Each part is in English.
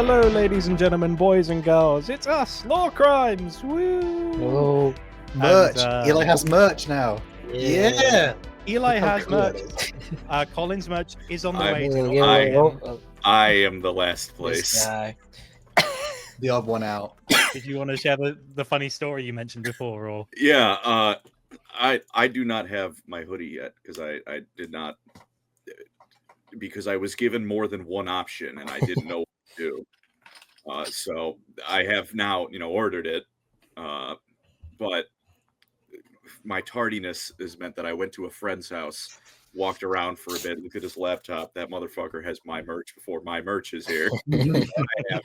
Hello, ladies and gentlemen, boys and girls. It's us, Lorecrimes. Woo! Hello. Merch. And, Eli has merch now. Yeah. Eli Look how has cool merch. that is. Colin's merch is on the I- way. I am the last This place. guy. The odd one out. Did you want to share the funny story you mentioned before, or Yeah, I do not have my hoodie yet because I did not, because I was given more than one option and I didn't know what to do. So I have now, ordered it. But my tardiness has meant that I went to a friend's house, walked around for a bit, looked at his laptop. That motherfucker has my merch before my merch is here. I have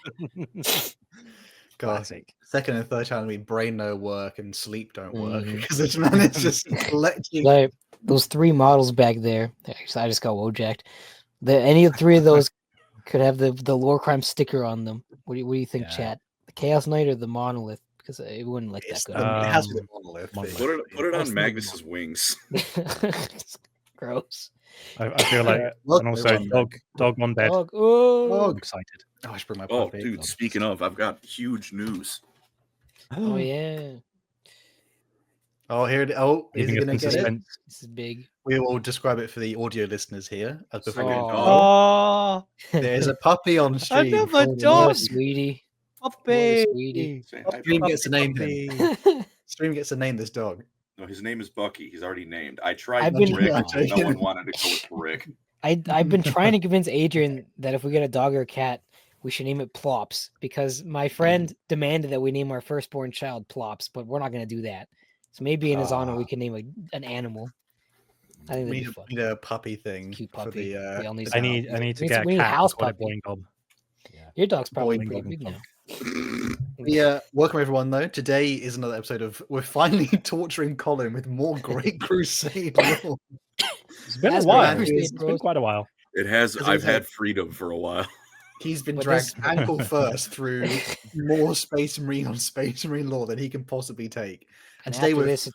classic? Second and third channel, brain no work and sleep don't work because this man is just collecting. Like, those three models back there. Actually, I just got wojacked. Any of three of those could have the Lorecrimes sticker on them. What do you think, Yeah. chat? The Chaos Knight or the Monolith? Because it wouldn't look that It's good. the- it has to be monolith. Monolith. put it That's on not Magnus's wings. Gross. I feel like, Well, and also dog on bed. Dog. Oh, I'm excited. Oh, I should bring my Oh, puppy. dude, speaking of, I've got huge news. oh yeah. Oh, here it. Oh, is he Leaving us gonna in get it? suspense. This is big. We will describe it for the audio listeners here. As before. Second Oh. dog. Oh, There's a puppy on stream. Another calling dog. What a out. sweetie. puppy. sweetie. Say hi, Stream puppy. gets to name him. Puppy. Stream gets to name this dog. No, his name is Bucky. He's already named. I tried I've with been- Rick, Yeah, but no yeah. one wanted to go with Rick. I've been trying to convince Adrian that if we get a dog or a cat, we should name it Plops because my friend demanded that we name our firstborn child Plops, but we're not going to do that. So maybe in his honor, we can name an animal. I think that'd We be need, fun. need a puppy thing Cute for puppy. the. We all need I a need to We get a need a cat. house Call it puppy. Boing Gob. Your dog's probably Boing, pretty boing, big boing. now. Welcome everyone though. Today is another episode of we're finally torturing Colin with more Great Crusade lore. It's been a That's while. Great It's Crusade, been bros. quite a while. It has. As I I've said- had freedom for a while. He's been But dragged this- ankle first through more Space Marine on Space Marine lore than he can possibly take. And today after we're this,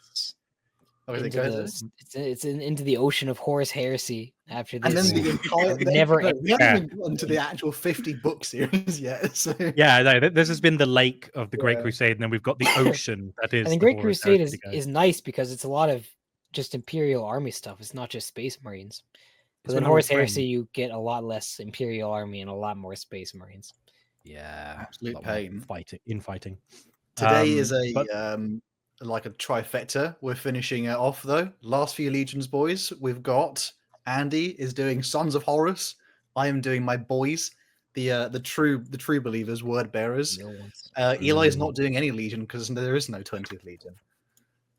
it's into into the ocean of Horus heresy. After and this, then the entire Never no, we haven't Yeah. even gotten to the actual 50 book series yet. So Yeah, no, this has been the lake of the Great Yeah. Crusade, and then we've got the ocean that is. and then the Great Horus Crusade Heresy, guys. is nice because it's a lot of just Imperial Army stuff. It's not just Space Marines. Because It's in when I Horus was playing- Heresy, you get a lot less Imperial Army and a lot more Space Marines. Yeah, Absolute a lot more pain. Fighting. today is but- like a trifecta. We're finishing it off though. Last few legions, boys. We've got Andy is doing Sons of Horus. I am doing my boys, the true believers, Wordbearers. Real ones. Eli is not doing any legion because there is no 20th legion.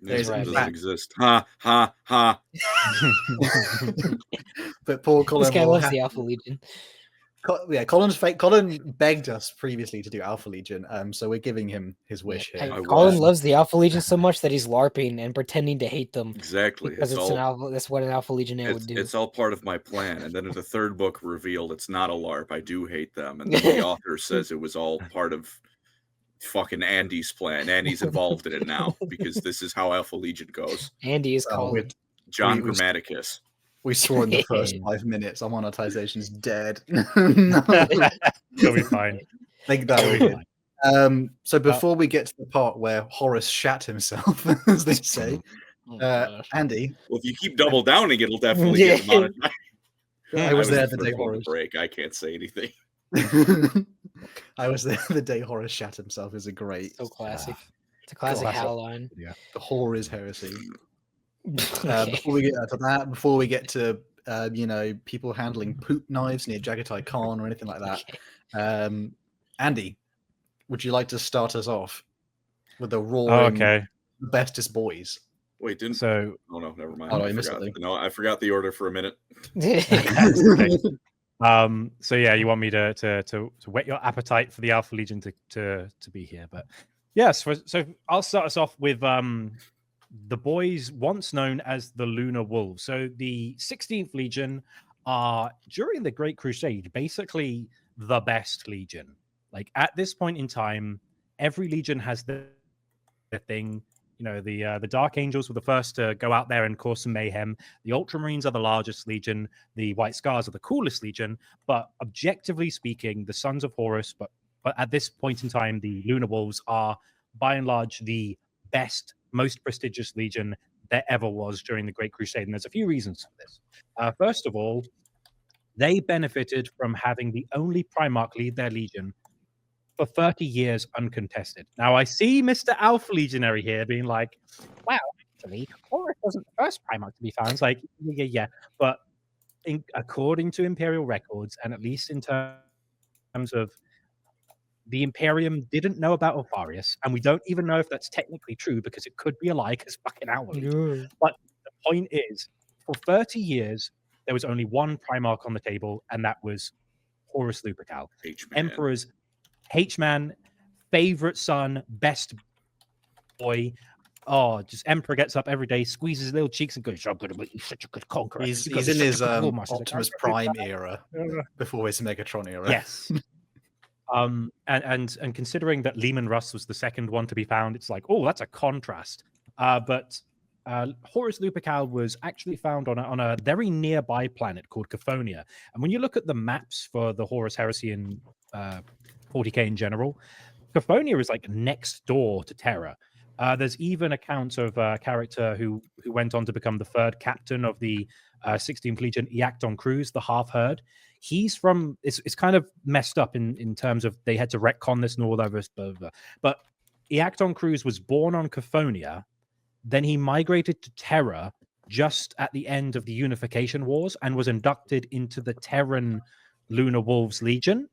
It right. doesn't exist. Ha ha ha. But poor Colin. This guy will loves have- the Alpha Legion. Colin begged us previously to do Alpha Legion, so we're giving him his wish Hey, here. I Colin was. loves the Alpha Legion so much that he's LARPing and pretending to hate them Exactly. because It's it's an all. alpha. That's what an Alpha Legionnaire would do. It's all part of my plan. And then in the third book revealed it's not a LARP. I do hate them. And then the author says it was all part of fucking Andy's plan. Andy's involved in it now because this is how Alpha Legion goes. Andy is Oh, Colin. John We- Grammaticus. We saw in the first 5 minutes our monetization's dead. No. You'll be fine. Think that we did. So before we get to the part where Horus shat himself, as they say, Oh, gosh. Andy, Well, if you keep double downing, it'll definitely get Yeah. monetized. I was there the the day first one to Horus. break. I can't say anything. I was there the day Horus shat himself. Is a great So classic. It's a classic Classic. Hal line. the horror is heresy. Okay. Before we get to that, before we get to people handling poop knives near Jagatai Khan or anything like that, Okay. Andy, would you like to start us off with the roaring Oh, okay. bestest boys? Wait, didn't? So Oh no, never mind. Oh, no, I you missed forgot. something. No, I forgot the order for a minute. So yeah, you want me to whet your appetite for the Alpha Legion to be here, but yes. So I'll start us off with the boys once known as the Lunar Wolves. So the 16th Legion are during the Great Crusade basically the best legion. Like at this point in time, every legion has their thing. You know, the Dark Angels were the first to go out there and cause some mayhem. The Ultramarines are the largest legion. The White Scars are the coolest legion. But objectively speaking, the Sons of Horus, but at this point in time, the Lunar Wolves are by and large the best, most prestigious legion there ever was during the Great Crusade. And there's a few reasons for this. First of all, they benefited from having the only Primarch lead their legion for 30 years uncontested. Now, I see Mr. Alpha Legionary here being like, wow, actually, Horus wasn't the first Primarch to be found. It's like, yeah. But according to Imperial records, and at least in terms of the Imperium didn't know about Alfarius, and we don't even know if that's technically true because it could be a lie because fucking Alpha. Yeah. But the point is, for 30 years, there was only one Primarch on the table, and that was Horus Lupercal. H-man. Emperor's H-man, favorite son, best boy. Oh, just Emperor gets up every day, squeezes his little cheeks and goes, I'm going to make you such a good conqueror. He's in his Optimus Prime era before his Megatron era. Yes. And considering that Leman Russ was the second one to be found, it's like, oh, that's a contrast. But Horus Lupercal was actually found on a very nearby planet called Caphonia. And when you look at the maps for the Horus Heresy in 40k in general, Caphonia is like next door to Terra. There's even accounts of a character who went on to become the third captain of the 16th Legion, Iacton Cruz, the half-herd. He's from, it's kind of messed up in terms of they had to retcon this and all that, but Iacton Cruz was born on Caphonia, then he migrated to Terra just at the end of the Unification Wars and was inducted into the Terran Lunar Wolves Legion.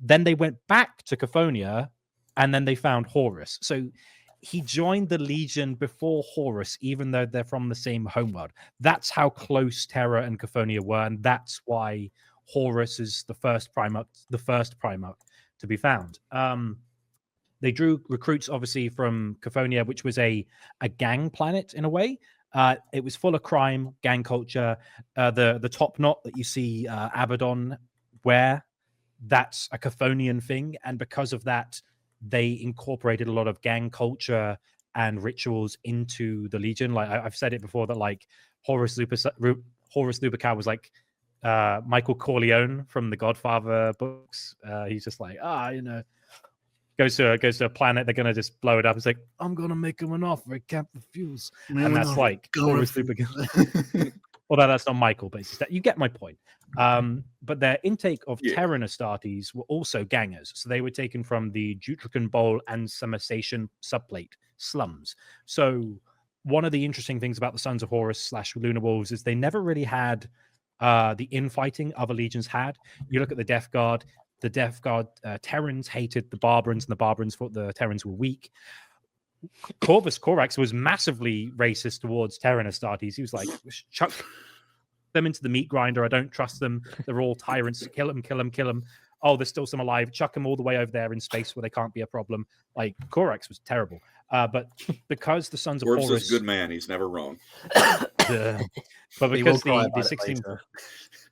Then they went back to Caphonia, and then they found Horus. So he joined the Legion before Horus, even though they're from the same homeworld. That's how close Terra and Caphonia were, and that's why Horus is the first Primarch to be found. They drew recruits, obviously, from Caphonia, which was a gang planet in a way. It was full of crime, gang culture. The top knot that you see Abaddon wear, that's a Caphonian thing, and because of that, they incorporated a lot of gang culture and rituals into the Legion. Like I've said it before that like Horus Lupercal was like Michael Corleone from the Godfather books. He's just like, goes to a planet, they're gonna just blow it up. It's like, I'm gonna make him an offer at Camp the Fuse. And that's like Horus Lupercal. Although that's not Michael, but it's just that you get my point. But their intake of Terran Astartes were also gangers. So they were taken from the Jutrican Bowl and Samasation subplate slums. So one of the interesting things about the Sons of Horus / Lunar Wolves is they never really had the infighting other legions had. You look at the Death Guard. The Death Guard Terrans hated the Barbarans, and the Barbarans thought the Terrans were weak. Corvus Corax was massively racist towards Terran Astartes. He was like, chuck them into the meat grinder. I don't trust them. They're all tyrants. Kill them. Oh, there's still some alive. Chuck them all the way over there in space where they can't be a problem. Like, Corax was terrible. But because the Sons of Horus... is a good man. He's never wrong. But because the 16...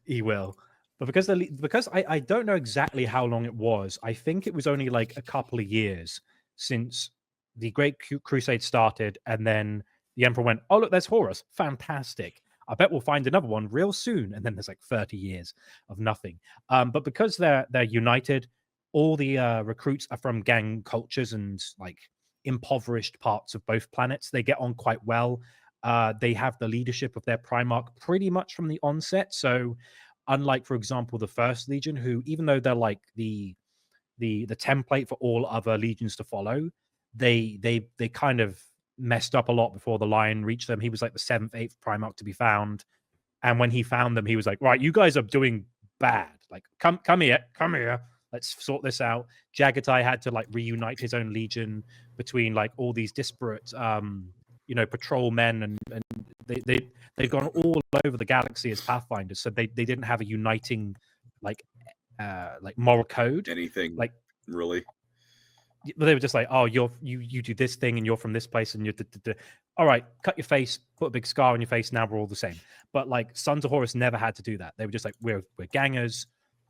He will. But because I don't know exactly how long it was. I think it was only like a couple of years since the Great Crusade started, and then the Emperor went, oh, look, there's Horus. Fantastic. I bet we'll find another one real soon. And then there's like 30 years of nothing. But because they're united, all the recruits are from gang cultures and like impoverished parts of both planets. They get on quite well. They have the leadership of their Primarch pretty much from the onset. So unlike, for example, the First Legion, who, even though they're like the template for all other legions to follow, they kind of messed up a lot before the line reached them. He was like the 7th, 8th Primarch to be found. And when he found them, he was like, right, you guys are doing bad. Like, come here. Let's sort this out. Jagatai had to like reunite his own legion between like all these disparate, patrol men, and they've gone all over the galaxy as Pathfinders. So they didn't have a uniting like moral code. Anything like really. But they were just like, oh, you do this thing and you're from this place and you're all right, cut your face, put a big scar on your face, now we're all the same. But like Sons of Horus never had to do that. They were just like, we're gangers,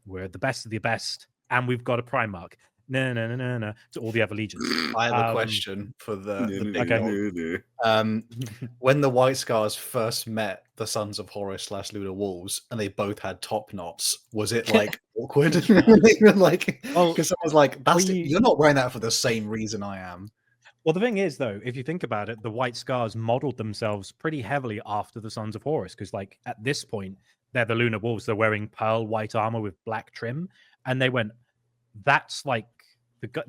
we're the best of the best, and we've got a Primarch. no, to all the other legions. I have a question for the big okay. dog. When the White Scars first met the Sons of Horus / Lunar Wolves, and they both had top knots, was it like awkward? Like, because someone's like, "You're not wearing that for the same reason I am." Well, the thing is, though, if you think about it, the White Scars modeled themselves pretty heavily after the Sons of Horus, because, like, at this point, they're the Lunar Wolves. They're wearing pearl white armor with black trim, and they went, "That's like,"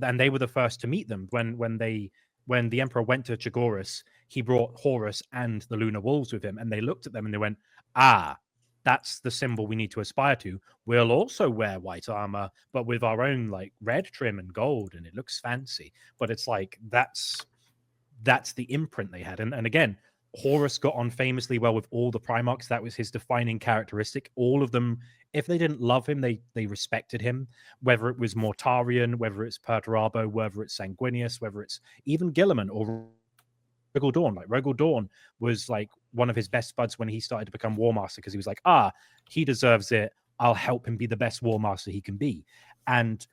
and they were the first to meet them when the Emperor went to Chagoris. He brought Horus and the Lunar Wolves with him, and they looked at them and they went, "Ah, that's the symbol we need to aspire to. We'll also wear white armor, but with our own like red trim and gold, and it looks fancy." But it's like that's the imprint they had. And again, Horus got on famously well with all the Primarchs. That was his defining characteristic. All of them, if they didn't love him, they respected him. Whether it was Mortarion, whether it's Perturabo, whether it's Sanguinius, whether it's even Guilliman or Rogel Dawn. Like Rogel Dawn was like one of his best buds when he started to become War Master, because he was like, he deserves it. I'll help him be the best War Master he can be. And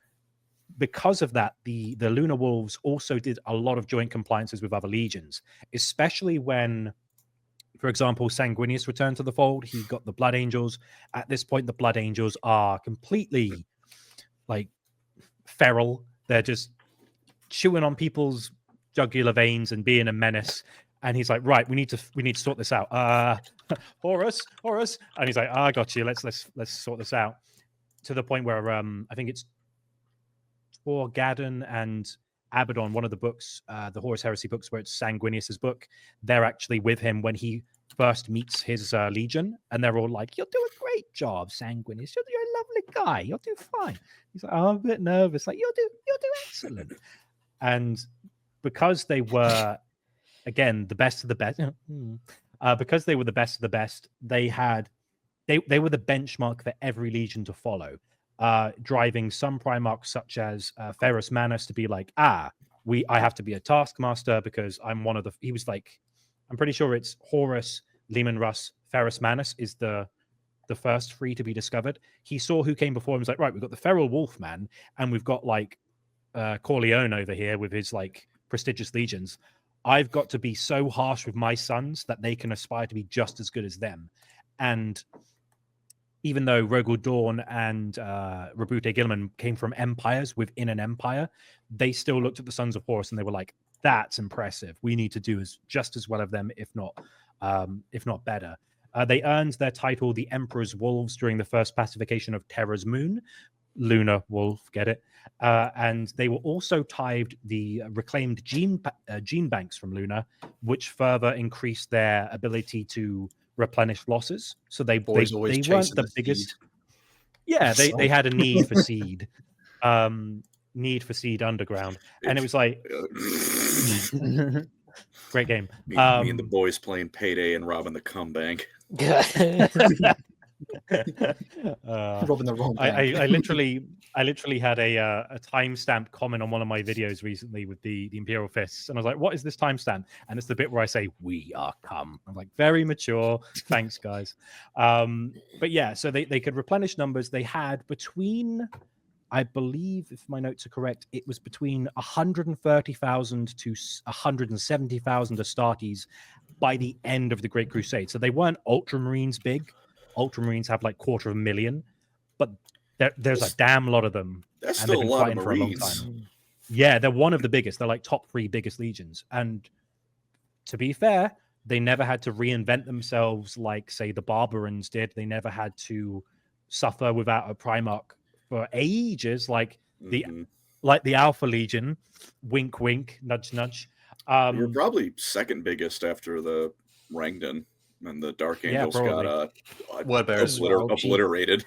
because of that, the Lunar Wolves also did a lot of joint compliances with other legions, especially when, for example, Sanguinius returned to the fold. He got the Blood Angels. At this point, the Blood Angels are completely like feral. They're just chewing on people's jugular veins and being a menace. And he's like, right, we need to sort this out. Horus, and he's like, I got you. Let's sort this out. To the point where I think it's Torgadon and Abaddon, one of the books, the Horus Heresy books, where it's Sanguinius's book. They're actually with him when he first meets his legion, and they're all like, "You'll do a great job, Sanguinius. You're a lovely guy. You'll do fine." He's like, "Oh, I'm a bit nervous." Like, "You'll do excellent." And because they were, again, the best of the best, because they were the best of the best, they were the benchmark for every legion to follow. Driving some Primarchs such as Ferrus Manus to be like, I have to be a Taskmaster because I'm one of the. He was like, I'm pretty sure it's Horus, Leman Russ, Ferrus Manus is the first three to be discovered. He saw who came before him. Was like, right, we've got the Feral Wolfman, and we've got like Corleone over here with his like prestigious legions. I've got to be so harsh with my sons that they can aspire to be just as good as them. And even though Rogel Dawn and Rabute Guilliman came from empires within an empire, they still looked at the Sons of Horus and they were like, that's impressive. We need to do just as well of them, if not better. They earned their title, the Emperor's Wolves, during the first pacification of Terra's Moon. Lunar Wolf, get it? And they were also tithed the reclaimed gene banks from Luna, which further increased their ability to replenish losses. So they weren't the biggest. Yeah, they had a need for seed. Need for seed underground. And it was like great game. Me and the boys playing Payday and robbing the cum bank. Robbing the wrong bank. I literally had a timestamp comment on one of my videos recently with the Imperial Fists, and I was like, what is this timestamp? And it's the bit where I say, "We are cum." I'm like, very mature. Thanks, guys. But yeah, so they could replenish numbers. They had between, I believe, if my notes are correct, it was between 130,000 to 170,000 Astartes by the end of the Great Crusade. So they weren't Ultramarines big. Ultramarines have like 250,000, but there's a damn lot of them. That's and still they've been a lot fighting of for a long Marines. time. Yeah, they're one of the biggest. They're like top 3 biggest legions. And to be fair, they never had to reinvent themselves like, say, the Barbarans did. They never had to suffer without a Primarch for ages, like the Alpha Legion. Wink, wink, nudge, nudge. We're probably second biggest after the Rangdan, and the Dark Angels got Wordbearers obliterated.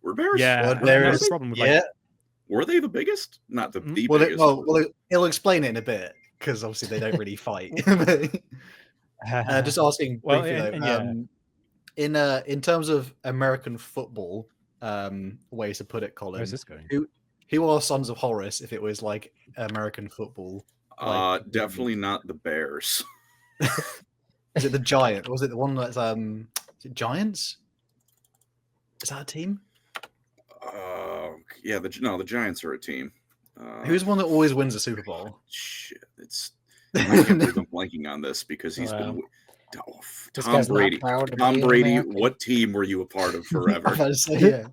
Wordbearers? Yeah, Wordbearers. The problem with, were they the biggest? Not the biggest. Well, he'll explain it in a bit, because obviously they don't really fight. Just asking briefly, in terms of American football, ways to put it, Colin. Where's this going? Who are Sons of Horus if it was like American football? Definitely not the Bears. Is it the Giant? Was it the one that's is it Giants? Is that a team? Yeah, the Giants are a team. Who's the one that always wins the Super Bowl? Shit, I can't believe I'm blanking on this because he's been. This Tom guy's not Brady. proud to Tom be an Brady. American. What team were you a part of I forever? was about to say, yeah.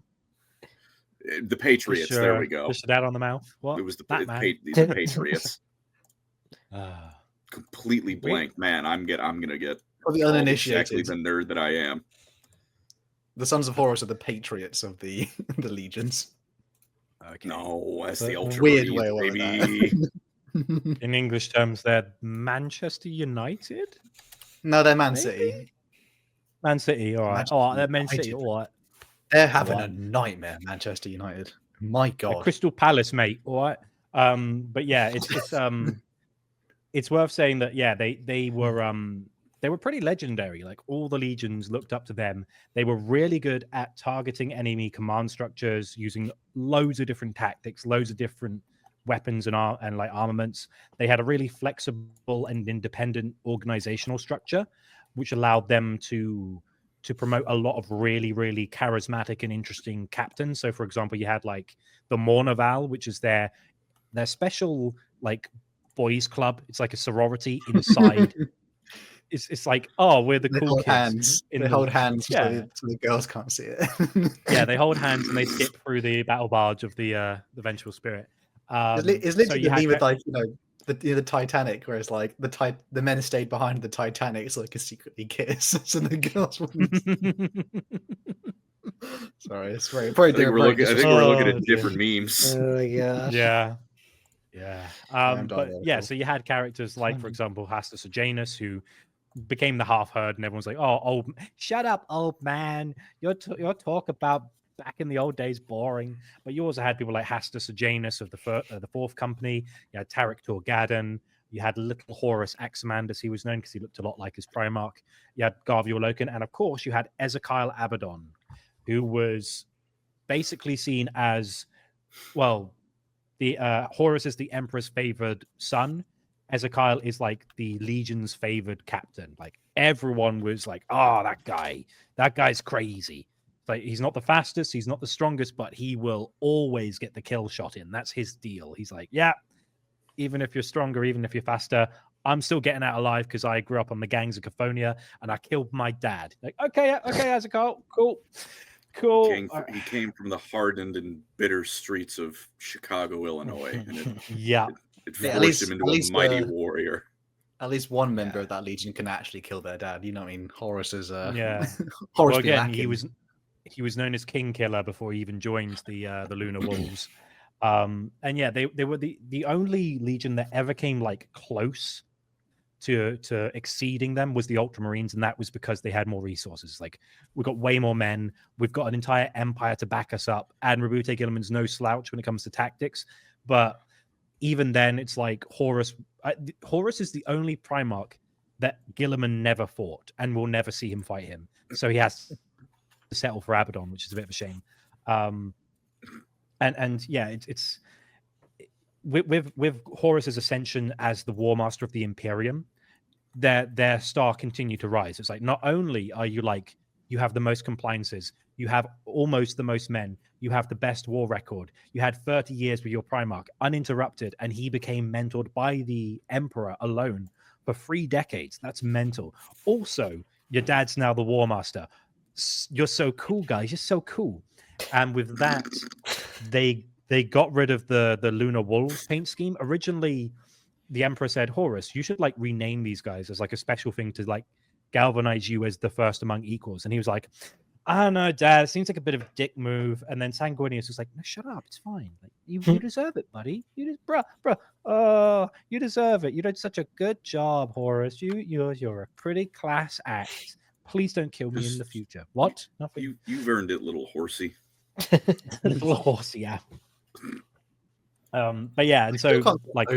The Patriots. There we go. Push it out on the mouth. What? It was the Batman. Patriots. Ah. Completely blank, man. I'm gonna get For the called uninitiated, exactly the nerd that I am. the Sons of Horus are the Patriots of the the legions. Okay. No, that's But the Ultra Weird Marines, way of baby. that. In English terms, they're Manchester United. No, they're Man Maybe? City. Man City, all right. Manchester Oh, they're Man City, United. all right. They're having a One. nightmare, Manchester United. My They're God. Crystal Palace, mate. All right. But yeah, it's worth saying that they were pretty legendary. Like all the legions looked up to them. They were really good at targeting enemy command structures, using loads of different tactics, loads of different weapons and like armaments. They had a really flexible and independent organizational structure, which allowed them to promote a lot of really, really charismatic and interesting captains. So, for example, you had like the Mournival, which is their special like boys club. It's like a sorority inside. It's like, oh, we're the They cool hold kids. hands. They hold hands Yeah. so the girls can't see it. Yeah, they hold hands and they skip through the battle barge of the vengeful spirit. It's literally the theme with like the Titanic, where it's like the men stayed behind the Titanic so they could secretly kiss, so the girls wouldn't. Sorry, it's very. I think we're looking at dear. different memes. Oh my gosh. Yeah. I'm But yeah, diabolical. so you had characters like, for example, Hasta Sejanus, who became the half herd, and everyone's like, "Oh, old, shut up, old man! Your talk about back in the old days boring." But you also had people like Hasta Sejanus of the Fourth Company. You had Tarek Torgadan. You had Little Horus Aximandus, he was known because he looked a lot like his Primarch. You had Garviel Loken, and of course, you had Ezekiel Abaddon, who was basically seen as, well, the Horus is the Emperor's favored son. Ezekiel is like the Legion's favored captain. Like everyone was like, "Oh, that guy's crazy." Like he's not the fastest, he's not the strongest, but he will always get the kill shot in. That's his deal. He's like, "Yeah, even if you're stronger, even if you're faster, I'm still getting out alive because I grew up on the gangs of Cophonia and I killed my dad." Like, okay, Ezekiel, cool. He came from the hardened and bitter streets of Chicago, Illinois, and it forced him into a mighty warrior. At least one member of that legion can actually kill their dad. You know what I mean? Horus is yeah. Horus Well, again, lacking. he was known as King Killer before he even joined the Lunar Wolves. And yeah, they were the only legion that ever came like close to exceeding them was the Ultramarines, and that was because they had more resources. Like we've got way more men, we've got an entire empire to back us up, and Rabute Gilliman's no slouch when it comes to tactics. But even then, it's like Horus is the only Primarch that Gilliman never fought, and we'll never see him fight him. So he has to settle for Abaddon, which is a bit of a shame. And yeah, it's with Horus's ascension as the War Master of the Imperium, their star continued to rise. It's like not only are you like you have the most compliances, you have almost the most men, you have the best war record, you had 30 years with your Primarch uninterrupted, and he became mentored by the Emperor alone for 3 decades. That's mental. Also, your dad's now the War Master. You're so cool, guys. You're so cool. And with that, they got rid of the Lunar Wolves paint scheme. Originally, the Emperor said, "Horus, you should like rename these guys as like a special thing to like galvanize you as the first among equals." And he was like, "I don't know, Dad. It seems like a bit of a dick move." And then Sanguinius was like, "No, shut up. It's fine. Like, you deserve it, buddy. Bruh. Oh, you deserve it. You did such a good job, Horus. You're a pretty class act. Please don't kill me in the future." What? Nothing. You've earned it, little horsey. Little horse, yeah. But yeah, and so like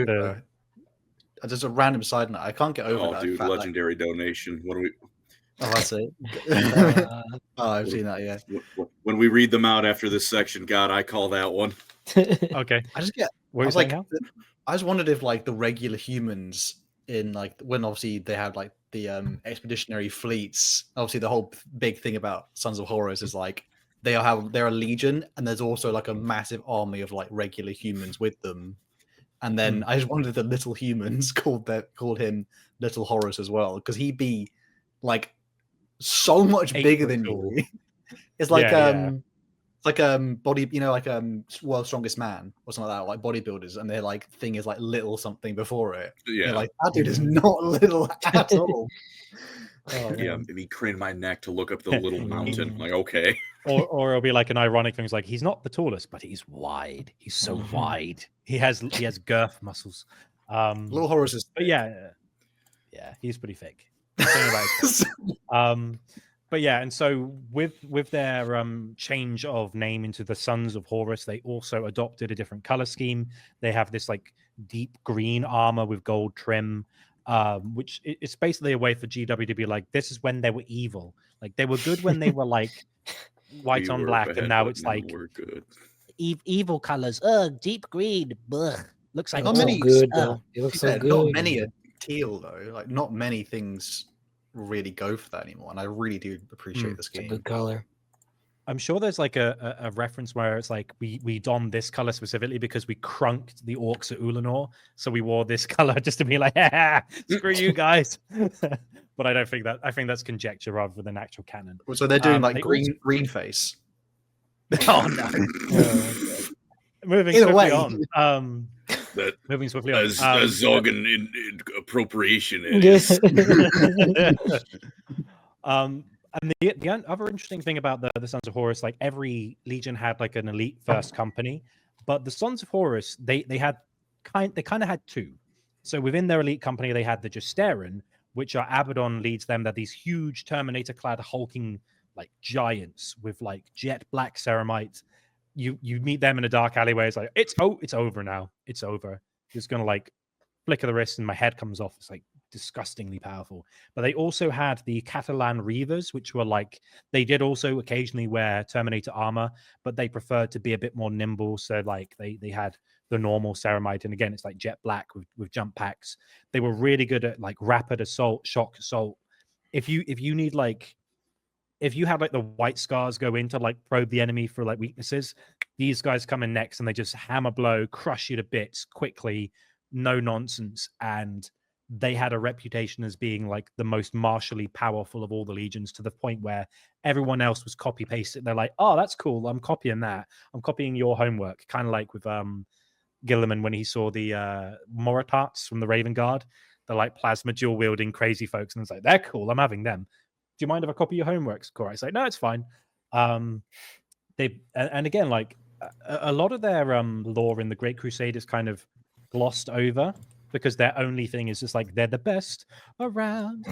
just a random side note, I can't get over that. Dude, fact, legendary donation. What do we? Oh, that's it. I've seen that. Yeah. When we read them out after this section, God, I call that one. Okay. I was like, I just wondered if like the regular humans in like when obviously they have like the expeditionary fleets. Obviously, the whole big thing about Sons of Horus is like they're a legion, and there's also like a massive army of like regular humans with them. And then I just wondered if the little humans called him Little Horus as well, because he'd be like so much 8 bigger foot than tall. you. It's like Yeah. it's like body, like World's Strongest Man or something like that, like bodybuilders, and their like thing is like little something before it. Yeah. You're like, that dude is not little at all. Oh, Yeah, man. me crane my neck to look up the little mountain. Like, okay. Or it'll be like an ironic thing. It's like he's not the tallest, but he's wide. He's so wide. He has girth muscles. Little Horus is But yeah, he's pretty thick. But yeah, and so with their change of name into the Sons of Horus, they also adopted a different color scheme. They have this like deep green armor with gold trim, which it's basically a way for GW to be like, this is when they were evil. Like they were good when they were like white We on were black, bad, and now but it's like we're good. evil colors. Ugh, deep green. Blech. Looks like Not It's so many- good ugh. though. It looks so Yeah, good. not many are teal though. Like not many things really go for that anymore, and I really do appreciate this It's a game. good color. I'm sure there's like a reference where it's like we donned this color specifically because we crunked the orcs at Ulanor, so we wore this color just to be like, screw you guys. But I don't think that. I think that's conjecture rather than actual canon. So they're doing like they green face. Oh no! Moving In a swiftly way. on. That Moving swiftly on. Zogan in appropriation it is. And the other interesting thing about the Sons of Horus, like every legion had like an elite first company, but the Sons of Horus they kind of had two. So within their elite company, they had the Justeran, which are Abaddon leads them. They're these huge Terminator-clad hulking like giants with like jet black ceramite. You meet them in a dark alleyway. It's like it's over now. It's over. Just gonna like flick of the wrist and my head comes off. It's like disgustingly powerful. But they also had the Catalan Reapers, which were like they did also occasionally wear Terminator armor, but they preferred to be a bit more nimble. So like they had the normal ceramite, and again it's like jet black with jump packs. They were really good at like rapid assault, shock assault. If you need like if you have like the white scars go in to like probe the enemy for like weaknesses, these guys come in next and they just hammer blow, crush you to bits quickly, no nonsense. And they had a reputation as being like the most martially powerful of all the legions, to the point where everyone else was copy pasted. They're like, oh, that's cool. I'm copying that. I'm copying your homework. Kind of like with Gilliman when he saw the Moritarts from the Raven Guard. They're like plasma dual wielding crazy folks. And it's like, they're cool. I'm having them. Do you mind if I copy your homeworks? Core? I say, no, it's fine. And again, like a lot of their lore in the Great Crusade is kind of glossed over because their only thing is just like they're the best around.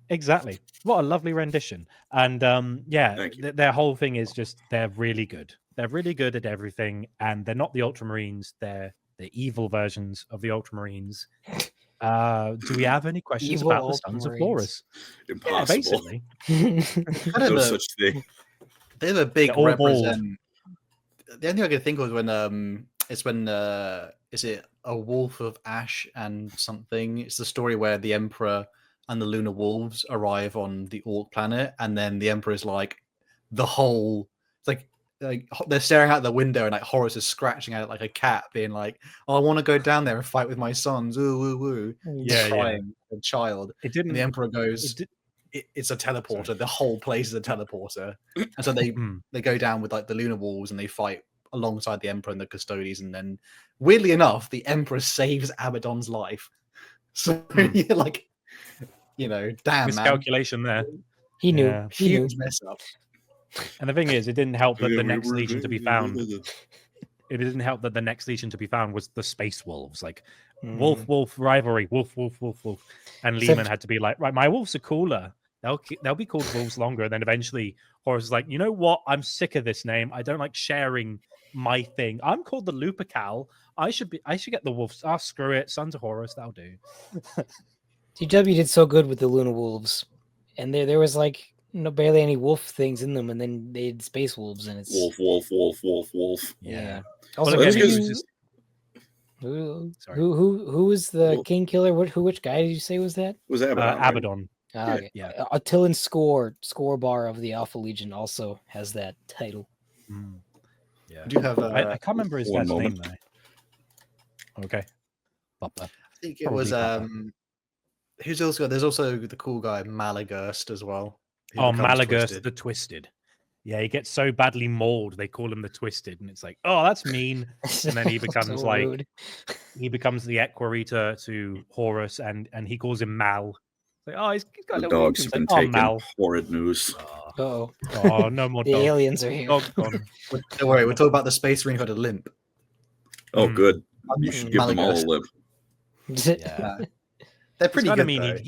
Exactly. What a lovely rendition. And their whole thing is just they're really good. They're really good at everything, and they're not the Ultramarines. They're the evil versions of the Ultramarines. Do we have any questions Evil about the Sons of Horus? Impossible. Yeah, basically. No such thing. They're a big They're all represent. The only thing I can think of is when is it A Wolf of Ash and something? It's the story where the Emperor and the Lunar Wolves arrive on the Orc planet, and then the Emperor is like the whole. It's like they're staring out the window, and like Horus is scratching at it like a cat, being like, "Oh, I want to go down there and fight with my sons." Ooh, woo, woo. Yeah, Crying, a child. It didn't. And the Emperor goes, "It's a teleporter. Sorry. The whole place is a teleporter." And so they go down with like the Lunar Wolves, and they fight alongside the Emperor and the Custodians. And then, weirdly enough, the Emperor saves Abaddon's life. So you're like, damn, man, Miscalculation there. He knew. Yeah. He knew. huge mess up. And the thing is, it didn't help that Yeah, the we next were legion to be good. found. It didn't help that the next legion to be found was the Space Wolves. Like wolf rivalry, wolf. And Lehman had to be like, right, my wolves are cooler. They'll be called wolves longer. And then eventually Horus is like, you know what? I'm sick of this name. I don't like sharing my thing. I'm called the Lupercal. I should get the wolves. Ah, screw it. Sons of Horus, that'll do. GW did so good with the Lunar Wolves, and there was like barely any wolf things in them, and then they had space wolves, and it's Wolf. yeah. Well, Also, again, that's it because- was just- who Sorry. was the Well- king killer? Which guy did you say was that? Was Abaddon? right? Abaddon. Okay. Yeah. Attilan score bar of the Alpha Legion also has that title. Mm. Yeah. Do you have? I can't remember his One dad's moment. name though. Okay. Papa. I think it Probably was Papa. who's also there's also the cool guy Malagurst as well. who Oh, becomes Malagurst Twisted. the Twisted. Yeah, he gets so badly mauled, they call him the Twisted, and it's like, oh, that's mean. And then he becomes So like rude. he becomes the equerry to Horus, and he calls him Mal. It's like, oh, he's got a The little dogs He's have like, been oh, taken. Mal. Horrid news. Oh, Oh, no more the dogs. aliens are here. Dog's gone. Don't worry, we're talking about the Space Marine who had a limp. Oh, Mm. good. You should give them all a Malagurst. lip. Yeah. They're pretty It's kinda good. mean. Though.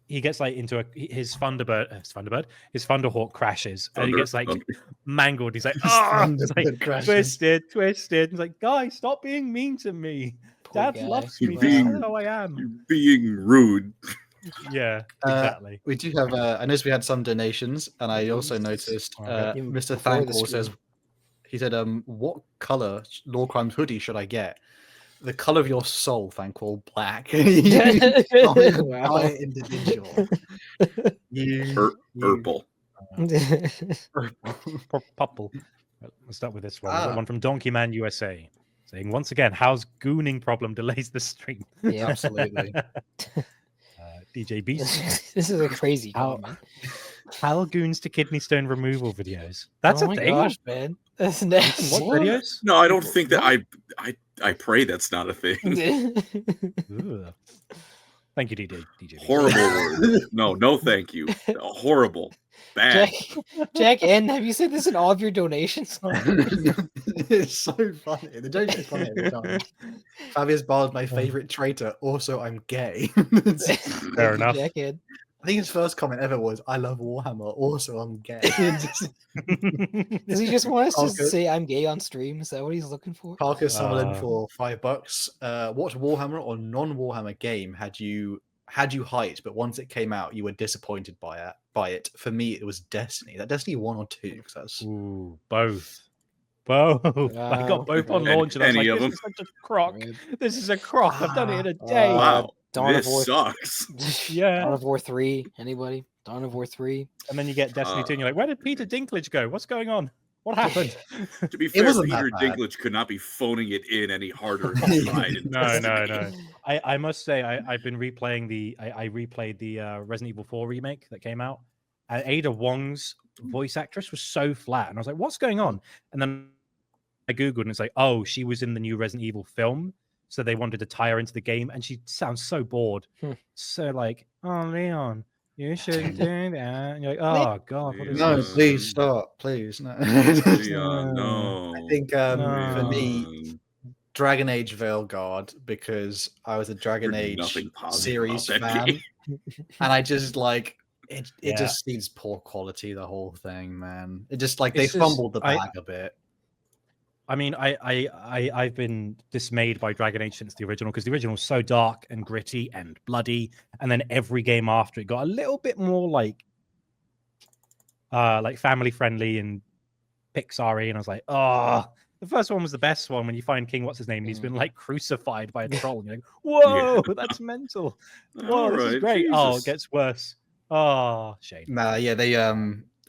He gets like into his Thunderhawk crashes, and he gets like mangled. He's like, oh, it's like Thunderbird crashes. twisted. He's like, guys, stop being mean to me. Poor Dad guy. loves You're me. being- That's how I am. You're being rude. Yeah, Uh, exactly. We do have. I noticed we had some donations, and I also noticed Okay. Even Mr. before the Thankful says stream. he said, "What color Lorecrimes hoodie should I get?" The color of your soul, Thankful, black. Wow. Individual. Purple. Purple. Let's start with this one. We've got Ah. one from Donkey Man USA saying, once again, how's gooning problem delays the stream? Yeah. Absolutely. DJ Beast. This is a crazy How- comment. How goons to kidney stone removal videos? That's oh a my thing. gosh, man. That's next. What videos? No, I don't think that. I pray that's not a thing. Ugh. Thank you, DJ. Beast. Horrible word. No, thank you. Horrible. Bad. Jack N, have you said this in all of your donations? It's so funny. The joke is funny every time. Fabius Bard, my favorite traitor. Also, I'm gay. Fair enough. Jack N. I think his first comment ever was, "I love Warhammer. Also, I'm gay." Does he just want us to Okay. say I'm gay on stream? Is that what he's looking for? Parker summoned Uh, for $5. What Warhammer or non-Warhammer game had you hyped, but once it came out, you were disappointed by it? For me, it was Destiny. That Destiny 1 or 2, because that's Ooh, both. Both. I Wow. got both on Any- launch, and I was any like, of this is such a crock. This is a crock. I've done it in a Ah. day. Wow. Dawn of This War. sucks. Yeah. Dawn of War 3. Anybody? Dawn of War 3. And then you get Destiny 2, and you're like, where did Peter Dinklage go? What's going on? What happened? To be fair, wasn't that Peter bad. Dinklage could not be phoning it in any harder. If he tried in No. Destiny. I must say, I've been replaying I replayed the Resident Evil 4 remake that came out. And Ada Wong's voice actress was so flat. And I was like, what's going on? And then I Googled, and it's like, oh, she was in the new Resident Evil film. So they wanted to tie her into the game. And she sounds so bored. So like, oh, Leon, you shouldn't do that. And you're like, oh, God. What is no. this? Please stop, please. No. Yeah, no. I think for me, Um, Dragon Age Veilguard, because I was a Dragon There's Age nothing positive series about that fan, game. and I just like it. It Yeah. just seems poor quality. The whole thing, man. It just like they It's just- fumbled the bag a bit. I mean, I've been dismayed by Dragon Age since the original, because the original was so dark and gritty and bloody, and then every game after it got a little bit more like family friendly and Pixar-y, and I was like, oh, the first one was the best one when you find King, what's his name, and he's been like crucified by a troll, and you're like, whoa, that's mental. Whoa, this is Alright, great. Oh, it Jesus. gets worse. Oh, shame. Nah, yeah, they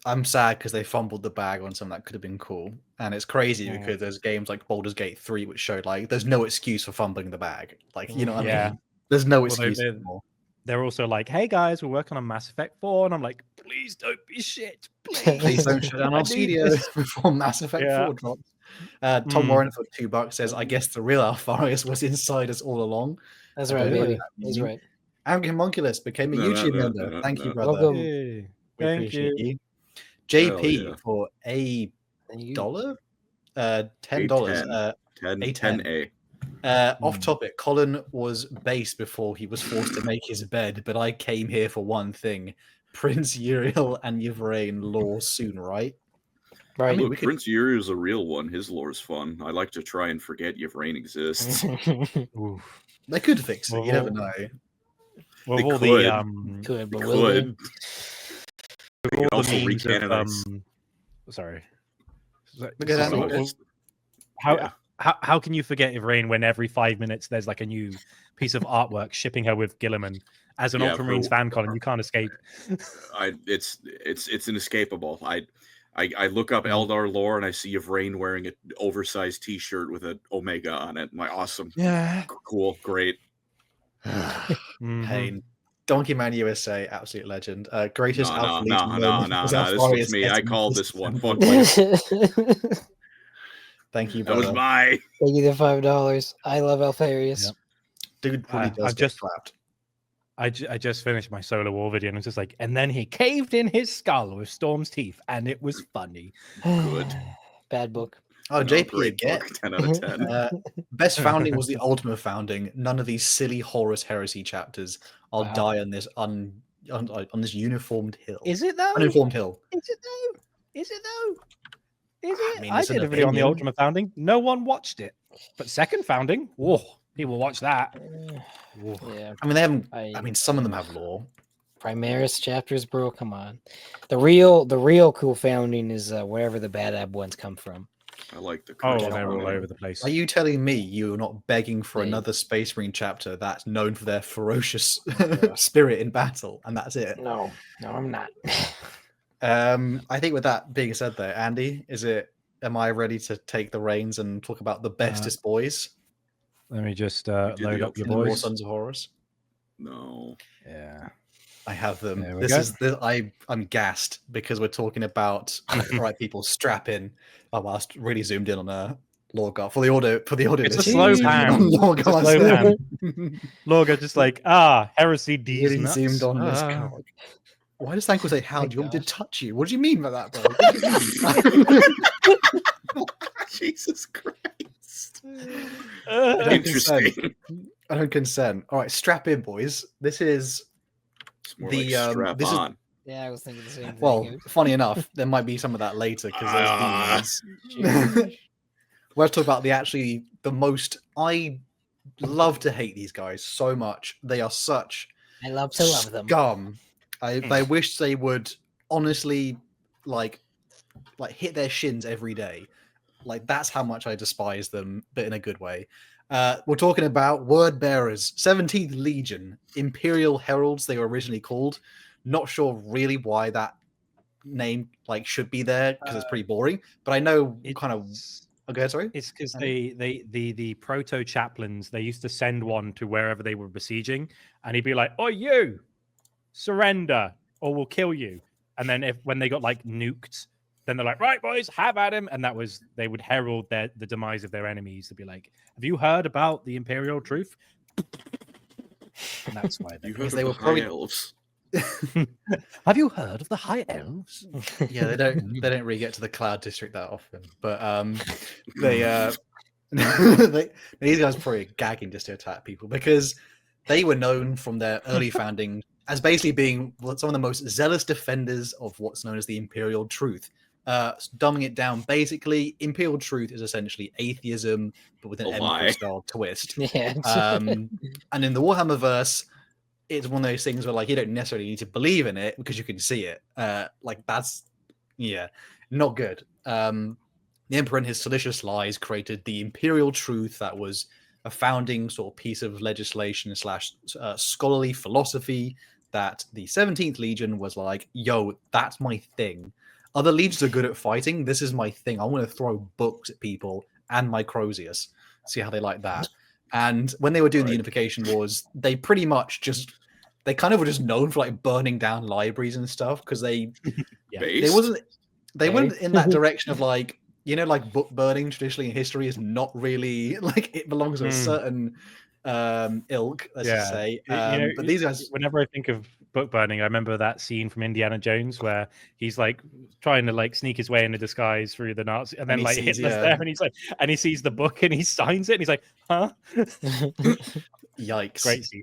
I'm sad because they fumbled the bag on something that could have been cool, and it's crazy Yeah. because there's games like Baldur's Gate 3 which showed like there's no excuse for fumbling the bag. Like you know what I Yeah. mean? There's no Well, excuse they- anymore. They're also like, hey guys, we're working on Mass Effect 4, and I'm like, please don't be shit. Please. Please don't shut down I our need studio this. before Mass Effect Yeah. 4 drops. Tom Mm. Warren for $2 says, I guess the real Alpharius was inside us all along. That's I right, don't know baby. what that That's means. right. Homunculus became a No, no, YouTube no, member. no, Thank no. you, brother. Welcome. Hey, We thank appreciate you. you. JP yeah. for $1. Thank you. $10. A10. 10A. Off topic, Colin was base before he was forced to make his bed, but I came here for one thing. Prince Uriel and Yvrain lore soon, right? Right. mean, Look, we could- Prince Yuri is a real one. His lore's fun. I like to try and forget Yvrain exists. Oof. They could fix it, you never Well, know. Well, They with all could. the Could, but They will they? could. with They all could the also memes of, recanonize. sorry. Look at that, So, look at how Yeah. how can you forget Ivrain when every 5 minutes there's like a new piece of artwork shipping her with Gilliman as an Ultramarines fan, Colin? You can't escape. It's inescapable. I look up Eldar lore and I see Ivrain wearing an oversized T-shirt with an Omega on it. My awesome, cool, great. Pain. Donkey Man USA, absolute legend. Greatest Alpha Legion. No. This was me. I called this one. Fuck you. Thank you, brother. That was my. Thank you the $5. I love Alfarius. Yep. Dude really does get slapped. I just finished my Solar War video and it's just like, and then he caved in his skull with Storm's teeth, and it was funny. Good. Bad book. Oh, JP again. 10 out of 10. Best founding was the ultimate founding. None of these silly Horus heresy chapters. I'll die on this on this uniformed hill. Is it though? Uninformed hill. Is it though? Is it though? Is it? I mean, I did a video on the ultimate founding. No one watched it. But second founding, whoa, people watch that. Yeah. I mean, they haven't. I mean, some of them have lore. Primaris chapters, bro. Come on. The real cool founding is wherever the bad ab ones come from. I like the. They're all over the place. Are you telling me you're not begging for another Space Marine chapter that's known for their ferocious spirit in battle, and that's it? No, I'm not. I think with that being said, though, Andy, am I ready to take the reins and talk about the bestest boys? Let me just load up your More boys. Sons of Horus. No. Yeah. I have them. I'm gassed because we're talking about right people strap in. Oh, I really zoomed in on Lorgar for the audio. It's a slow pan. Lorgar just like heresy D's really nuts. zoomed on this card. Why does Thankful say, "How do you want me to touch you"? What do you mean by that, bro? Jesus Christ. Interesting. I don't consent. All right, strap in, boys. This is strap on. Yeah, I was thinking the same thing. Well, funny enough, there might be some of that later because we'll talk about the most. I love to hate these guys so much. They are such. I love to love them. Scum. I wish they would honestly like hit their shins every day. Like that's how much I despise them, but in a good way. We're talking about Wordbearers, 17th Legion, Imperial Heralds. They were originally called. Not sure really why that name should be there because it's pretty boring. But I know kind of. Okay, sorry. It's because the proto chaplains, they used to send one to wherever they were besieging, and he'd be like, "Oh, you surrender, or we'll kill you." And then when they got nuked, then they're like, "Right, boys, have at him." And they would herald the demise of their enemies to be like, "Have you heard about the Imperial truth?" And that's why they were probably elves. Have you heard of the High Elves? Yeah, they don't really get to the Cloud District that often, but these guys are probably gagging just to attack people because they were known from their early founding as basically being some of the most zealous defenders of what's known as the Imperial truth. Dumbing it down, basically, Imperial truth is essentially atheism, but with an Emperor-style twist. Yeah. And in the Warhammer verse, it's one of those things where you don't necessarily need to believe in it because you can see it. That's not good. The Emperor and his seditious lies created the Imperial truth that was a founding sort of piece of legislation / scholarly philosophy that the 17th Legion was like, yo, that's my thing. Other legions are good at fighting. This is my thing. I want to throw books at people and my Crozius. See how they like that. And when they were doing the Unification Wars, they pretty much they kind of were just known for burning down libraries and stuff because they went in that direction of book burning traditionally in history is not really it belongs to a certain ilk, let's just say. But these guys, whenever I think of book burning, I remember that scene from Indiana Jones where he's trying to sneak his way in a disguise through the Nazi, and then Hitler's there, and he's and he sees the book and he signs it, and he's like, huh? Yikes! Great scene.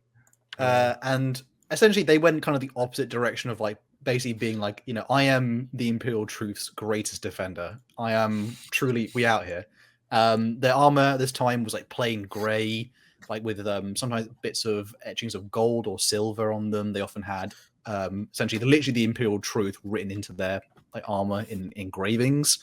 And essentially, they went kind of the opposite direction of basically being I am the Imperial Truth's greatest defender. I am truly we out here. Their armor this time was plain grey, with sometimes bits of etchings of gold or silver on them. They often had essentially literally the Imperial Truth written into their armor in engravings.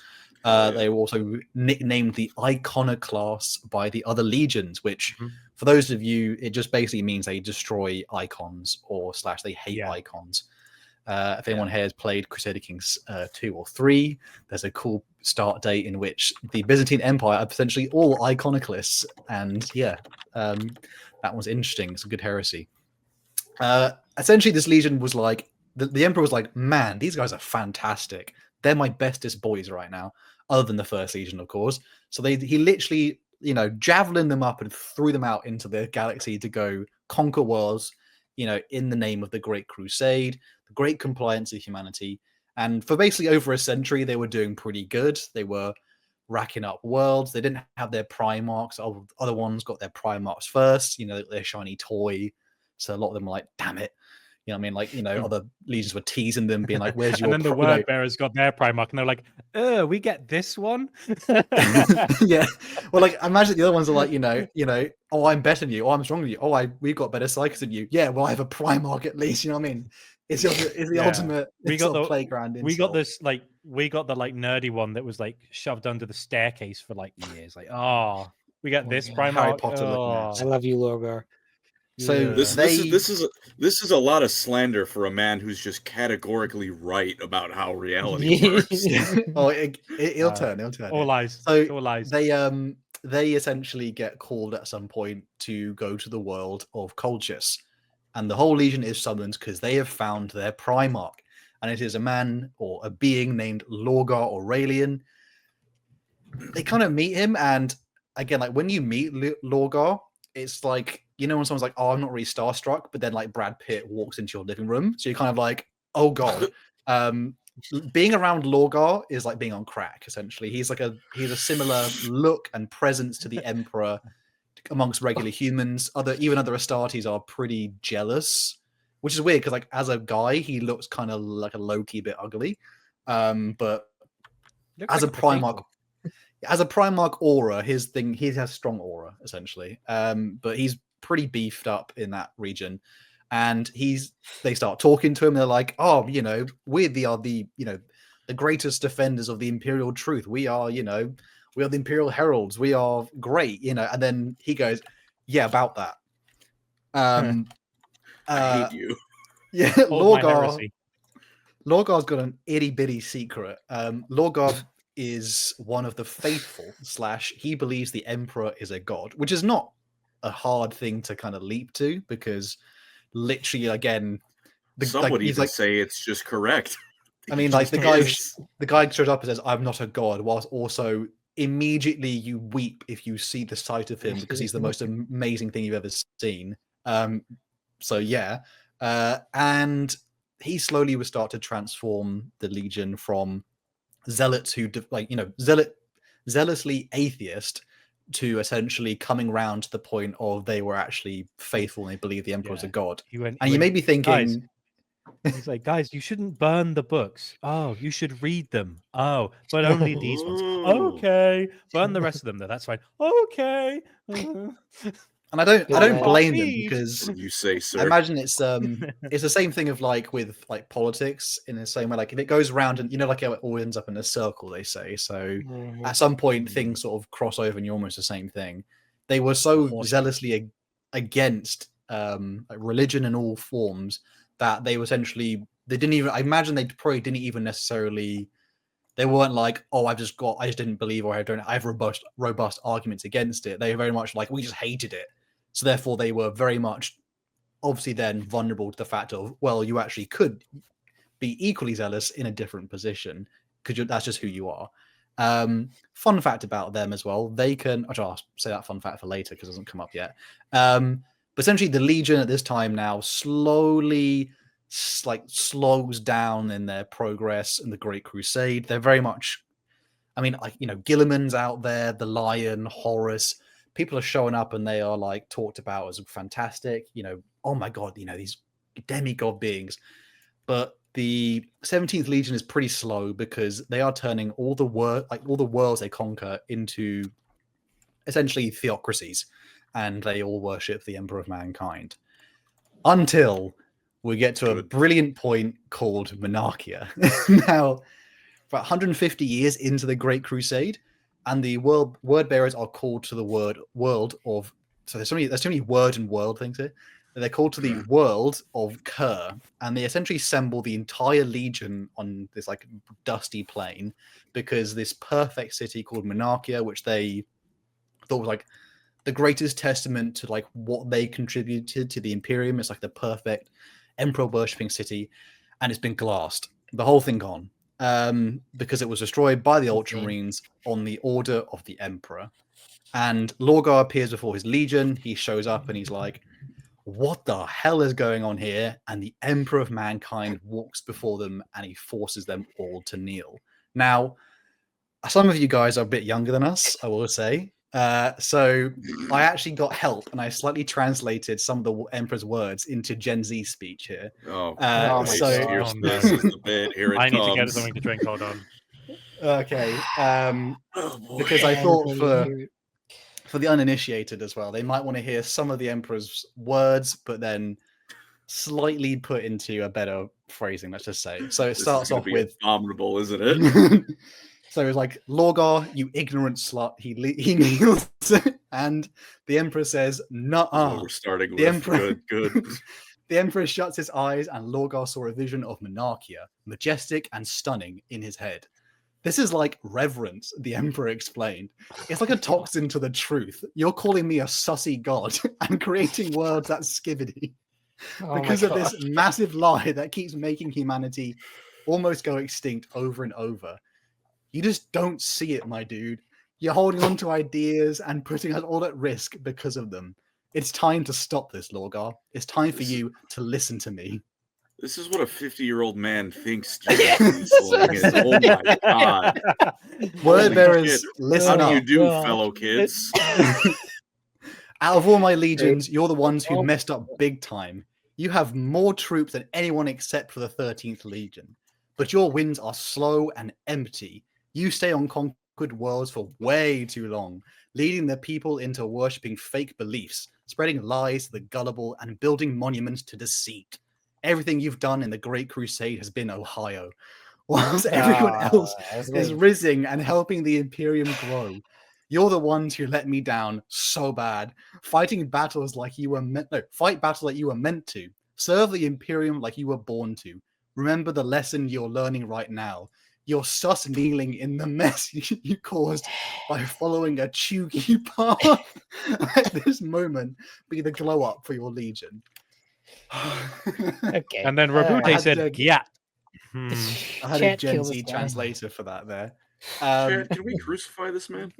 They were also nicknamed the Iconoclasts by the other legions, which, Mhm. for those of you, it just basically means they destroy icons or / they hate icons. If anyone here has played Crusader Kings 2 or 3, there's a cool start date in which the Byzantine Empire are potentially all iconoclasts. And that was interesting. It's a good heresy. Essentially, this legion was like, the Emperor was like, man, these guys are fantastic. They're my bestest boys right now, other than the First Legion, of course. So he literally, javelined them up and threw them out into the galaxy to go conquer worlds, in the name of the Great Crusade, the great compliance of humanity. And for basically over a century, they were doing pretty good. They were racking up worlds. They didn't have their Primarchs. Other ones got their Primarchs first, their shiny toy. So a lot of them were like, damn it. Other legions were teasing them, being like, where's your... And then the Wordbearers got their Primarch, and they're like, we get this one? Yeah. Well, like, imagine the other ones are like, oh, I'm better than you. Oh, I'm stronger than you. Oh, we've got better psychics than you. Yeah, well, I have a Primarch at least, you know what I mean? It's the ultimate playground insult. We got this, we got the nerdy one that was like shoved under the staircase for like years. Like, we got this Primarch. Harry Potter looking at. I love you, Lorgar. So this is a lot of slander for a man who's just categorically right about how reality works. Oh, it'll turn. All lies. So all lies. They essentially get called at some point to go to the world of Colchis, and the whole legion is summoned because they have found their Primarch, and it is a man or a being named Lorgar Aurelian. They kind of meet him, and again, like when you meet Lorgar, it's like, when someone's like, oh, I'm not really starstruck, but then like Brad Pitt walks into your living room. So you're kind of like, oh God. Being around Lorgar is like being on crack, essentially. He's a similar look and presence to the Emperor amongst regular humans. Even other Astartes are pretty jealous, which is weird because like as a guy, he looks kind of like a low-key bit ugly. But as a Primarch, as a Primarch aura, he has strong aura, essentially. But he's pretty beefed up in that region, and they start talking to him. They're like, oh, we are the greatest defenders of the imperial truth. We are the imperial heralds. We are great, and then he goes, yeah, about that. I hate you. Yeah. Lorgar's got an itty bitty secret. Lorgar is one of the faithful / he believes the Emperor is a god, which is not a hard thing to kind of leap to, because literally, again, some would even say it's just correct. I mean, like the guy shows up and says, I'm not a god, whilst also immediately you weep if you see the sight of him, because he's the most amazing thing you've ever seen. So yeah. And he slowly would start to transform the Legion from zealots who zealously atheist to essentially coming round to the point of they were actually faithful and they believe the Emperor is a god. You may be thinking, he's like, guys, you shouldn't burn the books. Oh, you should read them. Oh, but only these ones. Okay, burn the rest of them though. That's fine. Okay. And I don't blame them, because you say, sir. I imagine it's the same thing of like with like politics, in the same way, like if it goes around and like how it all ends up in a circle, they say. So at some point things sort of cross over and you're almost the same thing. They were so zealously against religion in all forms that they were essentially, I imagine they probably didn't even necessarily, they weren't like, oh, I just didn't believe, or I have robust arguments against it. They were very much like, we just hated it. So therefore they were very much obviously then vulnerable to the fact of, well, you actually could be equally zealous in a different position, because that's just who you are. Fun fact about them as well, they can, I'll say that fun fact for later because it doesn't come up yet. But essentially the Legion at this time now slowly slows down in their progress in the Great Crusade. They're very much, I mean, Gilliman's out there, the Lion, Horus. People are showing up and they are like talked about as fantastic. Oh my god, these demigod beings. But the 17th Legion is pretty slow because they are turning all the worlds they conquer into essentially theocracies, and they all worship the Emperor of Mankind. Until we get to a brilliant point called Monarchia. Now, about 150 years into the Great Crusade, and the Wordbearers are called to the world of. So there's too many word and world things here. They're called to the world of Kerr, and they essentially assemble the entire legion on this like dusty plain, because this perfect city called Monarchia, which they thought was like the greatest testament to like what they contributed to the Imperium, is like the perfect emperor worshipping city, and it's been glassed, the whole thing gone, because it was destroyed by the Ultramarines on the order of the Emperor. And Lorgar appears before his legion. He shows up and he's like, what the hell is going on here? And the Emperor of Mankind walks before them and he forces them all to kneel. Now, some of you guys are a bit younger than us, I will say. So I actually got help and I slightly translated some of the Emperor's words into Gen Z speech here. Oh, so here's this is the bit. Here it I comes. need to get something to drink. Hold on. Okay. Oh, boy. Because I thought Everybody for the uninitiated as well, they might want to hear some of the Emperor's words, but then slightly put into a better phrasing, let's just say. So it This is starts gonna off be with abominable, isn't it? so it's like, Lorgar, you ignorant slut. He kneels, and the Emperor says, "Nuh-uh." We're starting The with Emperor, good. The Emperor shuts his eyes, and Lorgar saw a vision of Monarchia, majestic and stunning in his head. This is like reverence, the Emperor explained. It's like a toxin to the truth. You're calling me a sussy god and creating words that's skibbity because of this massive lie that keeps making humanity almost go extinct over and over. You just don't see it, my dude. You're holding on to ideas and putting us all at risk because of them. It's time to stop this, Lorgar. It's time for you to listen to me. This is what a 50-year-old man thinks Sling is. Oh my god. Wordbearers, listen How do you up. do, fellow kids? Out of all my legions, you're the ones who messed up big time. You have more troops than anyone except for the 13th Legion. But your wins are slow and empty. You stay on conquered worlds for way too long, leading the people into worshipping fake beliefs, spreading lies to the gullible, and building monuments to deceit. Everything you've done in the Great Crusade has been Ohio, whilst everyone else is rising and helping the Imperium grow. You're the ones who let me down so bad. Fight battles like you were meant to. Serve the Imperium like you were born to. Remember the lesson you're learning right now. You're sus kneeling in the mess you caused by following a chuggy path. At this moment, be the glow up for your legion. Okay. And then Rabute said, "Yeah." I had a Gen Z translator for that there. Chad, can we crucify this man?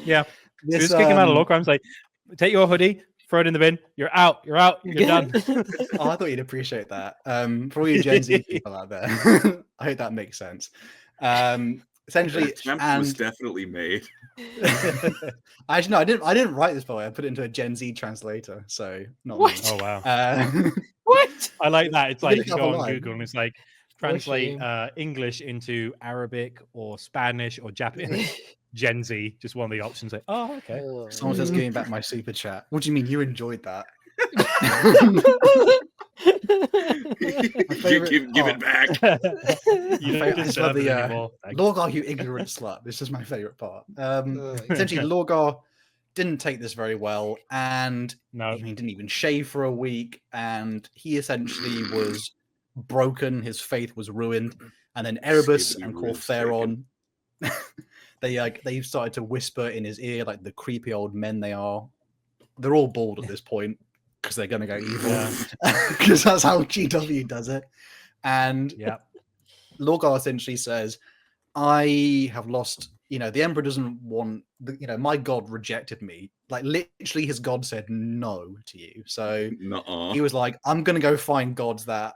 Yeah. Just kick him out of Lorecrimes. Like, take your hoodie, throw it in the bin. You're out. You're out. You're done. Oh, I thought you'd appreciate that. For all you Gen Z people out there, I hope that makes sense. Essentially, That attempt was definitely made. Actually, no, I didn't write this, by the way. I put it into a Gen Z translator, so not What? me. Oh wow. What? I like that. It's You like look you up go a on line. Google and it's like translate English into Arabic or Spanish or Japanese. Gen Z, just one of the options. Like, oh, okay. Someone says, "Giving back my super chat." What do you mean you enjoyed that? Give it back. You don't deserve it anymore. Lorgar, you ignorant slut. This is my favorite part. Essentially, Lorgar didn't take this very well, and he didn't even shave for a week, and he essentially was broken. His faith was ruined, and then Erebus and Corferon, they started to whisper in his ear like the creepy old men they are. They're all bald at this point because they're going to go evil, because that's how GW does it. And Lorgar essentially says, "I have lost. The Emperor doesn't want. My God rejected me. Like literally, his God said no to you. So he was like, I'm going to go find gods that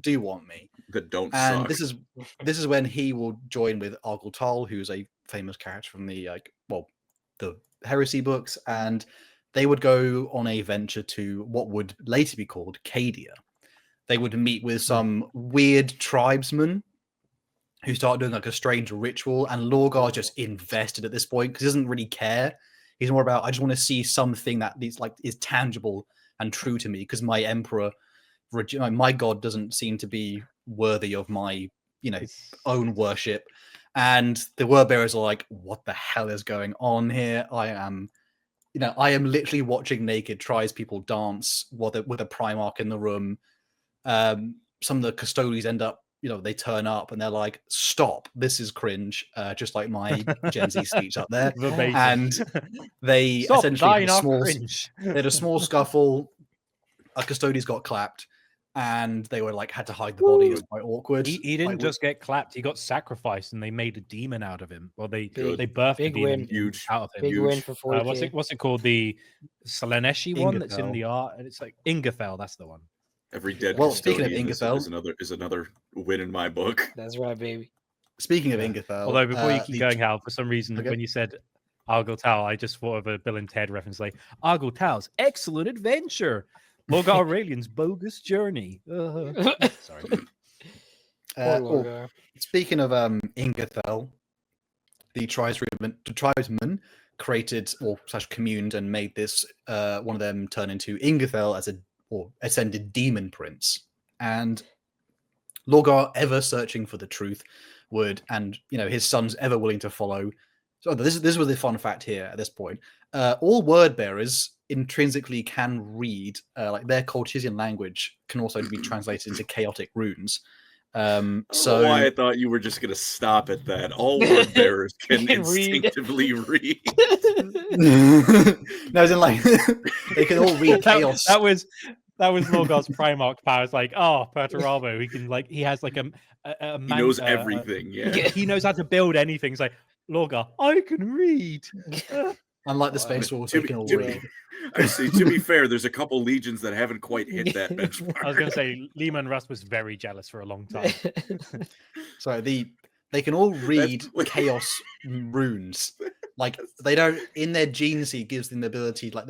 do want me, that don't and suck." This is when he will join with Argyle Tal, who's a famous character from the the Heresy books, and they would go on a venture to what would later be called Cadia. They would meet with some weird tribesmen who start doing like a strange ritual, and Lorgar just invested at this point because he doesn't really care. He's more about, I just want to see something that is tangible and true to me, because my emperor, my god, doesn't seem to be worthy of my own worship. And the Wordbearers are like, what the hell is going on here? I am literally watching naked tribespeople dance with a Primarch in the room. Some of the custodians end up, they turn up and they're like, stop, this is cringe, just like my Gen Z speech up there. Verbatim. And they Stop essentially dying our cringe. they had a small scuffle. A custodians got clapped, and they were like had to hide the body. It was quite awkward. He didn't just get clapped; he got sacrificed, and they made a demon out of him. Well, they birthed a demon out of him. Big win for 40K. What's it called? The Slaneshi one that's in the art, and it's like Ingefell. That's the one. Every dead. Well, speaking of Ingefell, is another win in my book. That's right, baby. Speaking of Ingefell, although before you keep going, Hal, for some reason when you said Argyll Tal, I just thought of a Bill and Ted reference, like Argyll Tal's excellent adventure. Lorgar Aurelian's bogus journey. Sorry. Speaking of Ingefell, the tribesmen created or communed and made this one of them turn into Ingefell as or ascended demon prince. And Lorgar, ever searching for the truth, and his sons ever willing to follow. So this was the fun fact here at this point. All Wordbearers intrinsically can read, like their Colchian language can also be translated into chaotic runes. So I thought you were just going to stop at that. All Wordbearers can instinctively read. No, as in like they can all read chaos. That was Lorgar's Primarch powers. Like, Perturabo, he has like a he knows everything. He knows how to build anything. It's like, Lorgar, I can read. Unlike the Space Wolves, they can all read. I see. To be fair, there's a couple legions that haven't quite hit that benchmark. I was going to say, Lehman Russ was very jealous for a long time. So they can all read chaos runes. Like they don't, in their gene seed gives them the ability. Like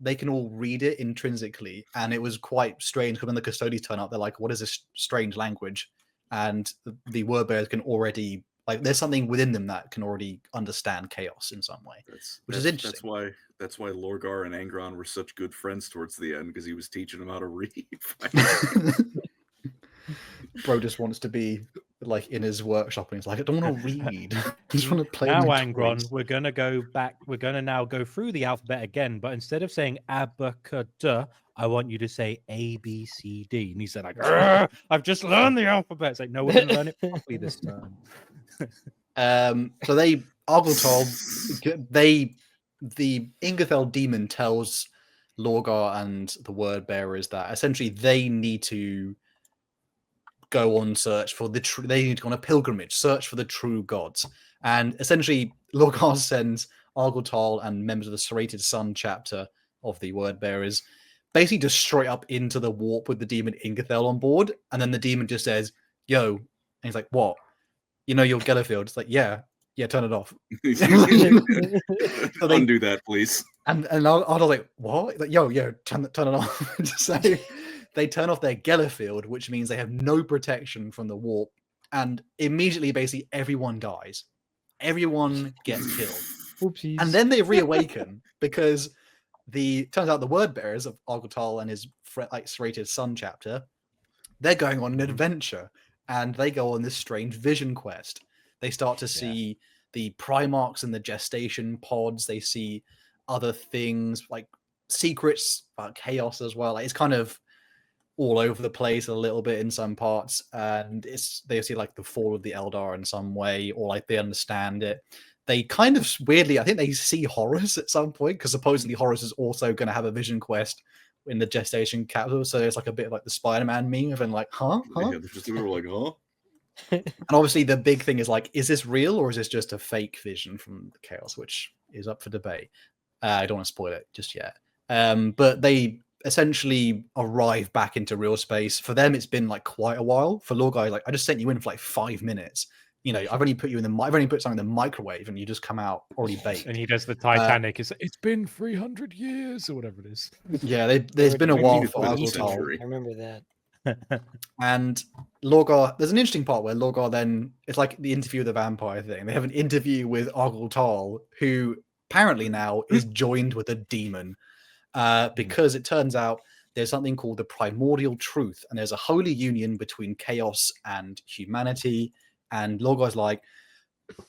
they can all read it intrinsically, and it was quite strange. When the custodians turn up, they're like, "What is this strange language?" And the Wordbearers can already. Like there's something within them that can already understand chaos in some way, which is interesting. That's why Lorgar and Angron were such good friends towards the end, because he was teaching them how to read. Bro just wants to be like in his workshop and he's like, I don't want to read. I just want to play. Now, Angron, we're gonna go back. We're gonna now go through the alphabet again, but instead of saying abacada, I want you to say A, B, C, D. And he said, like, I've just learned the alphabet. It's like, no, we're gonna learn it properly this time. So the Ingefell demon tells Lorgar and the Wordbearers that essentially they need to go on search for they need to go on a pilgrimage, search for the true gods. And essentially Lorgar sends Argyll and members of the Serrated Sun chapter of the Wordbearers basically just straight up into the warp with the demon Ingefell on board. And then the demon just says, yo, and he's like, what? Your Gellerfield. It's like, yeah, turn it off. So undo that, please. And I was like, what? Like, yo, turn it off. So they turn off their Gellerfield, which means they have no protection from the warp. And immediately, basically, everyone dies. Everyone gets killed. Oopsies. And then they reawaken because turns out the Wordbearers of Argyll and his Serrated Sun chapter, they're going on an adventure. And they go on this strange vision quest. They start to see the Primarchs and the gestation pods. They see other things like secrets about chaos as well. Like, it's kind of all over the place a little bit in some parts. And they see like the fall of the Eldar in some way, or like they understand it. They kind of weirdly, I think they see Horus at some point, because supposedly Horus is also going to have a vision quest in the gestation capsule, so it's like a bit of like the Spider-Man meme of like, huh? Yeah, they're just like, huh? And obviously the big thing is like, is this real or is this just a fake vision from the chaos, which is up for debate. I don't want to spoil it just yet. But they essentially arrive back into real space. For them, it's been like quite a while. For Lorgar, like, I just sent you in for like 5 minutes. I've only put something in the microwave, and you just come out already baked. And he does the Titanic. It's been 300 years or whatever it is. Yeah, there's been a while for Argyll. I remember that. And Lorgar, there's an interesting part where Lorgar then, it's like the interview with the vampire thing. They have an interview with Argyll, who apparently now is joined with a demon, because it turns out there's something called the primordial truth, and there's a holy union between chaos and humanity. And Lorgar's like,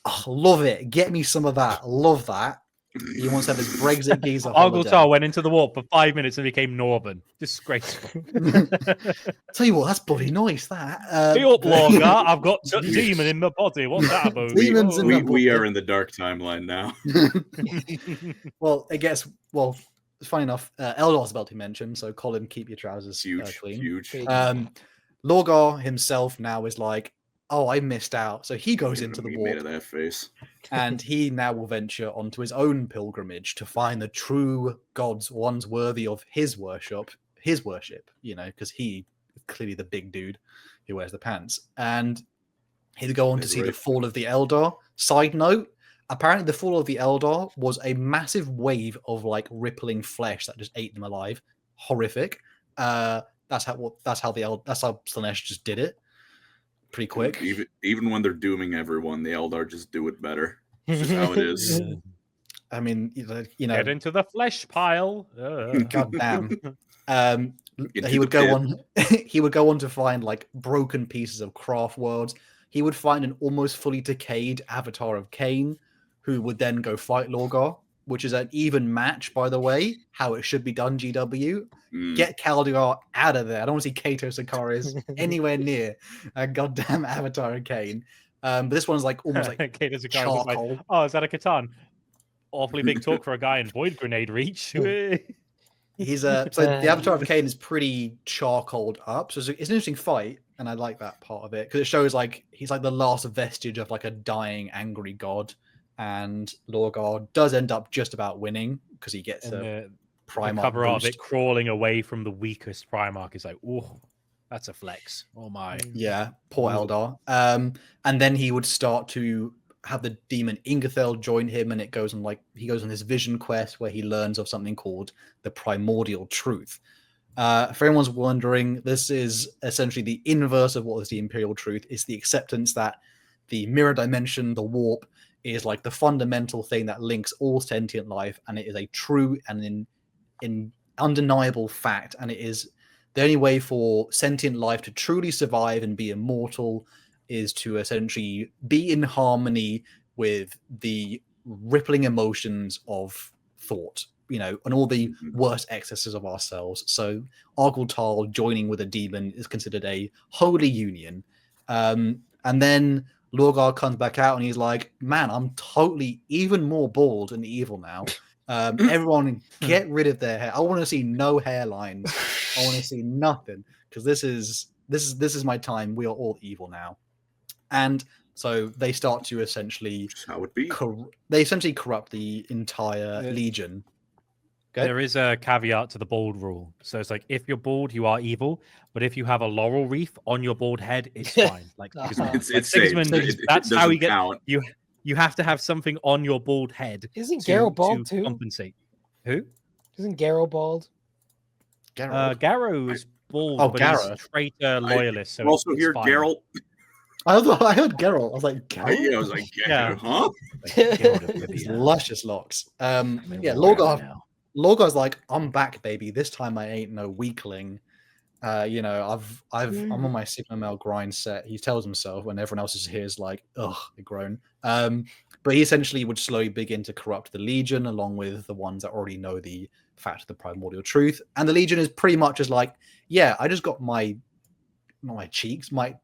oh, love it, get me some of that, love that. He wants to have his Brexit geezer holiday. Argyltar went into the warp for 5 minutes and became Northern. Disgraceful. Tell you what, that's bloody nice, that. Be up, Lorgar. I've got demon in my body. What's that about? Demons in the we are in the dark timeline now. Well, it gets, well, it's funny enough, Eldar's about to mention, so Colin, keep your trousers clean. Huge. Lorgar himself now is like, oh, I missed out. So he goes into the Made warp, of that face. and he now will venture onto his own pilgrimage to find the true gods, ones worthy of his worship, you know, because he is clearly the big dude who wears the pants. And he'd go on to see the fall of the Eldar. Side note, apparently the fall of the Eldar was a massive wave of like rippling flesh that just ate them alive. Horrific. That's how Slaanesh just did it. Pretty quick. Even when they're dooming everyone, the Eldar just do it better. It's just how it is. I mean, you know, Get into the flesh pile. God damn. He would go on. He would go on to find like broken pieces of craft worlds. He would find an almost fully decayed avatar of Cain, who would then go fight Lorgar, which is an even match, by the way. How it should be done, GW. Get Kaldigar out of there. I don't want to see Kato Sakaris anywhere near a goddamn avatar of Cain. But this one's like almost like Kato Sakaris is charcoal. like, oh, is that a Catan? Awfully big talk for a guy in void grenade reach. He's so the avatar of Cain is pretty charcoaled up, so it's an interesting fight, and I like that part of it because it shows like he's like the last vestige of like a dying angry god, and Lorgar does end up just about winning because he gets a Primarch the cover art of boost. it crawling away from the weakest Primarch is like, oh, that's a flex. Oh my. Yeah, poor Eldar. And then he would start to have the demon Ingathel join him, and it goes on like he goes on this vision quest where he learns of something called the primordial truth. If anyone's wondering, this is essentially the inverse of what is the imperial truth. It's the acceptance that the mirror dimension, the warp, is like the fundamental thing that links all sentient life, and it is a true and in undeniable fact, and it is the only way for sentient life to truly survive and be immortal is to essentially be in harmony with the rippling emotions of thought, you know, and all the worst excesses of ourselves. So Argyltar joining with a demon is considered a holy union. And then Lorgar comes back out and he's like, man, I'm totally even more bald and evil now. Everyone get rid of their hair. I want to see no hairlines. I want to see nothing because this is my time. We are all evil now. And so they start to essentially how it be. They essentially corrupt the entire legion. There is a caveat to the bald rule. So it's like if you're bald, you are evil. But if you have a laurel wreath on your bald head, it's fine. Like it's safe. That's how we get count. You have to have something on your bald head. Isn't Geralt bald too? Compensate. Who? Isn't Geralt bald? Garrow is bald, but he's traitor loyalist. So also here, Geralt. I heard Geralt. I was like, Geralt? Yeah, I was like, huh? His luscious locks. Yeah, Lorgar's like, I'm back, baby. This time I ain't no weakling. You know, I'm on my Sigma Male grind set. He tells himself when everyone else is here is like, ugh, they groan. But he essentially would slowly begin to corrupt the Legion along with the ones that already know the fact of the primordial truth. And the Legion is pretty much just like, yeah, I just got my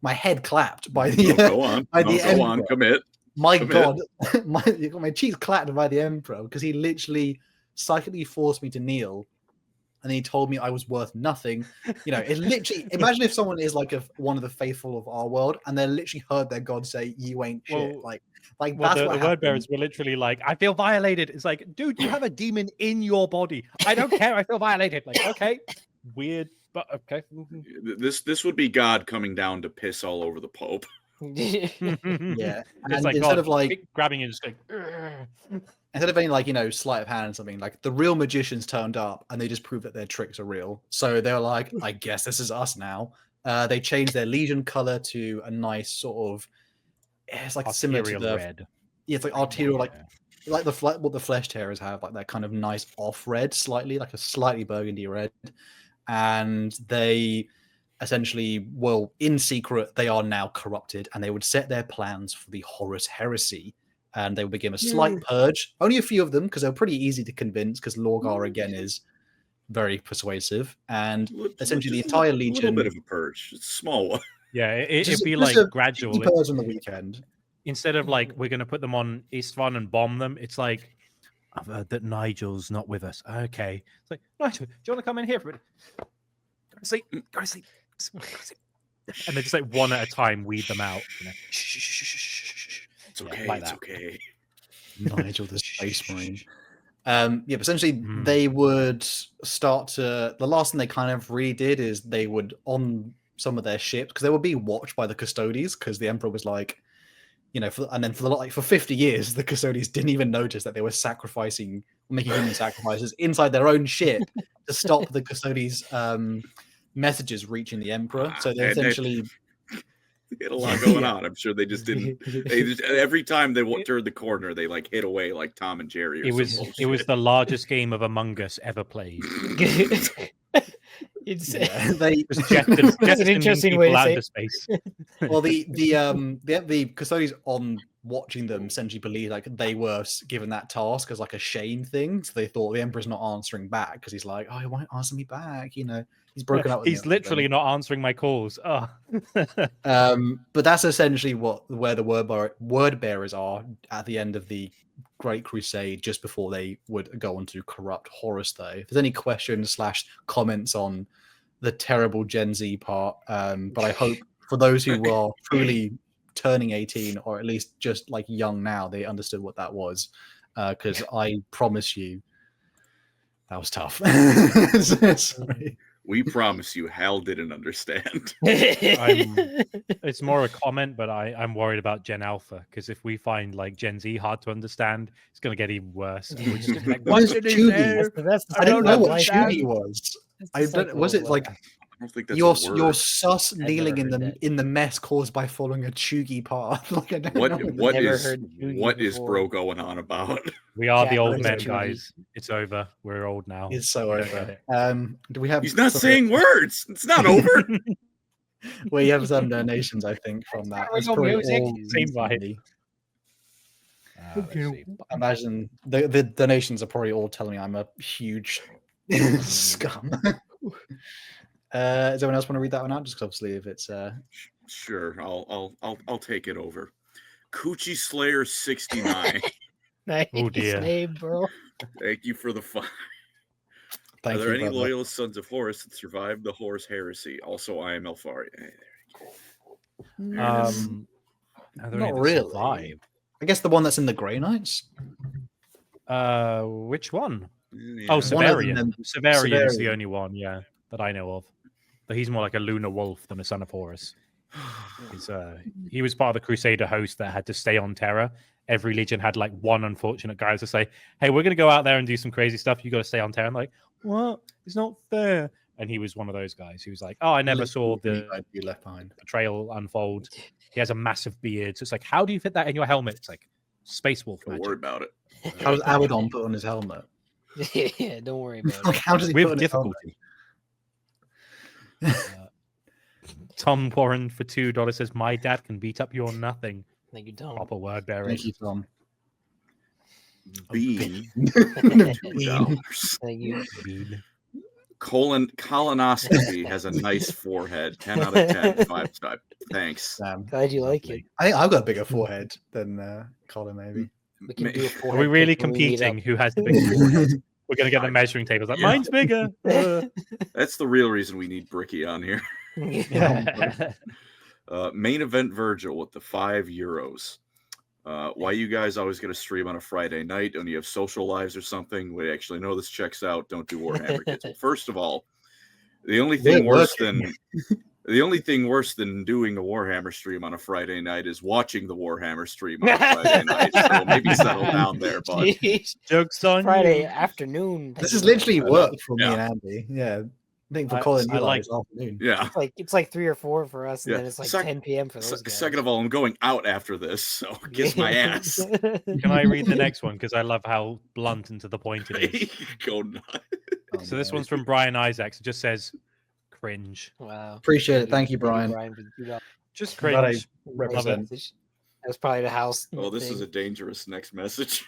head clapped by the go on, commit. My God, my cheeks clapped by the Emperor because he literally psychically forced me to kneel, and he told me I was worth nothing. You know, it's literally imagine if someone is like one of the faithful of our world, and they literally heard their God say, "You ain't shit." Like that's the what word bearers were literally like, "I feel violated." It's like, dude, you have a demon in your body. I don't care. I feel violated. Like, okay, weird. But okay. This would be God coming down to piss all over the Pope. Yeah. It's like instead God of like grabbing it, just like instead of any like, you know, sleight of hand and something, like the real magicians turned up and they just proved that their tricks are real. So they're like, I guess this is us now. They changed their Legion color to a nice sort of, it's like similar to the red. Yeah, it's like arterial, like what the flesh tearers have, like that kind of nice off red, slightly like a slightly burgundy red. and they essentially, well, in secret, they are now corrupted, and they would set their plans for the Horus heresy, and they would begin a slight purge. Only a few of them, because they're pretty easy to convince, because Lorgar, again, is very persuasive, and essentially the entire legion... A little bit of a purge. It's a small one. Yeah, it'd be like gradual. Purge on the weekend. Instead of like, we're going to put them on Istvan and bomb them, it's like, I've heard that Nigel's not with us. Okay. It's like, Nigel, do you want to come in here for a minute? Go to sleep. Go to sleep. And they just like one at a time weed them out. You know? It's okay. Like it's that. Okay. Nigel, the Space Marine. But essentially they would start to... The last thing they kind of really did is they would, on some of their ships, because they would be watched by the Custodies, because the Emperor was like, for 50 years, the Custodies didn't even notice that they were making human sacrifices inside their own ship to stop the Custodies' messages reaching the Emperor. So they essentially... They had a lot going on. I'm sure they just didn't. Every time they turned the corner, they like hit away like Tom and Jerry. It was the largest game of Among Us ever played. It's that's an interesting way to say space. Well, the Custodians on watching them essentially believed like they were given that task as like a shame thing. So they thought the Emperor's not answering back because he's like, oh, he won't answer me back. You know, he's broken up with He's literally not answering my calls. Oh. But that's essentially where the Wordbearers are at the end of the Great Crusade, just before they would go on to corrupt Horus. Though, if there's any questions / comments on the terrible Gen Z part, but I hope for those who are truly turning 18, or at least just like young now, they understood what that was. Because I promise you, that was tough. Sorry. We promise you, Hal didn't understand. It's more a comment, but I'm worried about Gen Alpha, because if we find like Gen Z hard to understand, it's going to get even worse. We're just gonna be like, what's it in there? I don't know what Chugi was. Was it like... I don't think that's you're sus kneeling in the mess caused by following a Chugi path. Like, I don't know. What is bro going on about? We are the old men, guys. It's over. We're old now. It's so over. Do we have? He's not saying words. It's not over. We have some donations, I think, from that. It's probably all same vibe. Imagine the donations are probably all telling me I'm a huge scum. Does anyone else want to read that one out? Just 'cause obviously, if it's sure, I'll take it over. Coochie Slayer 69. Nice oh dear, name, bro. Thank you for the fun. Thank Are there you, any brother. loyal Sons of Horus that survived the Horus heresy? Also, I am Elfari. Hey, there you go. are there Not any that really. survive? I guess the one that's in the Grey Knights. Which one? Yeah. Oh, One of Severian. them- Severian is the Severian. only one, yeah, that I know of. But he's more like a lunar wolf than a son of Horus. He was part of the Crusader host that had to stay on Terra. Every legion had like one unfortunate guy to say, "Hey, we're going to go out there and do some crazy stuff. You got to stay on Terra." I'm like, "What? It's not fair." And he was one of those guys who was like, "Oh, I never saw the you left behind." betrayal unfold." He has a massive beard, so it's like, "How do you fit that in your helmet?" It's like Space Wolf Don't magic. worry about it. How does Abaddon put on his helmet? Yeah, don't worry about Like, it. how does he put on With his helmet? difficulty. Tom Warren for $2 says, "My dad can beat up your nothing." Thank you, Tom. Proper word bearer. Thank you, Tom. Bean. Bean. $2. Thank you. Colonoscopy has a nice forehead. 10 out of 10. 5 star. Thanks. Glad you like it. I think I've got a bigger forehead than Colin, maybe. We can do a Are forehead we really pick when we meet competing? up. who has the biggest forehead? We're going to get the measuring tables. Like, Yeah. mine's bigger. That's the real reason we need Bricky on here. Main event Virgil with the €5. Why you guys always get a stream on a Friday night and you have social lives or something? We actually know this checks out. Don't do Warhammer kids. Well, first of all, the only thing worse than doing a Warhammer stream on a Friday night is watching the Warhammer stream on a Friday night. So maybe settle down there, bud. Jeez. Joke's on Friday you. afternoon. This is literally work for me Yeah. and Andy. Yeah. I think for I- Colin, I like- it's afternoon. Yeah. It's like 3 or 4 for us, and Yeah. then it's like Sec- 10 p.m. for those guys. Second of all, I'm going out after this, so kiss my ass. Can I read the next one? Because I love how blunt and to the point it is. Go nuts. Oh, So this no. one's from Brian Isaacs. It just says cringe. Wow. Appreciate it. Thank you, Brian. For the $2. Just I'm glad I cringe. represent. That was probably the house. Oh, this is thing. a dangerous next message.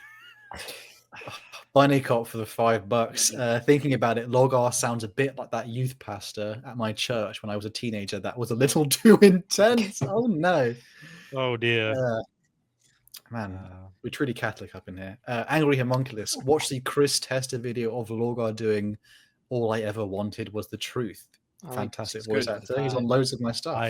Bunny Cop for the $5. Thinking about it, Logar sounds a bit like that youth pastor at my church when I was a teenager. That was a little too intense. Oh no. Oh dear. Man, we're truly Catholic up in here. Angry Homunculus, watch the Chris Tester video of Logar doing All I Ever Wanted Was the Truth. Fantastic it's voice good. actor. He's on loads of my stuff.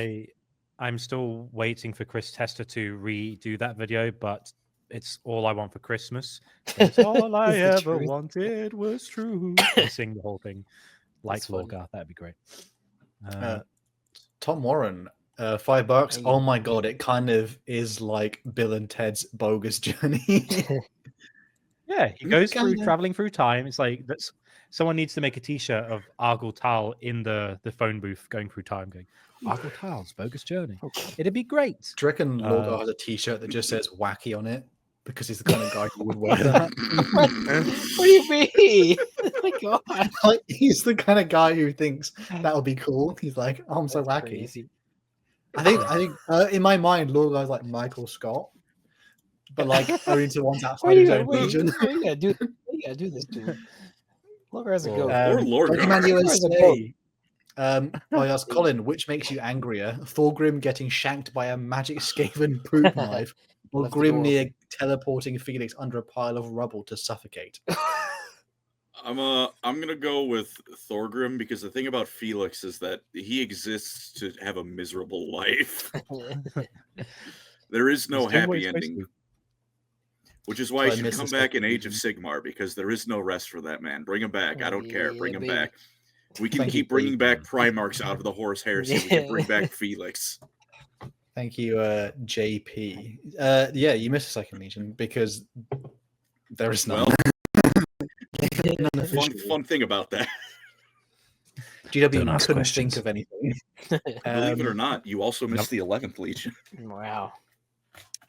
I'm still waiting for Chris Tester to redo that video, but it's All I Want for Christmas. It's all I It's the ever truth. wanted was true. And sing the whole thing like That's funny. Logar. That'd be great. Tom Warren, $5. Oh my god, it kind of is like Bill and Ted's Bogus Journey. Yeah, he goes through Kinda. traveling through time. It's like that's someone needs to make a T-shirt of Argyle Tal in the phone booth going through time, going Argyle Tal's Bogus Journey. It'd be great. Do you reckon Logar has a t-shirt that just says wacky on it? Because he's the kind of guy who would wear that. What do you mean? Oh my god. Like, he's the kind of guy who thinks that would be cool. He's like, oh, I'm so That's wacky. crazy. I think in my mind, Logar's like Michael Scott, but like only to ones outside his own region. What you gotta do this to him? Look, has a go. Or Lord Pokemon God. USA. I asked Colin, which makes you angrier? Thorgrim getting shanked by a magic Skaven poop knife, or Left the door Grimnir teleporting Felix under a pile of rubble to suffocate? I'm gonna go with Thorgrim because the thing about Felix is that he exists to have a miserable life. There is no He's doing what happy he's supposed ending. to. Which is why I he should miss come this back in fucking Age of Sigmar because there is no rest for that man. Bring him back. I don't care. Bring Yeah, him baby. back. We can Thank you, keep bringing Pete. back Primarchs out of the Horus Heresy. We can bring back Felix. Thank you, JP. Yeah, you missed a second Legion because there is none. Well, None officially. fun thing about that. GW Don't ask couldn't questions. think of anything. Believe it or not, you also missed the 11th Legion. Wow.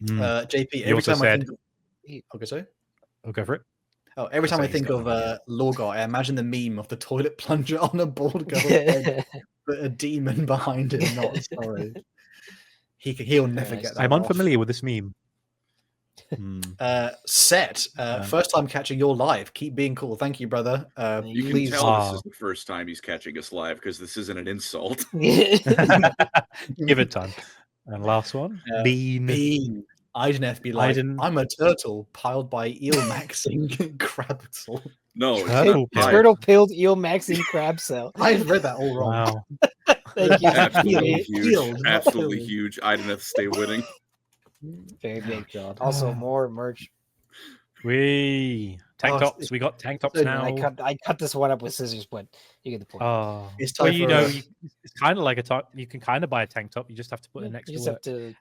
JP, He every also time I said- think of... Okay, sorry? I'll go for it. Oh, every time I Sorry, he's think got of one. Logar, I imagine the meme of the toilet plunger on a bald girl's head, but a demon behind him. Not sorry. He'll never nice. get that. I'm off. unfamiliar with this meme. Set. First time catching your live. Keep being cool. Thank you, brother. You can Please. tell this is the first time he's catching us live because this isn't an insult. Give it time. And last one, Bean. Bean. Idenef be like, Iden- I'm a turtle piled by eel maxing Crabtle. No, it's Turtle not. pill. Turtle pilled eel maxing crab cell. I've read that all wrong. Wow. Thank you. Absolutely Eel, huge. eel, not Absolutely pill. huge. Ideneth stay winning. Very big. God. Also, more merch. Tank Oh, tops. We got tank tops so now. I cut this one up with scissors, but you get the point. Oh, It's time well, you for know, a- it's kind of like a top. You can kind of buy a tank top. You just have to put in you extra just work. have to.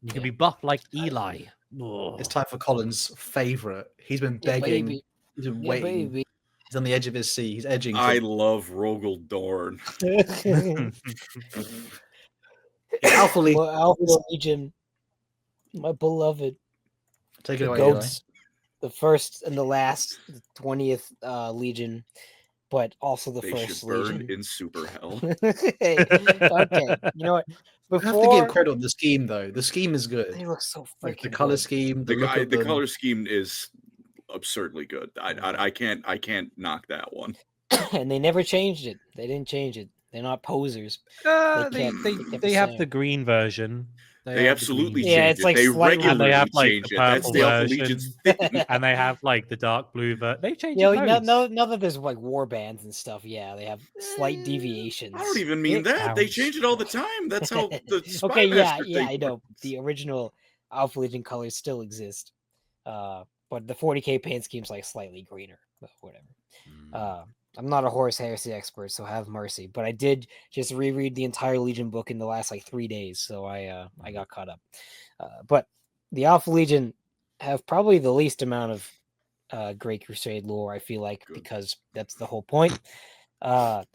You can be buff like Eli. It's time for Colin's favorite. He's been Yeah, begging. baby. He's been Yeah, waiting. baby. He's on the edge of his seat. He's edging. to- I love Rogel Dorn. Alpha League. Well, Alpha Legion, my beloved. Take it The away. Eli. goats, the first and the last, the 20th Legion, but also the They first should burn Legion. in super hell. Okay, you know what? I have to Before give credit on the scheme, though. The scheme is good. they look so freaking Like the color good. scheme, the The, look guy, of the them. color scheme is absurdly good. I can't knock that one. And they never changed it. They didn't change it. They're not posers. They, They kept- they, they kept they the have same. the green version. They have the absolutely green Yeah, change it's it. like They slightly- And they regularly have, like, change the it. That's purple the Alpha version. Legion's thing. and they have like the dark blue. They've changed You it. know, loads. now that there's like war bands and stuff, yeah, they have slight deviations. I don't even mean It that. They counts. change it all the time. That's how the Spy Okay, Master yeah, thing I know. works. The original Alpha Legion colors still exist. But the 40k paint scheme's like slightly greener, but whatever. I'm not a Horus Heresy expert, so have mercy. But I did just reread the entire Legion book in the last like 3 days, so I got caught up. But the Alpha Legion have probably the least amount of Great Crusade lore, I feel like, Good. because that's the whole point. The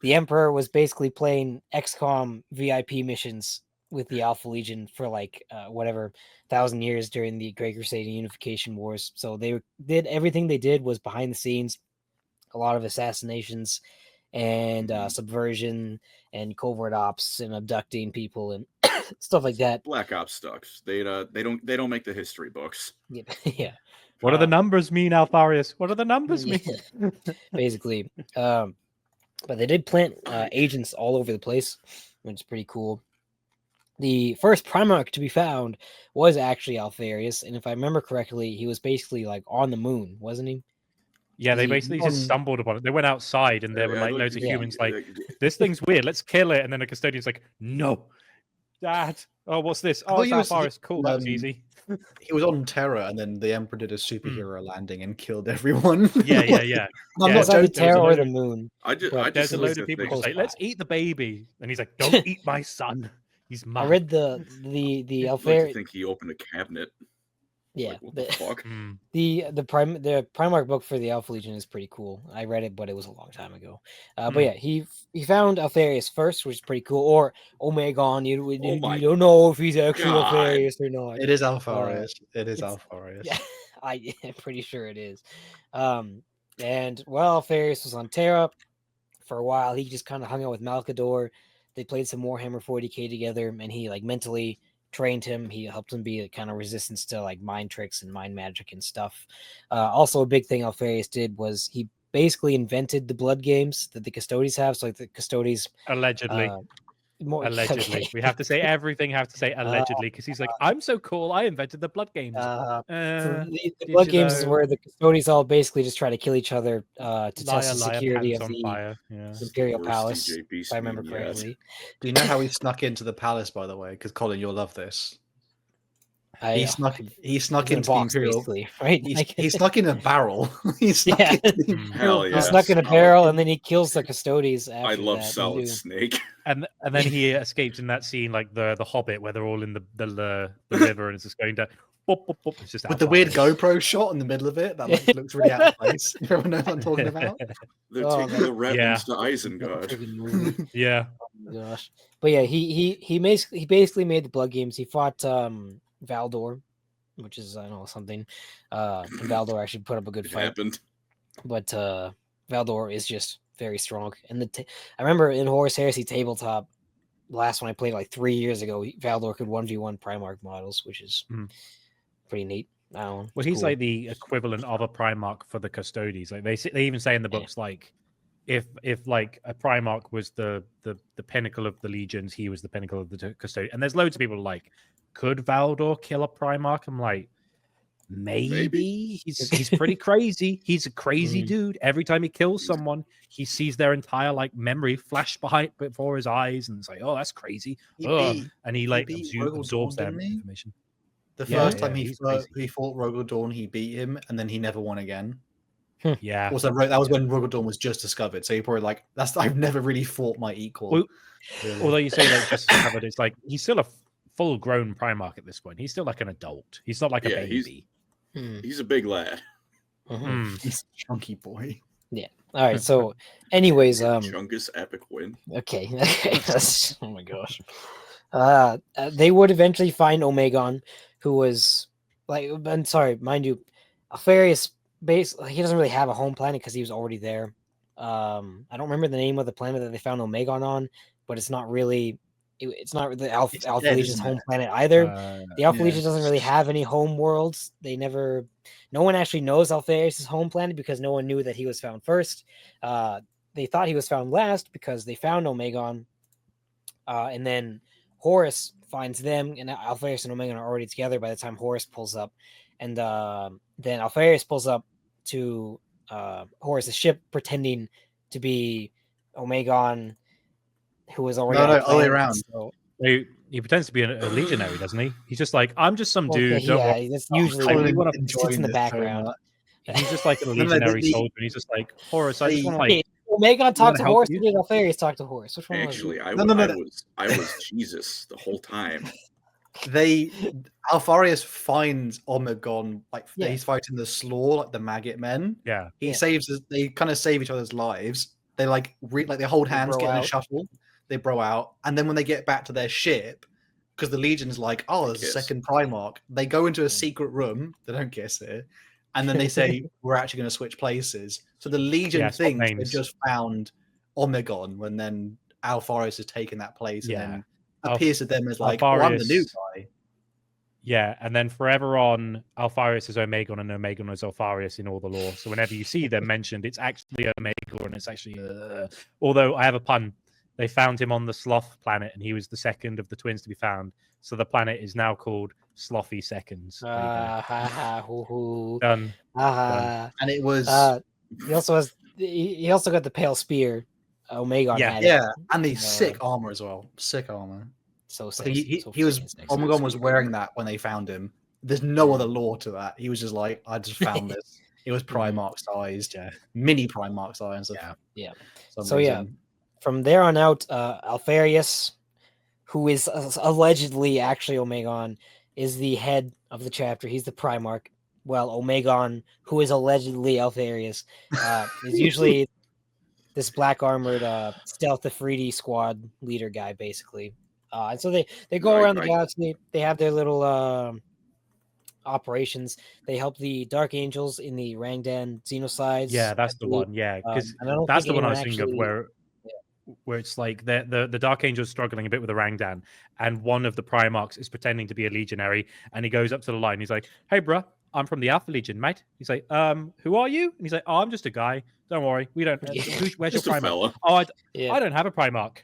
Emperor was basically playing XCOM VIP missions with the Alpha Legion for like whatever 1,000 years during the Great Crusade and Unification Wars. So they did everything they did was behind the scenes. a lot of assassinations and subversion and covert ops and abducting people and stuff like that. Black Ops stuff. They don't make the history books. Yeah. What do the numbers mean, Alfarius? What do the numbers mean? Basically. But they did plant agents all over the place, which is pretty cool. The first Primarch to be found was actually Alfarius, and if I remember correctly, he was basically like on the moon, wasn't he? Yeah, they basically just stumbled upon it. They went outside and there were like loads of humans like, this thing's weird, let's kill it. And then the custodian's like, no, Dad. Oh, what's this? Oh, it's Alfarius. Cool, that was easy. He was on Terra, and then the Emperor did a superhero landing and killed everyone. Yeah. I'm not joking. Terra or the moon. There's a load of people who say, let's eat the baby. And he's like, don't eat my son. He's mine. I read the Alfarius. I think he opened a cabinet. Yeah, like, what the fuck? The Primarch book for the Alpha Legion is pretty cool. I read it, but it was a long time ago. But yeah, he found Alfarius first, which is pretty cool. Or Omegon, you don't know if he's actually Alfarius or not. It is Alfarius. It is Alfarius. Yeah, I'm pretty sure it is. And while Alfarius was on Terra for a while, he just kind of hung out with Malcador. They played some Warhammer 40k together, and he like mentally trained him. He helped him be a kind of resistance to like mind tricks and mind magic and stuff. Also, a big thing Alfarius did was he basically invented the blood games that the Custodes have. So like the Custodes allegedly. Allegedly. Okay. We have to say everything. Have to say allegedly because he's like, I'm so cool. I invented the blood games. The blood games is where the Custodes all basically just try to kill each other to test the security of the Imperial Palace. If I remember correctly. Do you know how he snuck into the palace? By the way, because Colin, you'll love this. He snuck into the Imperial, right? He snuck in a barrel. He snuck Hell yeah! He snuck in a barrel, and then he kills the Custodes. I love Solid Snake. And then he escapes in that scene, like the Hobbit, where they're all in the river, and it's just going down. Bop, bop, bop. It's just with the weird GoPro shot in the middle of it, that like, looks really out of place. If everyone knows what I'm talking about. They're taking the ravens to Isengard. Yeah. Oh my gosh. But yeah, he basically made the blood games. He fought Valdor, which is I know something. And Valdor actually put up a good fight. Happened. But Valdor is just very strong. And I remember in Horus Heresy Tabletop, the last one I played like 3 years ago, Valdor could 1v1 Primarch models, which is pretty neat. Well, he's cool. Like the equivalent of a Primarch for the Custodes. Like they even say in the books, like if like a Primarch was the pinnacle of the legions, he was the pinnacle of the Custodes. And there's loads of people like, could Valdor kill a Primarch? I'm like, maybe. He's pretty crazy. He's a crazy dude. Every time he kills someone, he sees their entire like memory flash before his eyes, and it's like, oh, that's crazy. And he like absorbs their information. The first time he fought Rogal Dawn, he beat him, and then he never won again. Yeah. Also, that was when Rogal Dawn was just discovered, so he probably like I've never really fought my equal. Well, really. Although you say like just discovered, it's like he's still a full-grown Primarch at this point. He's still like an adult. He's not like a baby. He's a big lad. He's a chunky boy. Yeah. All right. So, anyways, Chungus epic win. Okay. Oh my gosh. They would eventually find Omegon, who was like, I'm sorry, mind you, Alfarius he doesn't really have a home planet because he was already there. I don't remember the name of the planet that they found Omegon on, but it's not really. It's not the Alpha Legion's home planet either. The Alpha Legion doesn't really have any home worlds. No one actually knows Alfarius' home planet because no one knew that he was found first. They thought he was found last because they found Omegon. And then Horus finds them, and Alfarius and Omegon are already together by the time Horus pulls up. And then Alfarius pulls up to Horus' ship, pretending to be Omegon, who was already all the way around. So, he pretends to be a legionary, doesn't he? He's just like, I'm just some dude. That's usually what sits in the background. He's just like a legionary soldier, and he's just like, Horus, I just want to like. Omegon talked to Horus, or did Alfarius talk to Horus? Which one Actually, was it? I was Jesus the whole time. Alfarius finds Omegon, he's fighting the Slaw, like the maggot men. Yeah. They kind of save each other's lives. They they hold hands, get in a shuffle. They bro out, and then when they get back to their ship, because the Legion's like, oh, there's a second Primarch, they go into a secret room. They don't kiss it, and then they say we're actually going to switch places. So the Legion swap thinks they names. just found Omegon, when then Alpharius has taken that place, and then Alf- appears to them as like, oh, I'm the new Alpharius- guy. Yeah, and then forever on, Alpharius is Omegon and Omegon is Alpharius in all the lore. So whenever you see them mentioned, it's actually Omegon, and it's actually. Although I have a pun, they found him on the Sloth planet, and he was the second of the twins to be found. So the planet is now called Slothy Seconds. There you go. Ha ha hoo hoo. Done. And it was He also has. He also got the pale spear. Omegon had it. yeah, and the sick armor as well. Sick armor. So I sick. think he so was freaking sick. Omegon was wearing that when they found him. There's no other lore to that. He was just like, I just found this. It was Primarch sized, Yeah. mini Primarch size. Yeah. Some So, yeah. reason. From there on out, Alpharius, who is allegedly actually Omegon, is the head of the chapter. He's the Primarch. Well, Omegon, who is allegedly Alpharius, is usually this black armored stealth Afridi squad leader guy, basically. And so they go around the galaxy. They have their little operations. They help the Dark Angels in the Rangdan Xenocides. Yeah, that's the one. Yeah, because and I don't that's the think one I was anyone thinking of actually- where it's like the Dark Angel's struggling a bit with the Rangdan, and one of the Primarchs is pretending to be a legionary, and he goes up to the line. He's like, "Hey, bruh, I'm from the Alpha Legion, mate." He's like, "Who are you?" And he's like, "Oh, I'm just a guy. Don't worry, we don't. Where's your Just a Primarch? fella. Oh, Yeah. I don't have a Primarch.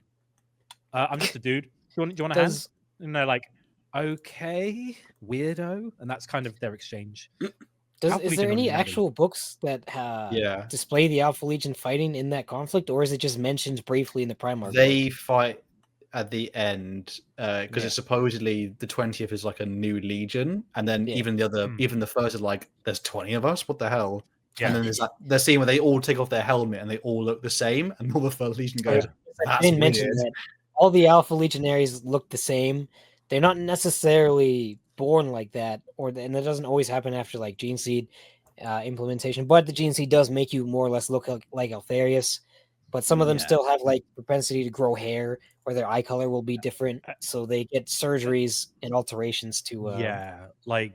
I'm just a dude. Do you want a hand?" And they're like, "Okay, weirdo," and that's kind of their exchange. Alpha Is Legion there are any nutty. actual books that display the Alpha Legion fighting in that conflict, or is it just mentioned briefly in the Primarch? They book? fight at the end because it's supposedly the 20th is like a new legion, and then even the first is like, there's 20 of us, what the hell? Yeah. And then there's that scene where they all take off their helmet and they all look the same, and all the first legion goes, I that's didn't mention weird. that all the Alpha Legionaries look the same. They're not necessarily born like that, and that doesn't always happen after like Gene Seed implementation. But the Gene Seed does make you more or less look like Alpharius. But some of them still have like propensity to grow hair, or their eye color will be different, so they get surgeries and alterations to. Like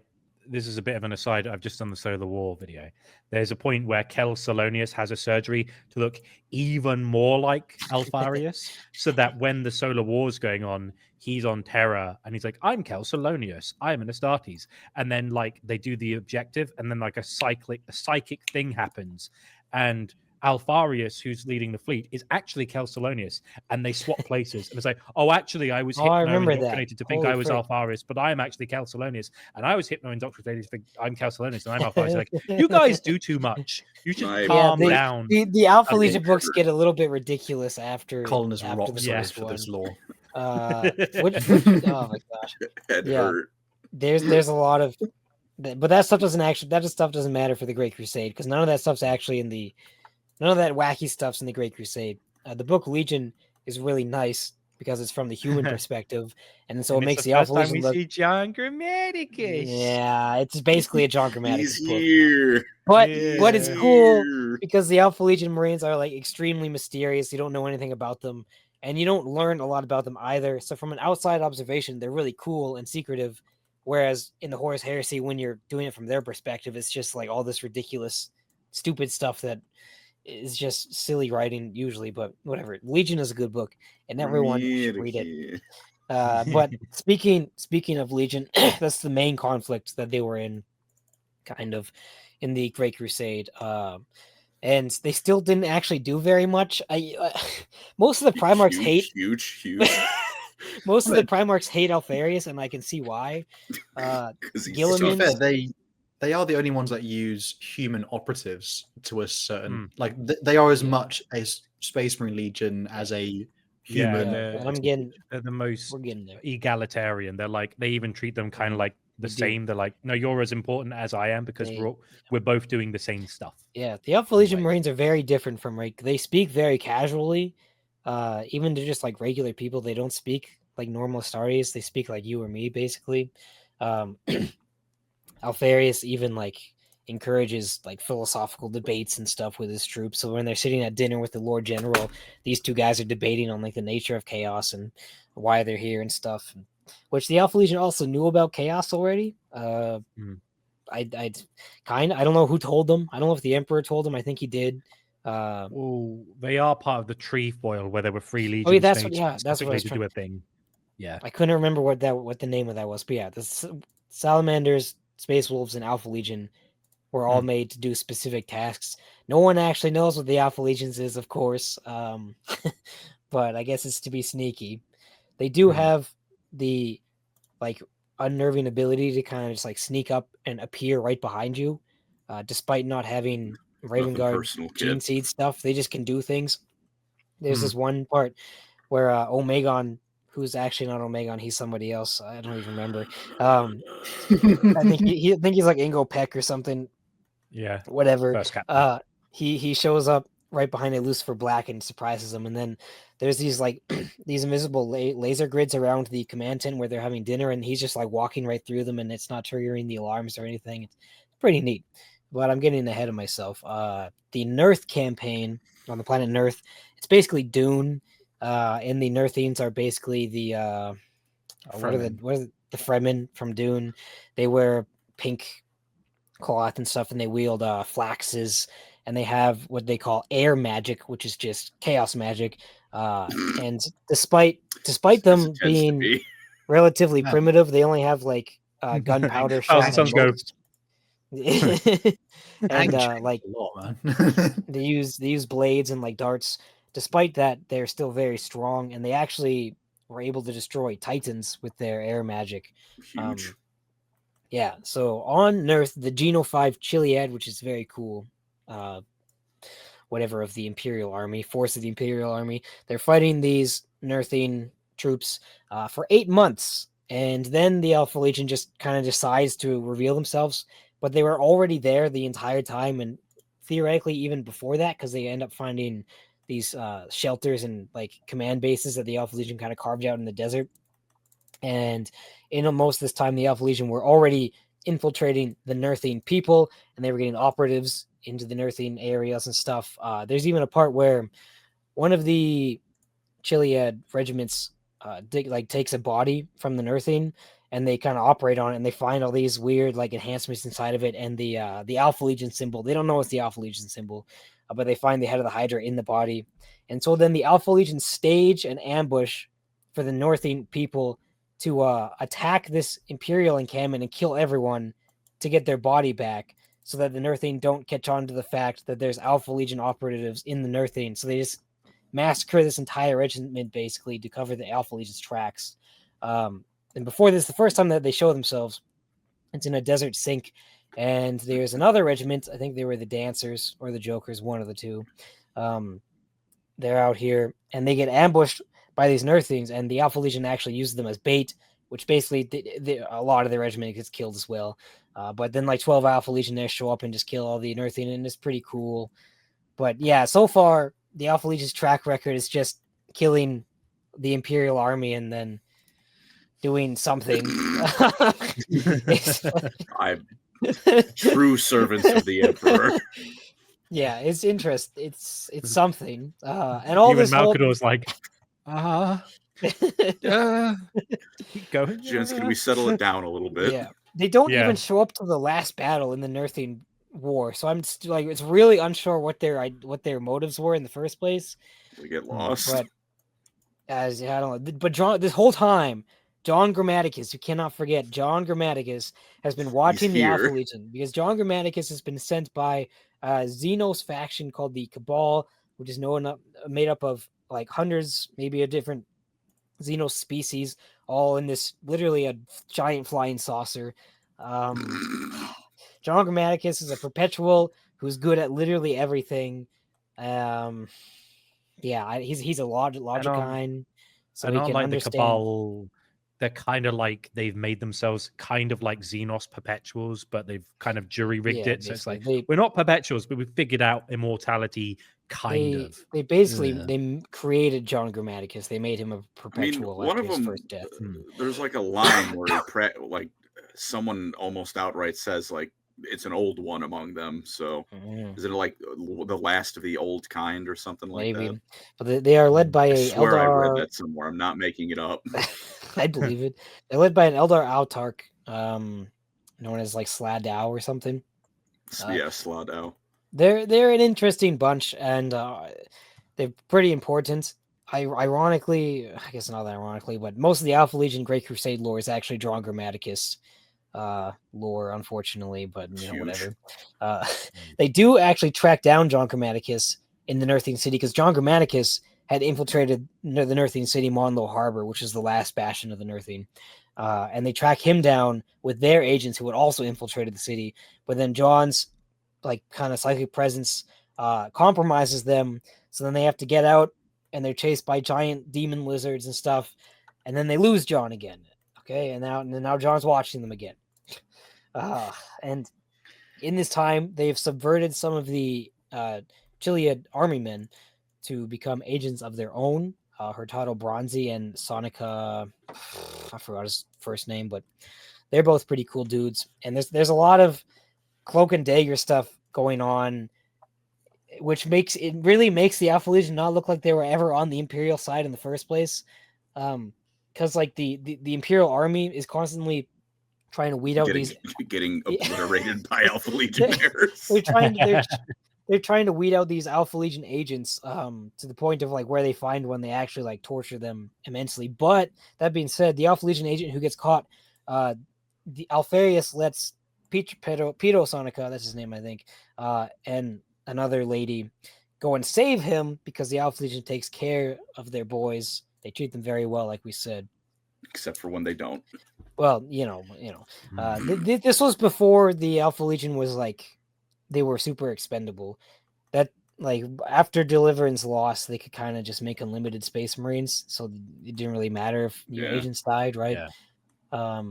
this is a bit of an aside. I've just done the Solar War video. There's a point where Kel Salonius has a surgery to look even more like Alpharius, so that when the Solar War is going on, he's on Terra and he's like, "I'm Kel Salonius. I am an Astartes." And then like they do the objective, and then like a psychic thing happens, and Alpharius, who's leading the fleet, is actually Kel Salonius, and they swap places. And it's like, "Oh, actually, I was hypno-indoctrinated to think I was Alpharius, but I am actually Kel Salonius, and I was hypno-indoctrinated to think I'm Kel Salonius, and I'm Alpharius." Like, you guys do too much. You should calm down. The Alpha Legion books get a little bit ridiculous after Colin is after rock the solid first for this one. lore. Oh my gosh! Head Yeah. hurt. There's a lot of, but that stuff doesn't matter for the Great Crusade, because none of that stuff's actually in the. None of that wacky stuff's in the Great Crusade. The book Legion is really nice because it's from the human perspective, and so it makes the Alpha Legion look. See John Grammaticus. Yeah, it's basically a John Grammaticus He's book. here. But it's cool because the Alpha Legion Marines are like extremely mysterious. You don't know anything about them, and you don't learn a lot about them either. So from an outside observation, they're really cool and secretive. Whereas in the Horus Heresy, when you're doing it from their perspective, it's just like all this ridiculous, stupid stuff that is just silly writing usually, but whatever. Legion is a good book, and everyone should read it. But speaking of Legion, that's the main conflict that they were in, kind of, in the Great Crusade. And they still didn't actually do very much. Most of the Primarchs hate. Huge. Most of the Primarchs hate Alpharius, and I can see why. To be fair, they are the only ones that use human operatives to a certain they are as much a Space Marine Legion as a human. They're the most egalitarian. They're like, they even treat them kind of like the same. They're like, no, you're as important as I am because we're both doing the same stuff. Yeah, the Alpha Legion Marines are very different from they speak very casually. Even to just like regular people, they don't speak like normal Astartes. They speak like you or me, basically. Alpharius even like encourages like philosophical debates and stuff with his troops. So when they're sitting at dinner with the Lord General, these two guys are debating on like the nature of chaos and why they're here and stuff. Which the Alpha Legion also knew about chaos already. I I don't know who told them. I don't know if the Emperor told them. I think he did. Oh, they are part of the trefoil where there were 3 legions Oh, yeah, that's made what. Yeah, that's what I specifically was to trying. do a thing. Yeah. I couldn't remember what the name of that was, but yeah, Salamanders, Space Wolves, and Alpha Legion were all made to do specific tasks. No one actually knows what the Alpha Legions is, of course, but I guess it's to be sneaky. They do have the like unnerving ability to kind of just like sneak up and appear right behind you, despite not having Raven Nothing Guard personal, Gene kid. Seed stuff. They just can do things. There's this one part where Omegon, who's actually not Omegon, he's somebody else. I don't even remember. I think I think he's like Ingo Peck or something. Yeah. Whatever. First captain. He shows up right behind a Lucifer Black and surprises him, and then there's these like these invisible laser grids around the command tent where they're having dinner, and he's just like walking right through them, and it's not triggering the alarms or anything. It's pretty neat. But I'm getting ahead of myself. The Nurth campaign on the planet Nurth, it's basically Dune. And the Nurthines are basically the what are the Fremen from Dune? They wear pink cloth and stuff, and they wield flaxes, and they have what they call air magic, which is just chaos magic. And despite them being relatively primitive, they only have like gunpowder Thousand Suns go. And like a lot, man. they use blades and like darts. Despite that, they're still very strong, and they actually were able to destroy Titans with their air magic. Huge. Yeah, so on Nurth, the Geno 5 Chiliad, which is very cool, whatever of the Imperial Army, force of the Imperial Army, they're fighting these Nurthine troops for 8 months, and then the Alpha Legion just kind of decides to reveal themselves, but they were already there the entire time, and theoretically even before that, because they end up finding these shelters and like command bases that the Alpha Legion kind of carved out in the desert. And in most of this time, the Alpha Legion were already infiltrating the Nurthine people, and they were getting operatives into the Nurthine areas and stuff. There's even a part where one of the Chiliad regiments takes a body from the Nurthine, and they kind of operate on it, and they find all these weird like enhancements inside of it, and the Alpha Legion symbol. They don't know it's the Alpha Legion symbol, but they find the head of the Hydra in the body. And so then the Alpha Legion stage an ambush for the Nurthine people to attack this Imperial encampment and kill everyone to get their body back, so that the Nurthine don't catch on to the fact that there's Alpha Legion operatives in the Nurthine. So they just massacre this entire regiment basically to cover the Alpha Legion's tracks. And before this, the first time that they show themselves, it's in a desert sink, and there's another regiment. I think they were the Dancers or the Jokers, one of the two. They're out here, and they get ambushed by these Nurthines, and the Alpha Legion actually uses them as bait, which basically a lot of the regiment gets killed as well. But then like 12 Alpha Legionnaires show up and just kill all the Nurthine, and it's pretty cool. But yeah, so far, the Alpha Legion's track record is just killing the Imperial Army and then doing something. I'm true servants of the Emperor. Yeah, it's interesting. It's something. And all you this and Malkador's like, keep going. Gents, can we settle it down a little bit? Yeah, they don't even show up to the last battle in the Nurthine War, so I'm still like, it's really unsure what their motives were in the first place. We get lost. But I don't know. But John, this whole time, John Grammaticus, you cannot forget, John Grammaticus has been watching the Alpha Legion, because John Grammaticus has been sent by Xenos faction called the Cabal, which is made up of like hundreds, maybe a different Xenos species, all in this literally a giant flying saucer. John Grammaticus is a perpetual who's good at literally everything. Yeah, he's a Logicine, so he can like understand. The Cabal, they're kind of like they've made themselves kind of like Xenos perpetuals, but they've kind of jury rigged it. So it's like we're not perpetuals, but we've figured out immortality. They basically they created John Grammaticus. They made him a perpetual. One of them, first death. There's like a line where like someone almost outright says like it's an old one among them. So is it like the last of the old kind or something like that? But they are led by I swear I read that somewhere. I'm not making it up. I believe it. They're led by an Eldar Autarch. known as like Sladao or something. Yeah, Slaughter. They're an interesting bunch, and they're pretty important. Ironically, I guess not ironically, but most of the Alpha Legion Great Crusade lore is actually Drawn Grammaticus lore, unfortunately, but you know, Huge. whatever. They do actually track down John Grammaticus in the Nerthine City, because John Grammaticus had infiltrated the Nerthine City, Monlow Harbor, which is the last bastion of the Nerthine. And they track him down with their agents who had also infiltrated the city. But then John's like kind of psychic presence compromises them. So then they have to get out, and they're chased by giant demon lizards and stuff. And then they lose John again. Okay. And now John's watching them again. And in this time, they've subverted some of the Chiliad army men to become agents of their own. Hurtado Bronzy and Sonica, I forgot his first name, but they're both pretty cool dudes. And there's a lot of cloak and dagger stuff going on, which really makes the Alpha Legion not look like they were ever on the Imperial side in the first place. Because like the Imperial army is constantly trying to weed out getting obliterated by Alpha Legionnaires. They're trying to weed out these Alpha Legion agents to the point of like where they find one, they actually like torture them immensely. But that being said, the Alpha Legion agent who gets caught, the Alfarius lets Pito Sonica, that's his name, I think, and another lady go and save him, because the Alpha Legion takes care of their boys. They treat them very well, like we said. Except for when they don't. Well, this was before the Alpha Legion was like, they were super expendable. That like after Deliverance lost, they could kind of just make unlimited Space Marines, so it didn't really matter if your agents died, right? Yeah.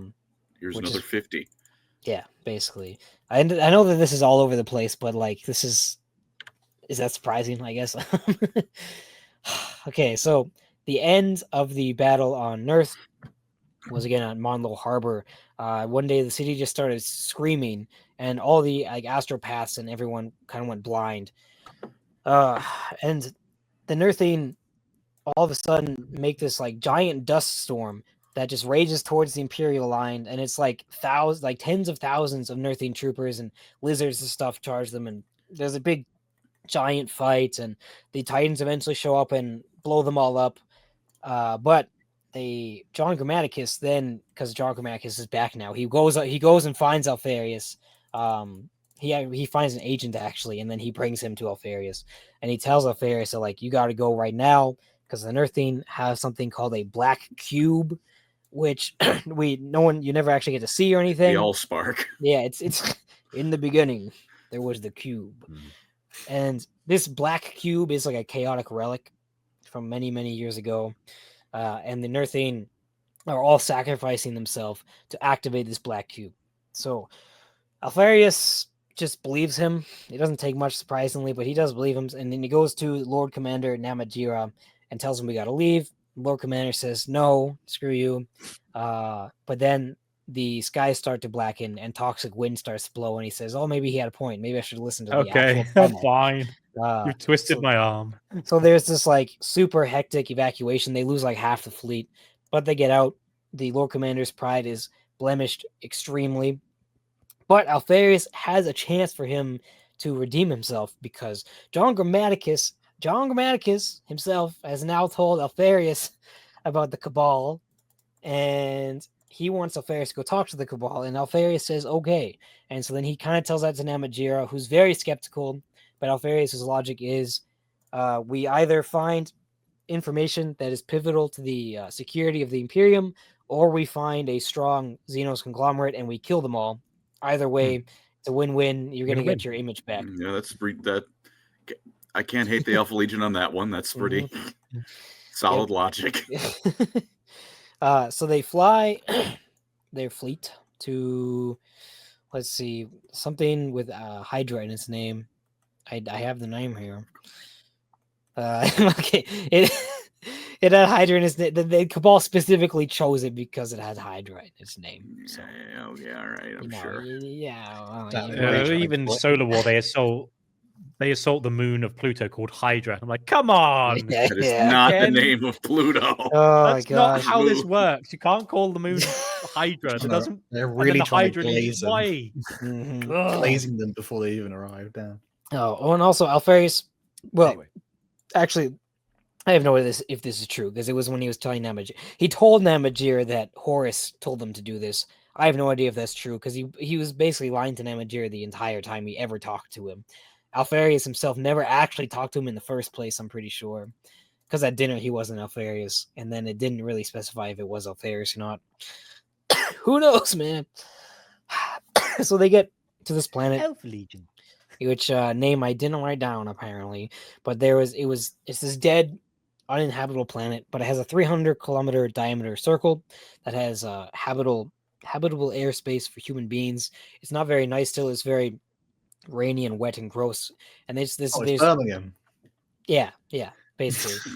Here's another 50. Yeah, basically. I know that this is all over the place, but like this is that surprising? I guess. Okay, so the end of the battle on Nerth was again at Monlow Harbor. One day the city just started screaming, and all the like astropaths and everyone kind of went blind. And the Nerthine all of a sudden make this like giant dust storm that just rages towards the Imperial line, and it's like tens of thousands of Nerthine troopers and lizards and stuff charge them, and there's a big giant fight, and the Titans eventually show up and blow them all up. But John Grammaticus then, because John Grammaticus is back now, he goes and finds Alfarius. He finds an agent actually, and then he brings him to Alfarius, and he tells Alfarius that like, you got to go right now, because the Nerthine have something called a black cube, which you never actually get to see or anything. The Allspark. Yeah, it's in the beginning there was the cube, and this black cube is like a chaotic relic from many, many years ago. And the Nerthine are all sacrificing themselves to activate this black cube. So Alfarius just believes him. It doesn't take much, surprisingly, but he does believe him. And then he goes to Lord Commander Namadjira and tells him we got to leave. Lord Commander says, no, screw you. But then the skies start to blacken and toxic wind starts to blow. And he says, oh, maybe he had a point. Maybe I should listen to the actual fine. You twisted my arm. So there's this like super hectic evacuation. They lose like half the fleet, but they get out. The Lord Commander's pride is blemished extremely, but Alfarius has a chance for him to redeem himself, because John Grammaticus himself has now told Alfarius about the Cabal, and he wants Alfarius to go talk to the Cabal, and Alfarius says okay. And so then he kind of tells that to Namadjira, who's very skeptical. But Alfarius' logic is we either find information that is pivotal to the security of the Imperium, or we find a strong Xenos conglomerate and we kill them all. Either way, it's a win-win. You're going to get your image back. Yeah, that. I can't hate the Alpha Legion on that one. That's pretty solid logic. So they fly their fleet to, let's see, something with Hydra in its name. I have the name here. Okay, it had Hydra in its name. The Cabal specifically chose it because it has Hydra in its name. So, all right, I'm sure. Yeah, even Solar War, they assault they assault the moon of Pluto called Hydra. I'm like, come on, That is not the again? name of Pluto. Oh my That's not gosh. how this Move. works. You can't call the moon Hydra. That No, doesn't. they're And then really the trying Hydra to needs glaze them. way. Mhm. Ugh. Glazing them before they even arrive. Damn. Oh, and also Alfarius. Well, Anyway. actually, I have no idea if this is true because it was when he was telling Namajir. He told Namajir that Horus told them to do this. I have no idea if that's true because he was basically lying to Namajir the entire time he ever talked to him. Alfarius himself never actually talked to him in the first place, I'm pretty sure. Because at dinner he wasn't Alfarius, and then it didn't really specify if it was Alfarius or not. Who knows, man? So they get to this planet, Elf Legion. which name I didn't write down apparently, but it's this dead, uninhabitable planet, but it has a 300-kilometer diameter circle that has habitable airspace for human beings. It's not very nice still. It's very rainy and wet and gross. And Oh, it's Birmingham. yeah, basically.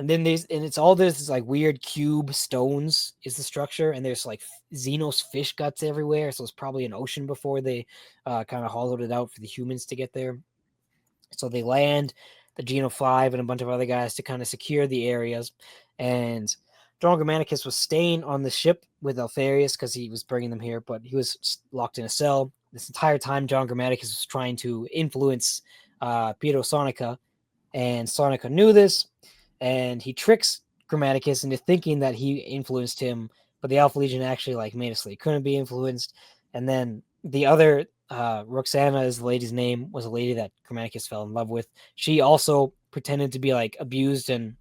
And then it's all this like weird cube stones is the structure, and there's like Xenos fish guts everywhere. So it's probably an ocean before they kind of hollowed it out for the humans to get there. So they land the Geno 5 and a bunch of other guys to kind of secure the areas. And John Germanicus was staying on the ship with Alfarius because he was bringing them here, but he was locked in a cell. This entire time, John Germanicus was trying to influence Pietro Sonica, and Sonica knew this, and he tricks Germanicus into thinking that he influenced him, but the Alpha Legion actually like made it so he couldn't be influenced. And then the other Roxana is the lady's name, was a lady that Germanicus fell in love with. She also pretended to be like abused and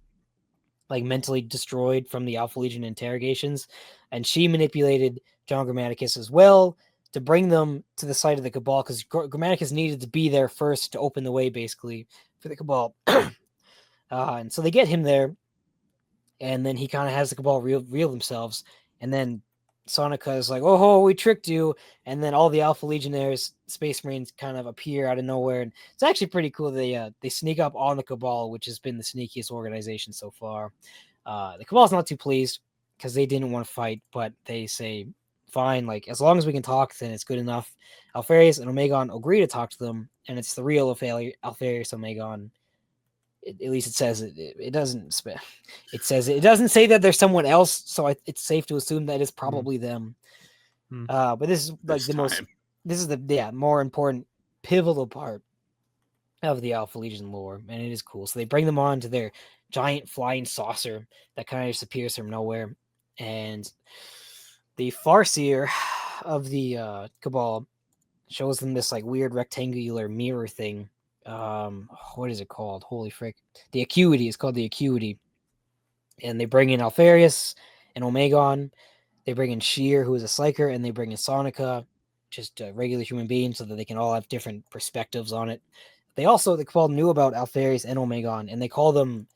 like mentally destroyed from the Alpha Legion interrogations, and she manipulated John Germanicus as well to bring them to the site of the Cabal, because Germanicus needed to be there first to open the way basically for the Cabal. And so they get him there, and then he kind of has the Cabal reveal themselves, and then Sonica is like, "Oh, we tricked you," and then all the Alpha Legionnaires, Space Marines, kind of appear out of nowhere, and it's actually pretty cool. They sneak up on the Cabal, which has been the sneakiest organization so far. The Cabal's not too pleased because they didn't want to fight, but they say, "Fine, like as long as we can talk, then it's good enough." Alfarius and Omegon agree to talk to them, and it's the real Alfarius Omegon. At least it says it doesn't. It says it doesn't say that there's someone else, so it's safe to assume that it's probably them. But this is like this is the more important pivotal part of the Alpha Legion lore, and it is cool. So they bring them on to their giant flying saucer that kind of just appears from nowhere, and the Farseer of the Cabal shows them this like weird rectangular mirror thing. What is it called? Holy frick. The Acuity is called the Acuity. And they bring in Alfarius and Omegon. They bring in Sheer, who is a Psyker, and they bring in Sonica, just a regular human being, so that they can all have different perspectives on it. The Cabal knew about Alfarius and Omegon, and they call them,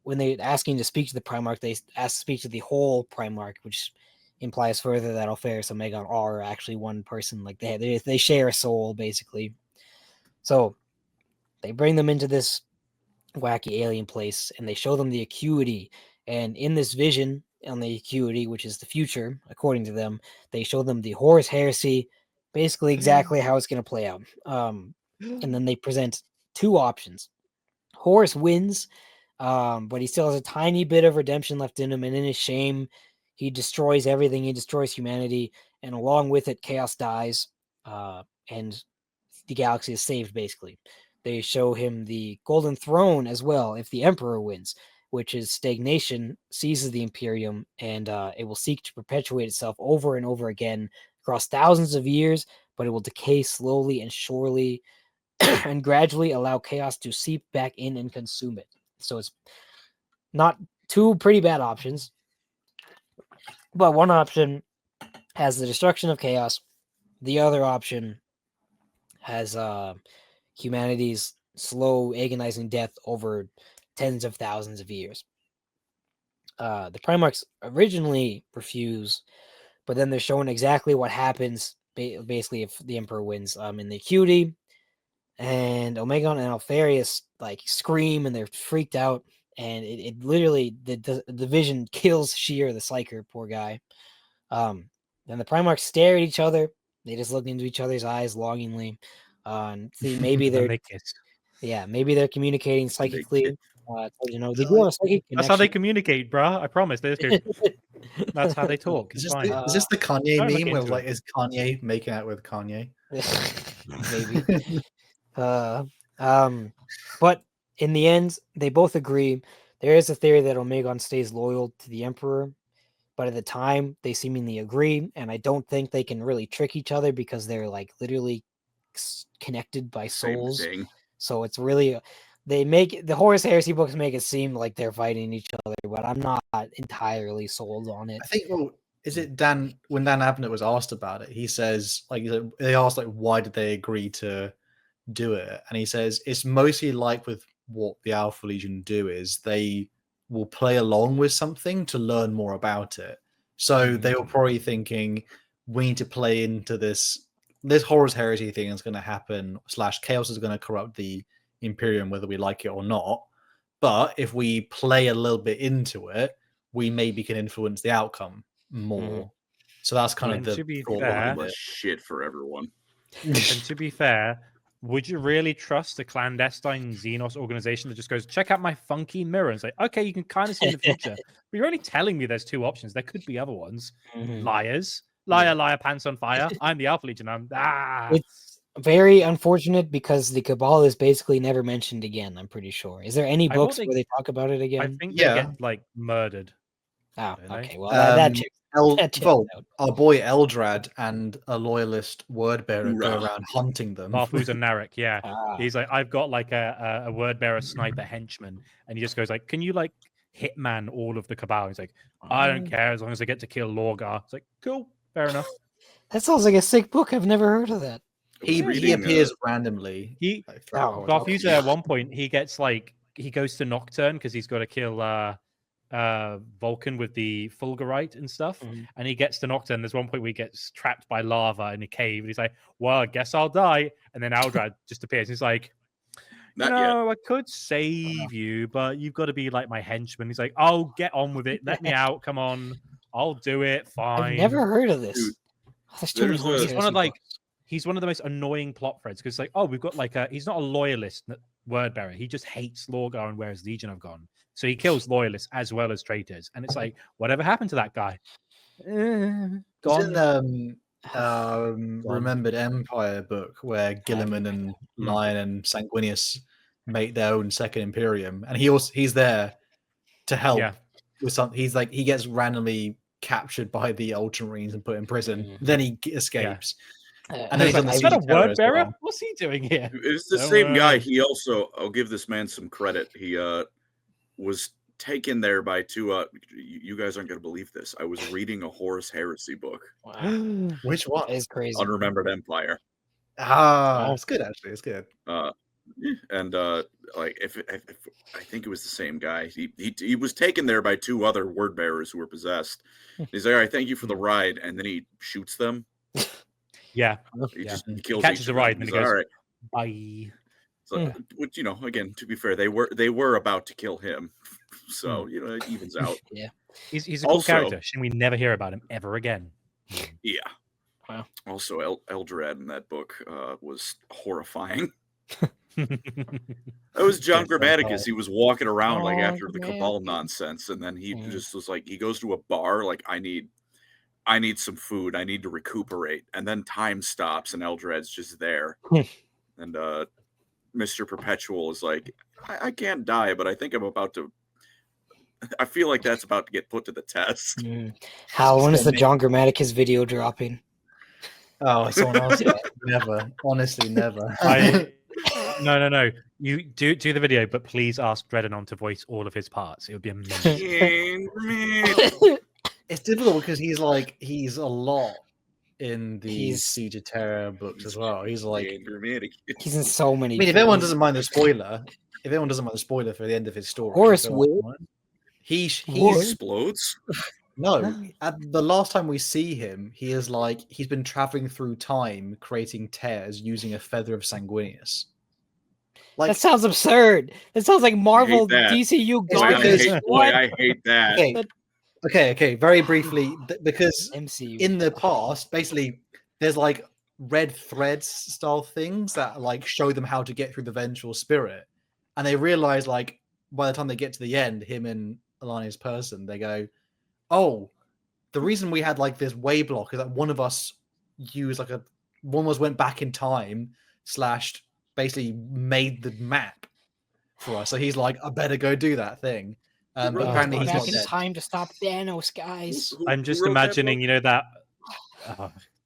when they asking to speak to the Primarch, they ask to speak to the whole Primarch, which implies further that Alfarius and Omegon are actually one person. Like they share a soul, basically. So they bring them into this wacky alien place, and they show them the Acuity. And in this vision on the Acuity, which is the future, according to them, they show them the Horus Heresy, basically exactly how it's going to play out. And then they present two options. Horus wins, but he still has a tiny bit of redemption left in him, and in his shame, he destroys everything. He destroys humanity, and along with it, chaos dies, and the galaxy is saved, basically. They show him the Golden Throne as well if the Emperor wins, which is stagnation seizes the Imperium, and it will seek to perpetuate itself over and over again across thousands of years, but it will decay slowly and surely and gradually allow chaos to seep back in and consume it. So it's not two pretty bad options, but one option has the destruction of chaos. The other option has humanity's slow, agonizing death over tens of thousands of years. The Primarchs originally refuse, but then they're shown exactly what happens basically if the Emperor wins in the Acuity. And Omegon and Alfarius like scream and they're freaked out, and it literally the vision kills Sheer, the Psyker, poor guy. Then the Primarchs stare at each other. They just look into each other's eyes longingly. And see, maybe And they're they kiss. maybe they're communicating psychically. You know, they do have a psychic connection. That's how they communicate, bruh. I promise. They just go. That's how they talk. Is It's this, fine. is this the Kanye Don't look meme where into like it. is Kanye making out with Kanye? Maybe. But in the end, they both agree. There is a theory that Omegon stays loyal to the Emperor, but at the time they seemingly agree, and I don't think they can really trick each other because they're like literally connected by Same souls. thing. So it's really they make the Horus Heresy books make it seem like they're fighting each other, but I'm not entirely sold on it. I think. Well, is it Dan? When Dan Abnett was asked about it, he says like they asked like why did they agree to do it, and he says it's mostly like with what the Alpha Legion do is they will play along with something to learn more about it. So they were probably thinking we need to play into this Horus Heresy thing is going to happen / chaos is going to corrupt the Imperium whether we like it or not. But if we play a little bit into it, we maybe can influence the outcome more. So that's kind And of to the be thought fair- behind Much it. shit for everyone. And to be fair, would you really trust a clandestine Xenos organization that just goes, check out my funky mirror? And it's like, okay, you can kind of see in the future. But you're only telling me there's 2 options. There could be other ones. Liars. Liar, liar, pants on fire. I'm the Alpha Legion. It's very unfortunate because the Cabal is basically never mentioned again, I'm pretty sure. Is there any I thought books where they talk about it I again? think Yeah. they get like murdered. Oh, don't they? okay. Well, that checks. That checks Well, out. our boy Eldrad and a loyalist Wordbearer go Hoorah. around hunting them. Barfuza Narek, yeah. Ah. He's like, I've got like a Wordbearer sniper henchman. And he just goes like, can you like hitman all of the Cabal? He's like, I don't care as long as I get to kill Lorgar. It's like, cool, fair enough. That sounds like a sick book. I've never heard of that. He appears randomly. He like, throughout Oh, Horus Barfuza at one point he gets like he goes to Nocturne because he's got to kill Vulcan with the Fulgurite and stuff, and he gets to Nocturne. There's one point where he gets trapped by lava in a cave, and he's like, "Well, I guess I'll die." And then Aldrad just appears. He's like, Not yet. I could save you, but you've got to be like my henchman." He's like, "Oh, get on with it. Let me out. Come on, I'll do it. Fine." I've never heard of this. Dude, There's too many there's Horus He's one of Heresy like he's one of the most annoying plot threads because like, oh, we've got like he's not a loyalist Wordbearer. He just hates Lorgar and where his Legion have gone. So he kills loyalists as well as traitors. And it's like, whatever happened to that guy? It's Gone. in Remembered Empire book where Gilliman and Lion and Sanguinius make their own second Imperium, and he's there to help with something. He's like he gets randomly captured by the Ultramarines and put in prison. Then he escapes. And then he's like, on the is that a Siege of Terror as Wordbearer? well. What's he doing here? It's the Don't same guy. worry. He also, I'll give this man some credit. He was taken there by 2. You guys aren't going to believe this. I was reading a Horus Heresy book, Which one? That is crazy. Unremembered Empire. It's good actually. It's good. And like if I think it was the same guy. He was taken there by 2 other Wordbearers who were possessed. He's like, all right, thank you for the ride, and then he shoots them. Yeah. He Yeah. just He kills catches each the of ride them. and He's then he like, goes, all right. bye. So, which again, to be fair, they were about to kill him, so it evens out. Yeah, He's a cool Also- character. Should we never hear about him ever again? Yeah. Wow. Also, Eldrad in that book was horrifying. That was John Grammaticus. He was walking around like after the Cabal nonsense, and then he just was like, he goes to a bar like, I need some food. I need to recuperate, and then time stops, and Eldrad's just there, and Mr. Perpetual is like, I can't die, but I think I'm about to. I feel like that's about to get put to the test. Hal, when is the John Grammaticus video dropping? Oh, someone else. Never. Honestly, never. No. You do the video, but please ask Dredanon to voice all of his parts. It would be amazing. It's difficult because he's a lot in the Siege of Terror books as well. He's like he's in so many. I mean, if anyone doesn't mind the spoiler, for the end of his story, Horus go will. on. He explodes. No, at the last time we see him, he's been traveling through time, creating tears using a feather of Sanguinius. That sounds absurd. That sounds like Marvel DCU garbage. I hate that. Okay. Very briefly, because MCU in the past, basically, there's like red threads style things that like show them how to get through the vengeful spirit, and they realize like by the time they get to the end, him and Alani's person, they go, oh, the reason we had like this way block is that one of us went back in time / basically made the map for us. So he's like, I better go do that thing. But apparently he's back not in dead. time to stop Thanos, guys. I'm just imagining, that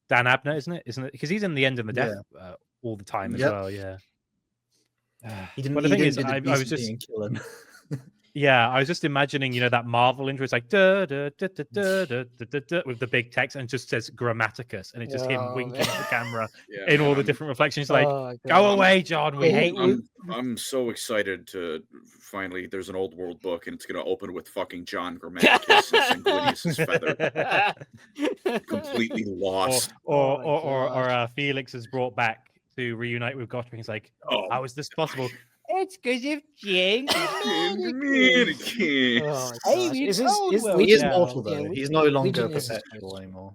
Dan Abner, isn't it? Because he's in the end of the death all the time as well. Yeah. He didn't. But the He thing didn't is, do the I was just and kill him. Yeah, I was just imagining, that Marvel intro. It's like da, da, da, da, da, da, da, da, with the big text, and it just says Grammaticus, and it's just him winking at the camera in all the different reflections. Like, go away, John. We hate you. I'm so excited to finally. There's an old world book, and it's going to open with fucking John Grammaticus and Sanguinius's feather, completely lost. Or Felix is brought back to reunite with Gottfried. He's like, how is this possible? It's because of James. He is mortal though. He's no longer perpetual anymore.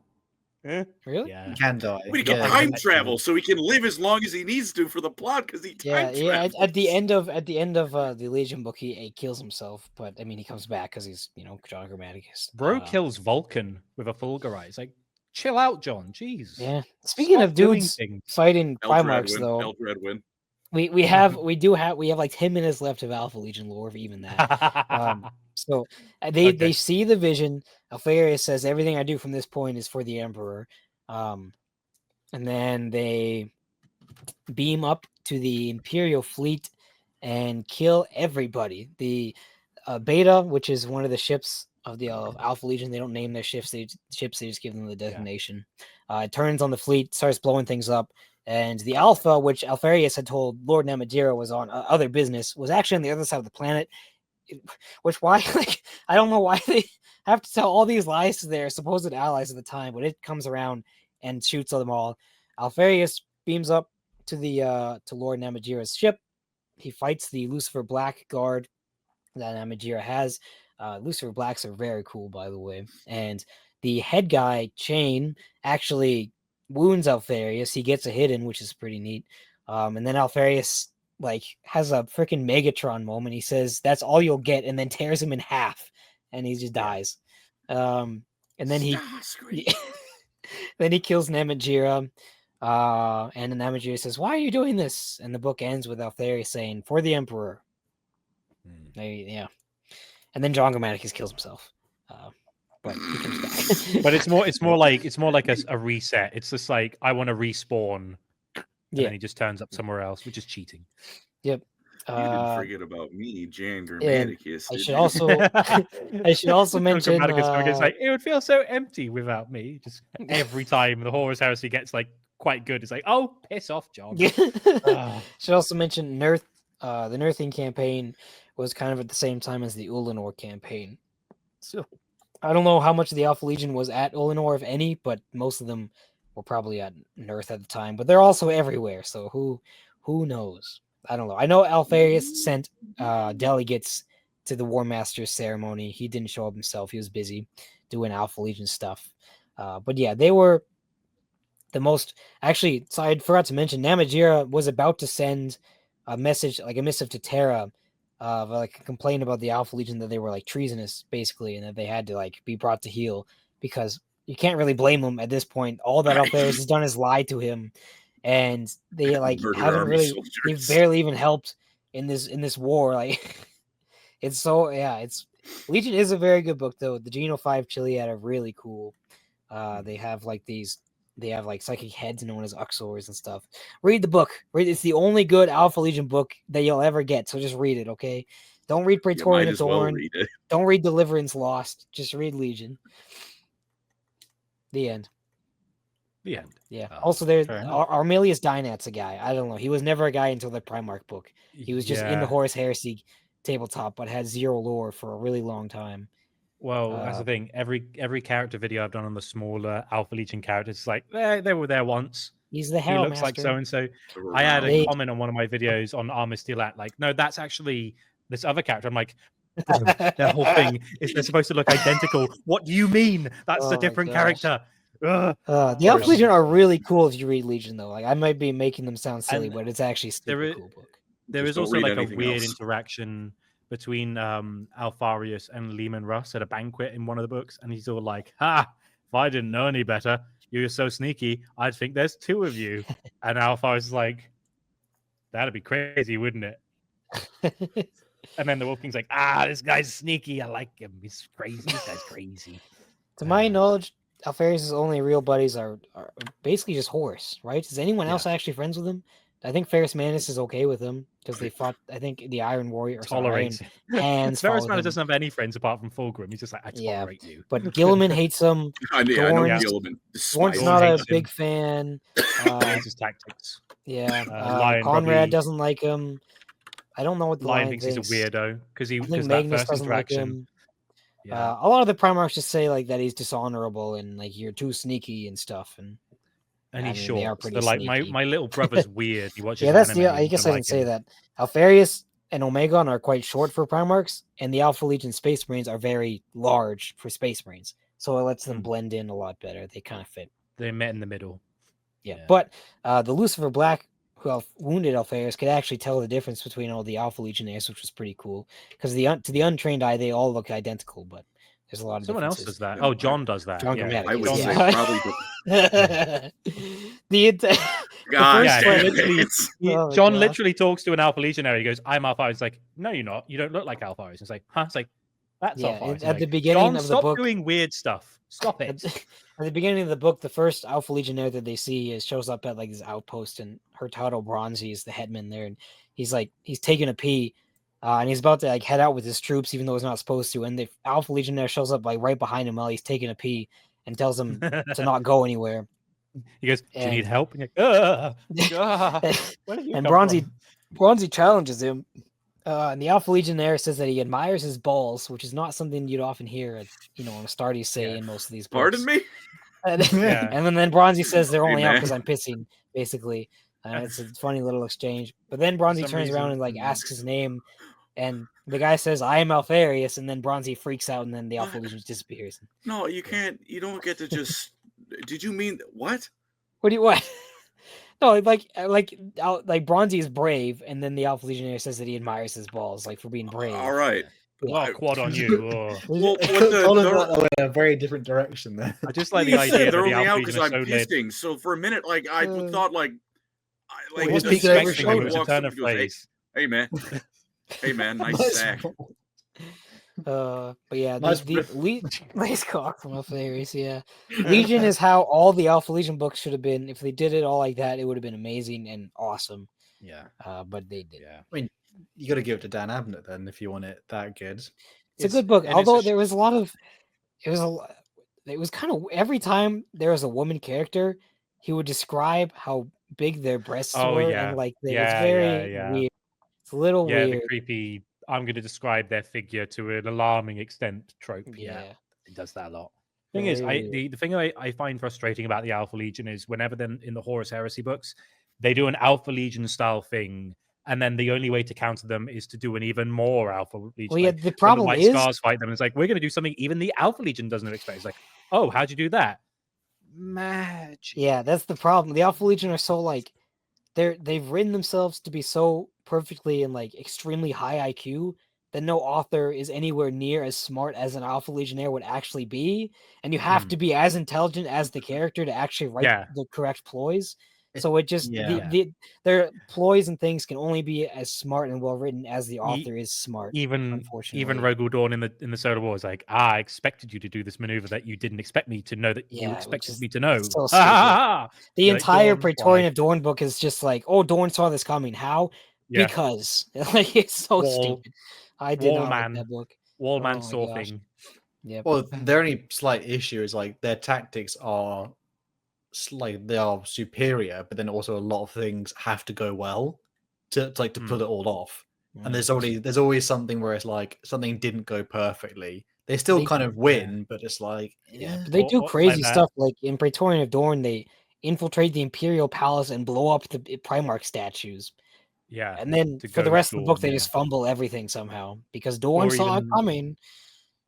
Really? Yeah. He can die. We can time travel so he can live as long as he needs to for the plot because he time travels. At the end of the Legion book, he kills himself, but I mean he comes back because he's John Grammaticus. Bro kills Vulcan with a Fulgurite. Like, chill out, John. Jeez. Yeah. Speaking of dudes fighting Primarchs, though. Eldred win. We have like 10 minutes left of Alpha Legion lore, if even that. So they see the vision. Alfarius says everything I do from this point is for the Emperor, and then they beam up to the Imperial fleet and kill everybody. The Beta, which is one of the ships of the Alpha Legion, they don't name their ships. They just give them the designation. It turns on the fleet, starts blowing things up. And the Alpha, which Alfarius had told Lord Namadira was on other business, was actually on the other side of the planet. I don't know why they have to tell all these lies to their supposed allies at the time, but it comes around and shoots them all. Alfarius beams up to Lord Namadira's ship. He fights the Lucifer Black guard that Namadira has. Lucifer Blacks are very cool, by the way. And the head guy, Chain, actually wounds Alfarius. He gets a hit in, which is pretty neat. And then Alfarius has a freaking Megatron moment. He says, "That's all you'll get," and then tears him in half, and he just dies. And then then he kills Namadira. And then Namadira says, "Why are you doing this?" And the book ends with Alfarius saying, "For the Emperor." Yeah. And then John Grammaticus kills himself. But he comes back. But it's more like a reset. It's just like, I want to respawn. And then he just turns up somewhere else, which is cheating. Yep. You didn't forget about me, Jan Grammaticus. I should also mention it's like, it would feel so empty without me. Just every time the Horus Heresy gets quite good, it's like, oh, piss off, John. Should also mention the Nerthing campaign was kind of at the same time as the Ulanor campaign. So I don't know how much of the Alpha Legion was at Ulanor, if any, but most of them were probably at Nerth at the time. But they're also everywhere, so who knows? I don't know. I know Alfarius sent delegates to the War Master's ceremony. He didn't show up himself. He was busy doing Alpha Legion stuff. But yeah, they were the most... Actually, so I forgot to mention, Namadira was about to send a missive to Terra, a complaint about the Alpha Legion, that they were treasonous, basically, and that they had to be brought to heel, because you can't really blame them at this point. All that Alfarius has done is lie to him, and they haven't really, they've barely even helped in this war. It's Legion is a very good book, though. The Geno 5 Chiliad are really cool. They have psychic heads known as Uxors and stuff. Read the book. It's the only good Alpha Legion book that you'll ever get. So just read it, okay? Don't read Praetorian Adorn. Don't read Deliverance Lost. Just read Legion. The end. Yeah. Also, there's Armilius Dynat's a guy. I don't know. He was never a guy until the Primarch book. He was just in the Horus Heresy tabletop, but had zero lore for a really long time. Well, that's the thing. Every character video I've done on the smaller Alpha Legion characters, it's like they were there once. He's the He Hell looks Master. like so and so. I had a comment on one of my videos on Armistilat, no, that's actually this other character. I'm like, their whole thing is they're supposed to look identical. What do you mean? That's a different character. The Alpha Legion are really cool if you read Legion, though. Like I might be making them sound silly, And but it's actually a there super is- cool book. There Just is don't also read like a anything weird else. interaction between Alfarius and Lehman Russ at a banquet in one of the books, and he's all like, "Ha! If I didn't know any better, you were so sneaky. I'd think there's two of you." And Alfarius is like, "That'd be crazy, wouldn't it?" And then the Wolf King's like, this guy's sneaky. I like him. He's crazy. This guy's crazy. To my knowledge, Alfarius' only real buddies are basically just Horus, right? Is anyone else actually friends with him? I think Ferrus Manus is okay with him because they fought. I think the Iron Warrior Tolerates Iron him. Hands. Ferrus followed Manus him. doesn't have any friends apart from Fulgrim. He's just like, I Yeah, tolerate you. But Gilliman hates him. I know Dorn's- Gilliman. Dorn's despises not him. a hates him. big fan. Hates his tactics. Yeah, Lion Conrad probably- doesn't like him. I don't know what the Lion Lion thinks he's a weirdo because I think that Magnus first doesn't like interaction. him. Yeah. A lot of the Primarchs just say like that he's dishonorable and like you're too sneaky and stuff. And And I he's mean, they are short. So pretty like sneaky. my little brother's weird. He watches. yeah, that's anime the. I and guess I don't didn't like say him. that. Alfarius and Omegon are quite short for Primarchs, and the Alpha Legion Space Marines are very large for Space Marines. So it lets them Hmm. blend in a lot better. They kind of fit. They met in the middle. Yeah. Yeah. But the Lucifer Black, who wounded Alfarius, could actually tell the difference between all the Alpha Legionnaires, which was pretty cool. Because to the untrained eye, they all look identical, but there's a lot of Someone else differences. does that. Yeah, Oh, John does that. John yeah. Grammaticus, I would John- say yeah. probably the the God. Yeah, first he one- literally, Oh my John gosh. literally talks to an Alpha Legionary. He goes, "I'm Alpha." He's like, "No, you're not. You don't look like Alpha." It's like, "Huh?" It's like, "That's Yeah, Alpha." and It's at like, the beginning John, of the stop book- doing weird stuff. Stop at, it. at the beginning of the book, the first Alpha Legionnaire that they see shows up at like this outpost, and Hurtado Bronzy is the headman there, and he's taking a pee, and he's about to like head out with his troops, even though he's not supposed to. And the Alpha Legionnaire shows up like right behind him while he's taking a pee, and tells him to not go anywhere. He goes, "Do you need and- help?" And you're like, Where did you And come Bronzy from?" Bronzy challenges him, and the Alpha Legionnaire says that he admires his balls, which is not something you'd often hear, on Astartes say Yeah. in most of these books. Pardon me? And, Yeah. and then Bronzy says they're only out man. because I'm pissing, basically. And it's a funny little exchange. But then Bronzy some turns around reason- and like asks his name, and the guy says, "I am Alfarius," and then Bronzy freaks out, and then the Alpha What? Legion disappears. No, you can't. You don't get to just. Did you mean what? What do you what? No, like Bronzy is brave, and then the Alpha Legionnaire says that he admires his balls, like for being brave. All right. Oh, quad on you. Oh. Well, what Followed the, that in a very different direction there. I just like you the idea said that they're the only Alpha out Legion because are I'm so late. pissing. So for a minute, like I thought, like Well, He's just just peeking over his expecting him. It was a shoulder. turn of Goes, "Hey, phrase. hey man, hey man, nice Nice sack. roll. But yeah, Nice the riff. Nice cock from Alfarius, yeah. Legion is how all the Alpha Legion books should have been. If they did it all like that, it would have been amazing and awesome. Yeah. But they did. Yeah. You got to give it to Dan Abnett then if you want it that good. It's a good book, and it's a although sh- there was a lot of it was kind of every time there was a woman character, he would describe how big their breasts Oh, were, yeah. and like it's Yeah, very yeah. weird. It's a little Yeah, the weird. creepy. I'm going to describe their figure to an alarming extent trope. Yeah, Yeah. it does that a lot. Thing is, Very the thing I find frustrating about the Alpha Legion is whenever they're in the Horus Heresy books, they do an Alpha Legion style thing, and then the only way to counter them is to do an even more Alpha Legion. Well, yeah, like, the when problem White is Scars fight them. It's like we're going to do something even the Alpha Legion doesn't expect. It's like, oh, how'd you do that? Magic. Yeah, that's the problem. The Alpha Legion are so like they've written themselves to be so perfectly and like extremely high IQ that no author is anywhere near as smart as an Alpha Legionnaire would actually be, and you have Hmm. to be as intelligent as the character to actually write Yeah. the correct ploys. It- So it just yeah. their ploys and things can only be as smart and well written as the author is smart. Even Unfortunately. Rogel Dawn in the Solar War is like, I expected you to do this maneuver that you didn't expect me to know that Yeah, you which expected is me to know. so Ah, stupid. ah, ah. The You're like, entire Dorn, Praetorian why? of Dorn book is just like, oh, Dorn saw this coming. How? Yeah, Because like it's so Wall- stupid. I did not like Wallman. that book. Wallman Oh my saw gosh. thing. Yeah. Well, their only slight issue is like their tactics are they are superior, but then also a lot of things have to go well to pull it all off. And there's always something where it's like something didn't go perfectly. They still They- kind of win, but it's like Yeah, but they Or- do or like crazy that. stuff. Like in Praetorian of Dorn, they infiltrate the Imperial Palace and blow up the Primarch statues. Yeah. And then to for the go rest of the book, Dorn, they yeah. just fumble everything somehow because Dorn Or saw it even- coming.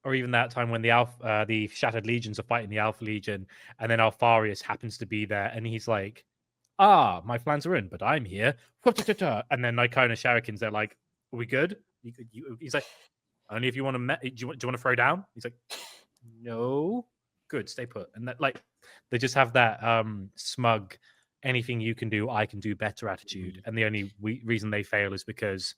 or even that time when the Shattered Legions are fighting the Alpha Legion, and then Alfarius happens to be there, and he's like, "Ah, my plans are in, but I'm here." And then like kind of Shurikens, they're like, "Are we good?" He's like, "Only if you want to. Do you want to throw down?" He's like, "No, good, stay put." And that like they just have that smug, anything you can do, I can do better attitude. And the only reason they fail is because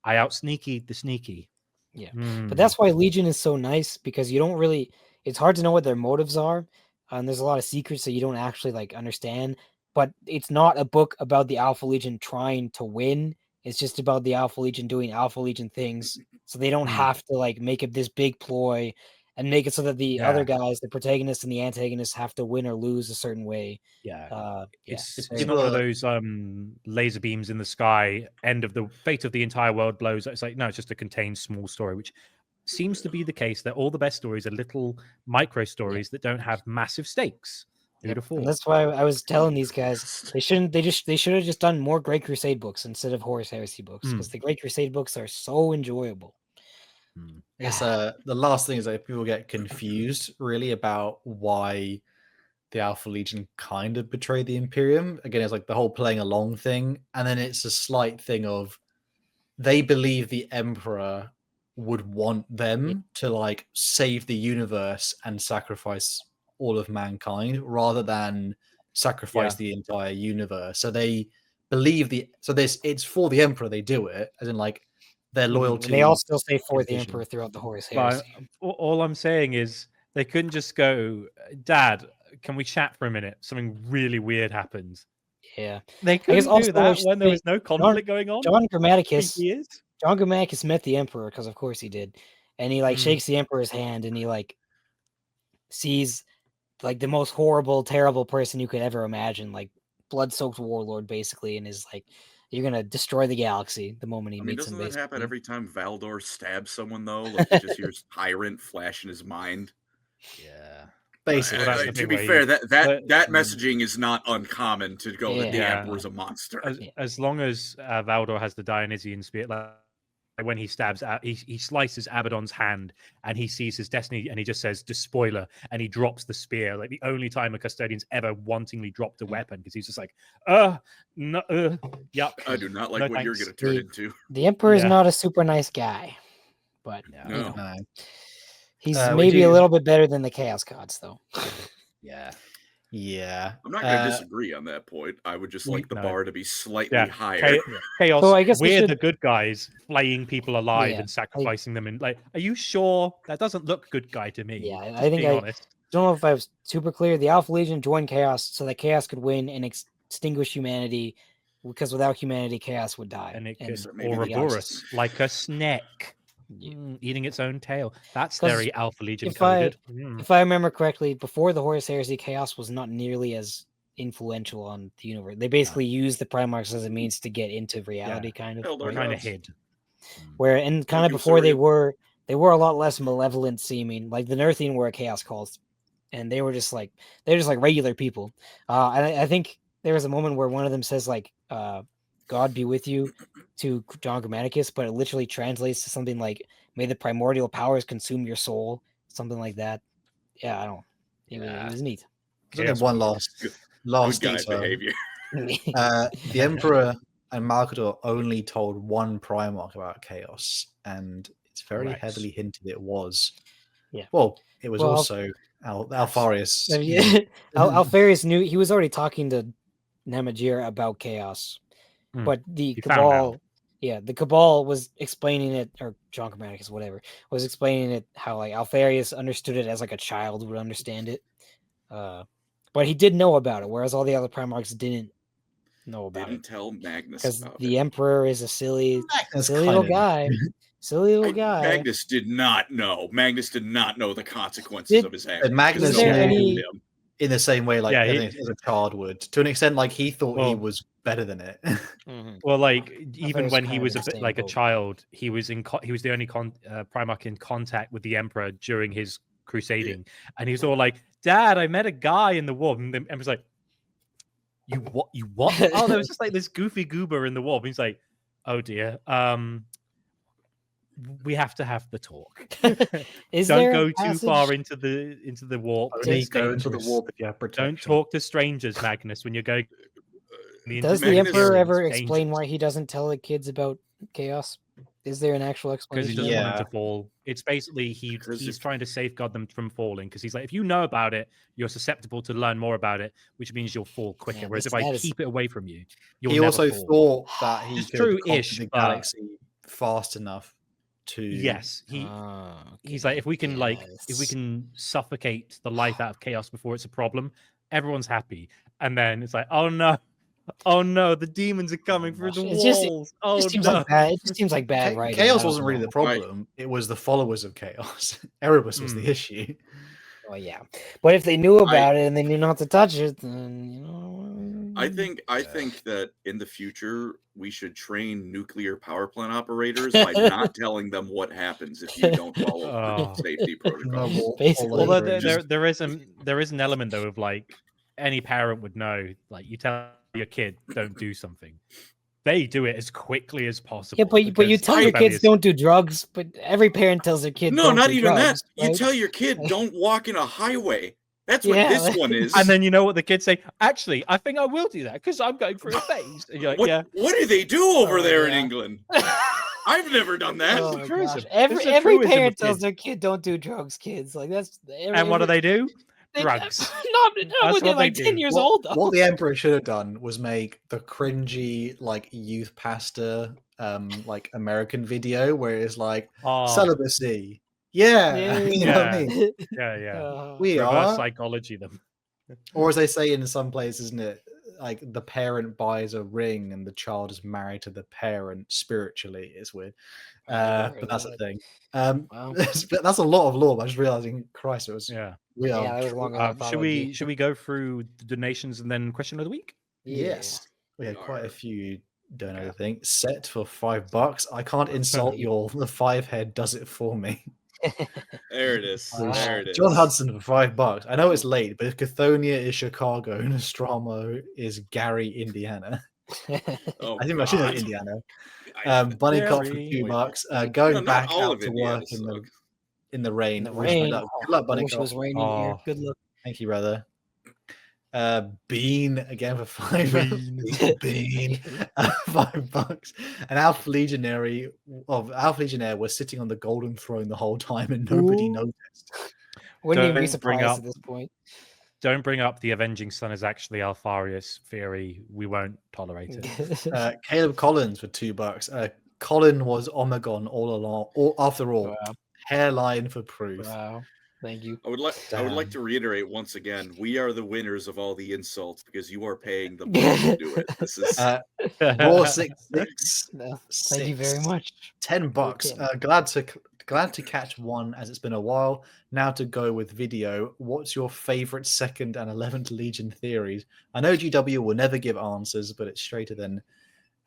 I out sneaky the sneaky. Yeah, but that's why Legion is so nice, because you don't really. It's hard to know what their motives are, and there's a lot of secrets that you don't actually like understand. But it's not a book about the Alpha Legion trying to win. It's just about the Alpha Legion doing Alpha Legion things, so they don't have to like make it this big ploy and make it so that the other guys, the protagonists and the antagonists, have to win or lose a certain way. It's not one of those laser beams in the sky, end of the fate of the entire world blows. It's like, no, it's just a contained small story, which seems to be the case, that all the best stories are little micro stories that don't have massive stakes. Beautiful. And that's why I was telling these guys they should have just done more Great Crusade books instead of Horus Heresy books, because the Great Crusade books are so enjoyable. I guess the last thing is that people get confused really about why the Alpha Legion kind of betrayed the Imperium. Again, it's like the whole playing along thing, and then it's a slight thing of they believe the Emperor would want them to like save the universe and sacrifice all of mankind rather than sacrifice the entire universe. So they believe it's for the Emperor they do it, as in like their loyalty. And they all still say for the Emperor throughout the Horus Heresy. All I'm saying is they couldn't just go, "Dad, can we chat for a minute? Something really weird happened." Yeah, they couldn't do that when there was no conflict going on. John Grammaticus met the Emperor, because of course he did, and he like shakes the Emperor's hand, and he like sees like the most horrible, terrible person you could ever imagine, like blood-soaked warlord, basically, and is like, "You're gonna destroy the galaxy." The moment he meets him, doesn't that happen every time Valdor stabs someone though? Like he just hears tyrant flash in his mind. Yeah. Basically, to be fair, that messaging is not uncommon to go that the Emperor's a monster. As long as Valdor has the Dionysian spirit, like when he stabs, he slices Abaddon's hand, and he sees his destiny, and he just says "despoiler," and he drops the spear. Like the only time a custodian's ever wantingly dropped a weapon, because he's just like, no, yuck. I do not like what you're going to turn into. The Emperor is not a super nice guy, but no. He's maybe a little bit better than the Chaos Gods, though. Yeah. I'm not going to disagree on that point. I would just like the bar to be slightly higher. Chaos. So I guess we're the good guys, flaying people alive and sacrificing them. And like, are you sure that doesn't look good guy to me? Yeah, I think I don't know if I was super clear. The Alpha Legion joined Chaos so that Chaos could win and extinguish humanity, because without humanity, Chaos would die. And it could Ouroboros like a snake. Eating its own tail. That's very Alpha Legion coded. If I remember correctly, before the Horus Heresy, Chaos was not nearly as influential on the universe. They basically used the Primarchs as a means to get into reality, kind of. Or kind of hid. Where and kind of before they were a lot less malevolent seeming. Like the Nerthian were a Chaos cult, and they were just like regular people. I think there was a moment where one of them says like, "God be with you," to John Grammaticus, but it literally translates to something like, "May the primordial powers consume your soul," something like that. Yeah, I don't. It was neat. There's one last detail. Behavior. The Emperor and Malcador only told one Primarch about Chaos, and it's very heavily hinted it was. Yeah. Well, it was also Alfarius. Alfarius knew. He was already talking to Namagir about Chaos. But the Cabal, the Cabal was explaining it, or John Grammaticus, whatever, was explaining it how like Alfarius understood it as like a child would understand it. But he did know about it, whereas all the other Primarchs didn't know about it. Didn't tell Magnus because the Emperor is a silly little guy. Magnus did not know. Magnus did not know the consequences of his actions. Magnus knew in the same way, like as a child would, to an extent. Like he thought he was better than it. Well, like even when he was a bit like a child, he was the only Primarch in contact with the Emperor during his crusading, and he was all like, "Dad, I met a guy in the war," and the Emperor's like, "You what? You what?" Oh, there was just like this goofy goober in the war. And he's like, "Oh dear, we have to have the talk. Is Don't there a go too far passage- into the warp. Only It's go into the dangerous. warp if you have protection. Don't talk to strangers, Magnus, when you're going. Does the Magnus- Emperor It's ever explain dangerous. why he doesn't tell the kids about chaos? Is there an actual Because he explanation? doesn't want them Yeah. to fall. It's basically Because he's if- trying to safeguard them from falling. Because he's like, if you know about it, you're susceptible to learn more about it, which means you'll fall quicker. Yeah, Whereas if that I is- keep it away from you, you'll He never also fall. thought that he It's could true-ish, conquer the but- galaxy fast enough to. Yes, he's like, if we can suffocate the life out of chaos before it's a problem, everyone's happy. And then it's like, oh no, the demons are coming through the It's just- walls. Oh It just seems no. like bad. It just seems like bad writing. I Chaos don't wasn't really the know. problem. It was the followers of Chaos. Erebus was the Hmm. issue. Oh yeah, but if they knew about it and they knew not to touch it, then you know. I think that in the future we should train nuclear power plant operators by not telling them what happens if you don't follow Oh. safety protocols. Basically. Although over it. there is an element though of like any parent would know, like you tell your kid don't do something, they do it as quickly as possible. Yeah, but you because tell your rebellious- kids don't do drugs, but every parent tells their kid No, don't not do even drugs, that. You right? tell your kid don't walk in a highway. That's what Yeah, this like- one is. And then you know what the kids say? Actually, I think I will do that because I'm going through a phase. And you're like, what, yeah. what do they do over Oh, there in yeah. England? I've never done that. Oh, a my truism. gosh. Every It's a every truism of parent tells kids. their kid don't do drugs, kids. Like that's And what do they do? Drugs. Not That's when they're what they like 10 do. years What, old though. what the Emperor should have done was make the cringy like youth pastor like American video where it's like Oh, celibacy. Yeah. You know what I mean? yeah. We Reverse are. psychology them. Or as they say in some places, isn't it? Like the parent buys a ring and the child is married to the parent spiritually. It's weird. But that's the thing. Wow. That's a lot of lore. But I was just realizing, Christ, it was Yeah. we are. Yeah, that was longer than I thought Should it would be. we go through the donations and then question of the week? Yes, we had quite a Alright. few donate. I think set for $5. I can't insult the 5-head does it for me. There it is. Wow. There it is. John Hudson for $5. I know it's late, but if Cathonia is Chicago and Nostromo is Gary, Indiana. Oh, I think I should know God. Indiana. I- Bunny Cop for Gary. $2. Going No, not back all out of to Indiana work suck. in the rain. The Wish me rain. luck. Good luck, I Bunny wish it Cop. was raining here. Oh. Good luck. Thank you, brother. Bean again for $5. Bean, $5. An Alpha Legionary was sitting on the golden throne the whole time and nobody Ooh. noticed. Wouldn't even be Don't bring surprised up- at this point. Don't bring up the avenging son is actually Alfarius theory. We won't tolerate it. Caleb Collins for $2. Colin was Omegon all along. After all, Wow. hairline for proof. Wow. Thank you. I would like Damn. to reiterate once again, we are the winners of all the insults because you are paying the money to do it. This is Raw 666. No, thank you very much. $10. Okay. Glad to catch one as it's been a while. Now to go with video. What's your favorite 2nd and 11th Legion theories? I know GW will never give answers, but it's straighter than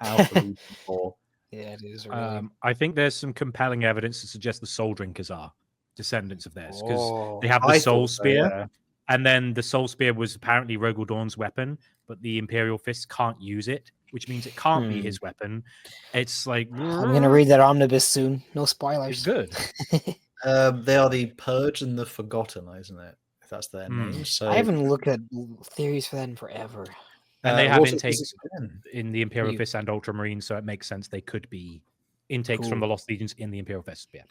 Alpha Legion 4. Yeah, it is. Really. I think there's some compelling evidence to suggest the Soul Drinkers are descendants of theirs because Oh. they have the I Soul thought so, Spear, yeah. and then the Soul Spear was apparently Rogel Dawn's weapon, but the Imperial Fist can't use it, which means it can't be his weapon. It's like I'm gonna read that omnibus soon. No It's spoilers. good. They are the Purge and the Forgotten, isn't it? If that's their Hmm. name. So I haven't looked at theories for that in forever. And they have Raw intakes 667. in the Imperial You- Fist and Ultramarine, so it makes sense they could be intakes from Cool. the Lost Legions in the Imperial Fist. Yeah.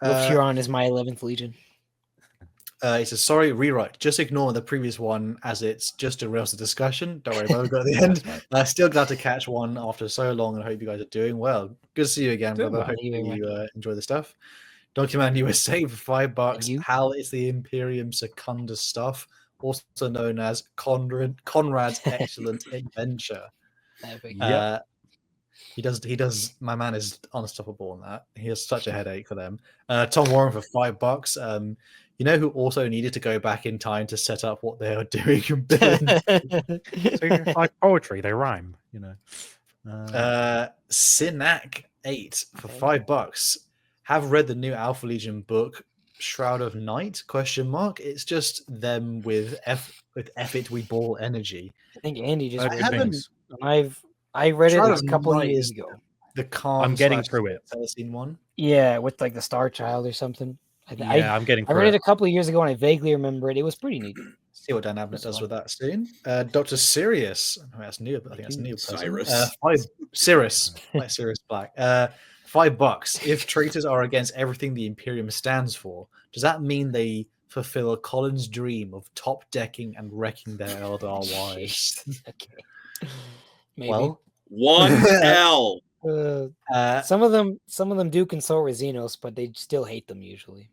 Wolf Huron is my 11th Legion. He says, sorry, rewrite. Just ignore the previous one as it's just derails the discussion. Don't worry about it. Go at the end. Still glad to catch one after so long and I hope you guys are doing well. Good to see you again, Doing brother. well. Hope Thank you very you enjoy the stuff. Document USA for $5. you. Hal is the Imperium Secundus stuff, also known as Conrad's Excellent Adventure. Epic. He does. My man is unstoppable on that. He has such a headache for them. Tom Warren for $5. You know who also needed to go back in time to set up what they are doing in Billings? So it's like poetry, they rhyme, you know. Sinak 8 for $5. Have read the new Alpha Legion book, Shroud of Night? It's just them with F it we ball energy. I think Andy just Good read it. things. I read Shroud it of a couple of Night years is ago. The calm. I'm getting through it. Celestine one. Yeah, with like the Star Child or something. Yeah, I'm getting I through read it it. a couple of years ago and I vaguely remember it. It was pretty neat. See what Dynamic does with that soon. Dr. Sirius. Oh, that's new. I think that's a new person. Cyrus. Cyrus. Like Sirius Black. $5. If traitors are against everything the Imperium stands for, does that mean they fulfill Colin's dream of top decking and wrecking their Eldar wives? Okay. Maybe. Well, 1L. Some of them do consult with Xenos, but they still hate them usually.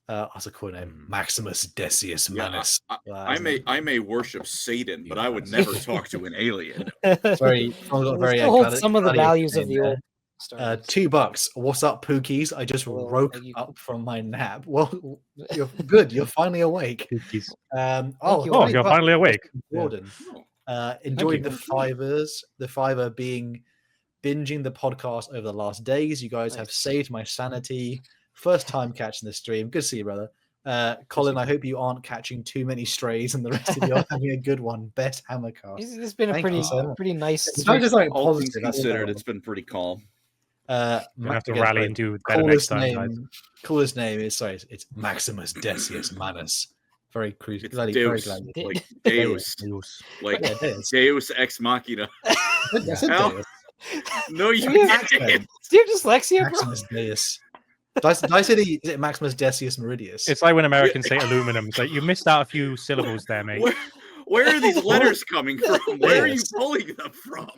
that's a cool name. Maximus Decius Yeah, Manus. I may worship Satan, but I would never talk to an alien. Very, Still hold some of the values of the old. $2. What's up, Pookies? I just Well, woke up from my nap. Well, you're good. You're finally awake. Cookies. $20. You're finally awake. Jordan. Oh, Enjoyed you. the fivers. The fiver being binging the podcast over the last days. You guys have Nice. saved my sanity. First time catching the stream. Good to see you, brother. Colin, I hope you aren't catching too many strays and the rest of you are having a good one. Best hammercast. It's been a Thank pretty you so much. pretty nice. It's not just like all things positive. that's considered, what it's been pretty calm. We're gonna have to again, rally sorry, and do better next time, guys. coolest name is it's Maximus Decius Manus. Very crucial. It's Very Deus, glad. like Deus, like Yeah, Deus. Deus ex machina. I said Hell, Deus. No, you Yeah. didn't. Do you have dyslexia, bro? Maximus Deus. Did I say is it Maximus Decius Meridius? It's like when Americans say aluminum. It's like you missed out a few syllables there, mate. Where are these letters coming from? Where are you Deus. pulling them from?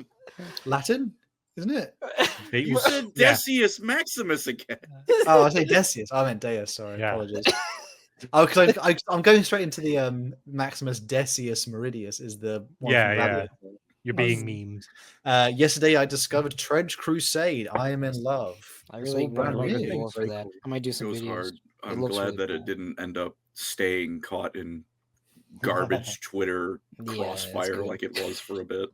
Latin, isn't it? You said Yeah. Decius Maximus again. Oh, I say Decius. I meant Deus. Sorry, Yeah. apologies. Oh, because I'm going straight into the Maximus Decius Meridius is the one Yeah, from yeah. Gladiator. You're being memed. Yesterday I discovered Great Crusade. I am in love. I It's really all brand want to new. roll for Very that. cool. I might do It some was videos. hard. I'm looks glad really that cool. it didn't end up staying caught in garbage Twitter Yeah, that's crossfire good. like it was for a bit.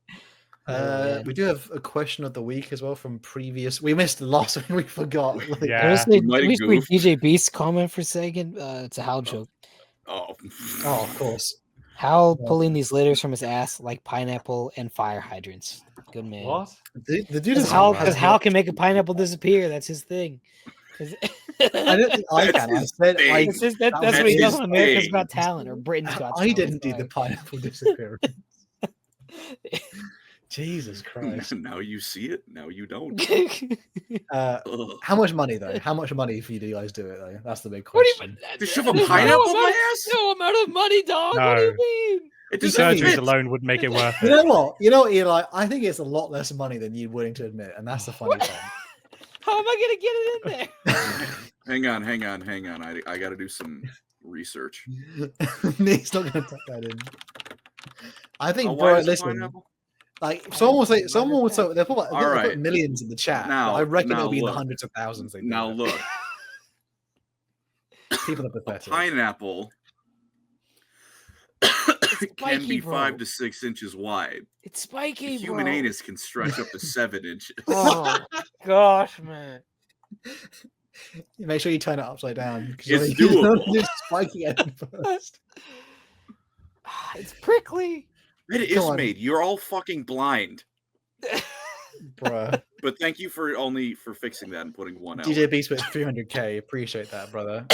Yeah. We do have a question of the week as well from previous. We missed the last one. We forgot. Yeah. Can we just read- You might can we have just read goofed. DJ Beast's comment for a second? It's a Hal joke. Oh, Oh, of course. Hal Yeah. pulling these litters from his ass like pineapple and fire hydrants. Good man. The dude Because is Hal can make a pineapple disappear. That's his thing. I don't think I That's can. I his said thing. I. That's was what he does his on America's thing. Got Talent or Britain's Got Talent. I didn't do the sorry. pineapple disappearance. Jesus Christ. now you see it. Now you don't. Uh, Ugh. how much money though? How much money for you do you guys do it though? That's the big What do question. To shove a There's pineapple no in my amount- ass? No amount of money, dog. What do you mean? It These doesn't Surgeries fit. alone would make it worth You it. know what? Eli? I think it's a lot less money than you're willing to admit, and that's the funny thing. How am I gonna get it in there? Hang on. I got to do some research. He's not going to tuck that in. I think, Why bro, is it listen. pineapple? Like someone would say they'll put, All they'll right. put millions in the chat. Now- but I reckon now it'll be in the look. hundreds of thousands. They do Now it. look, People are a pathetic. pineapple can spiky, be bro. 5 to 6 inches wide. It's spiky, The human bro. anus can stretch up to 7 inches. Oh gosh, man. Make sure you turn it upside down. 'cause It's you don't doable. do spiky end first. It's prickly. It is Come on. made. You're all fucking blind. Bruh. But thank you for fixing that and putting one out. DJ Beast with 300k. Appreciate that, brother.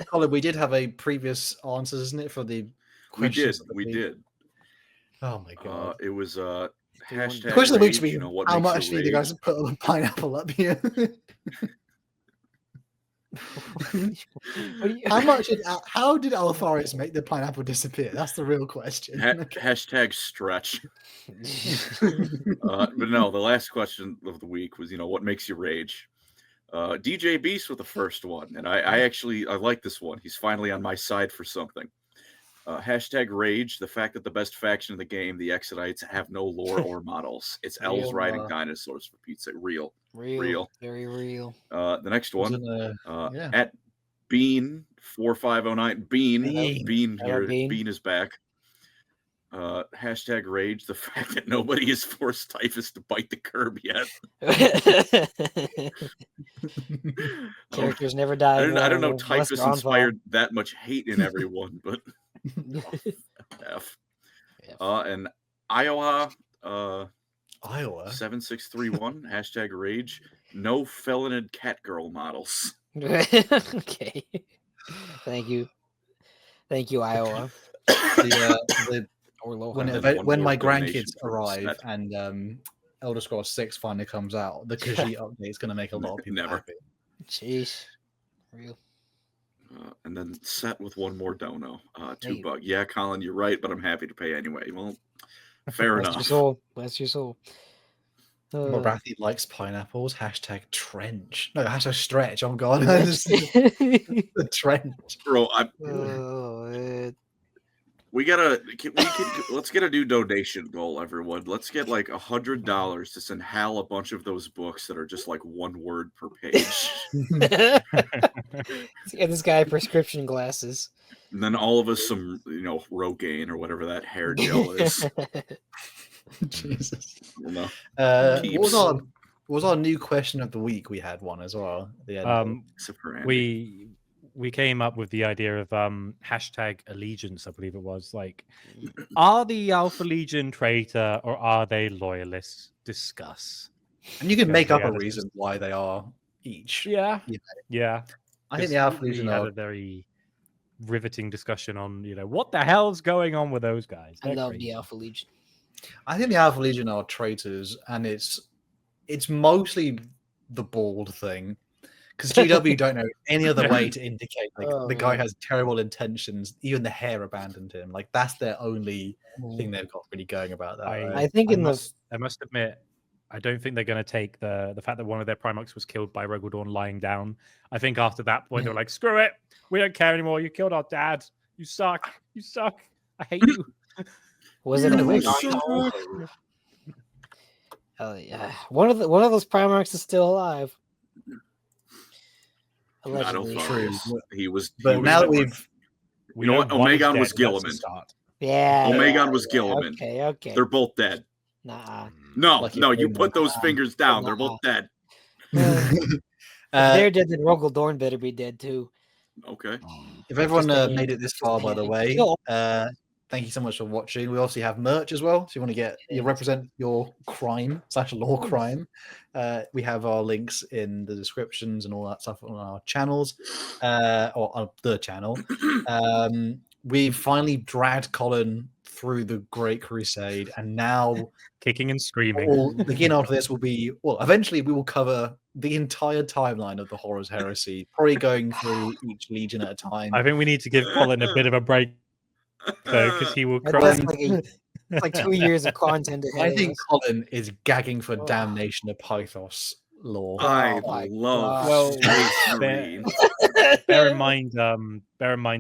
Colin, we did have a previous answers, isn't it, for the We did. questions of the We week? did. Oh my god. It was hashtag The question of the week should rage, be you know, what how makes much you do you rage? guys put a pineapple up here? How did Alpharius make the pineapple disappear? That's the real question. Hashtag stretch. But no, the last question of the week was, what makes you rage? DJ Beast with the first one, and I like this one. He's finally on my side for something. Hashtag rage, the fact that the best faction in the game, the Exodites, have no lore or models. It's elves Real, riding dinosaurs, for Pete's sake. Real. Real. Very real. The next one, Yeah. at Bean4509, Bean Hello, here, Bean. Bean is back. Hashtag rage, the fact that nobody has forced Typhus to bite the curb yet. Characters never die. I don't know unless Typhus they're on inspired that much hate in everyone, but fire. F. And Iowa Iowa. 7631 #rage. No feloned catgirl models. Okay. Thank you, Iowa. The Or Lohan. when And then one when more my donation grandkids for the arrive set. and Elder Scrolls 6 finally comes out, the Khajiit update is going to make a lot of people Never. happy. Jeez. Real. And then set with one more dono. Hey. $2. Yeah, Colin, you're right, but I'm happy to pay anyway. Well, fair Bless enough. your soul. Bless your soul. Morathi likes pineapples. #trench. No, #stretch. I'm gone. Trench. The trench. Bro, Oh, let's get a new donation goal, everyone. Let's get like $100 to send Hal a bunch of those books that are just like one word per page. Let's get this guy prescription glasses. And then all of us some, Rogaine or whatever that hair gel is. Jesus. You know? What was our new question of the week? We had one as well. At the end. Except for Andy. We came up with the idea of #allegiance, I believe it was. Like, are the Alpha Legion traitor or are they loyalists? Discuss. And you can Yeah, make up yeah, a this reason why they are each. Yeah, You yeah. I think the Alpha we Legion had are. a very riveting discussion on what the hell's going on with those guys. I They're love crazy. the Alpha Legion. I think the Alpha Legion are traitors, and it's mostly the bald thing. Because GW don't know any other way to indicate the guy has terrible intentions. Even the hair abandoned him. Like that's their only thing they've got really going about that. I think I must admit, I don't think they're going to take the fact that one of their Primarchs was killed by Rogaldorn lying down. I think after that point, they're like, screw it. We don't care anymore. You killed our dad. You suck. You suck. I hate you. Was it a witch? Hell yeah. One of those Primarchs is still alive. Allegedly. He was. But now that we've. You know what? Omegon was Gilliman. Yeah. Omegon was Gilliman. Okay. They're both dead. Nah. No, you put those fingers down. They're both dead. If they're dead, then Rogaldorn better be dead too. Okay. If everyone made it this far, by the way, thank you so much for watching. We also have merch as well. So you want to represent your crime / lore crime. We have our links in the descriptions and all that stuff on our channels, or on the channel. We've finally dragged Colin through the Great Crusade, and now kicking and screaming. The beginning after this will be eventually we will cover the entire timeline of the Horus Heresy, probably going through each legion at a time. I think we need to give Colin a bit of a break though, because he will cry. It's like 2 years of content ahead. I think Colin is gagging for damnation of Pythos lore. I love bear in mind,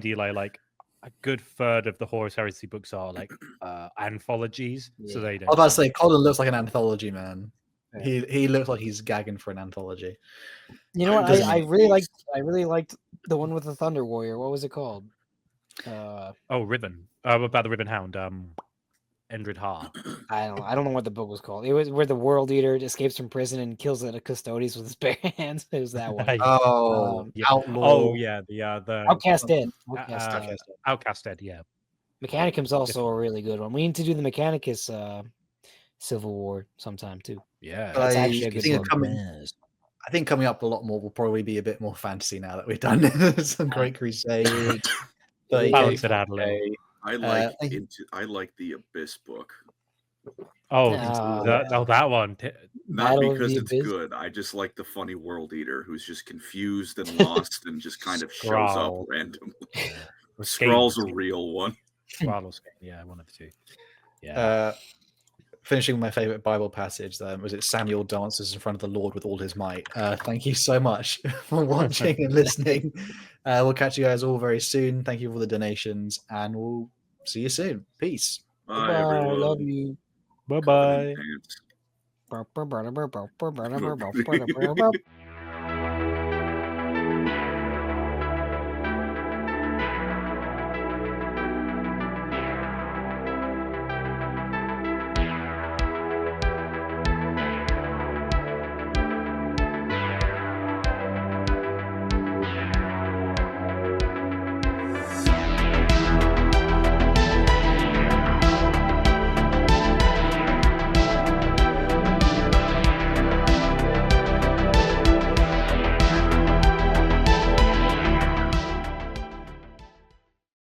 Eli, like a good third of the Horus Heresy books are like anthologies, so they don't. I was about to say Colin looks like an anthology man. Yeah. He looks like he's gagging for an anthology. You know what? I really liked the one with the Thunder Warrior. What was it called? Ribbon. About the Ribbon Hound. Endred Ha. I don't know what the book was called. It was where the World Eater escapes from prison and kills the custodians with his bare hands. It was that one. Outlaw. The Outcast Dead. Outcast Dead. Yeah. Mechanicum's also a really good one. We need to do the Mechanicus Civil War sometime too. Yeah, that's actually a good book. I think coming up a lot more will probably be a bit more fantasy now that we've done some Great Crusade. I like the Abyss book. That one. Not because it's good. I just like the funny World Eater who's just confused and lost and just kind of shows up randomly. Skrull's a real one. Yeah, one of the two. Yeah. Finishing with my favorite Bible passage, was it Samuel dances in front of the Lord with all his might. Thank you so much for watching and listening. We'll catch you guys all very soon. Thank you for the donations, and we'll see you soon. Peace. Bye, everyone. Love you. Bye-bye.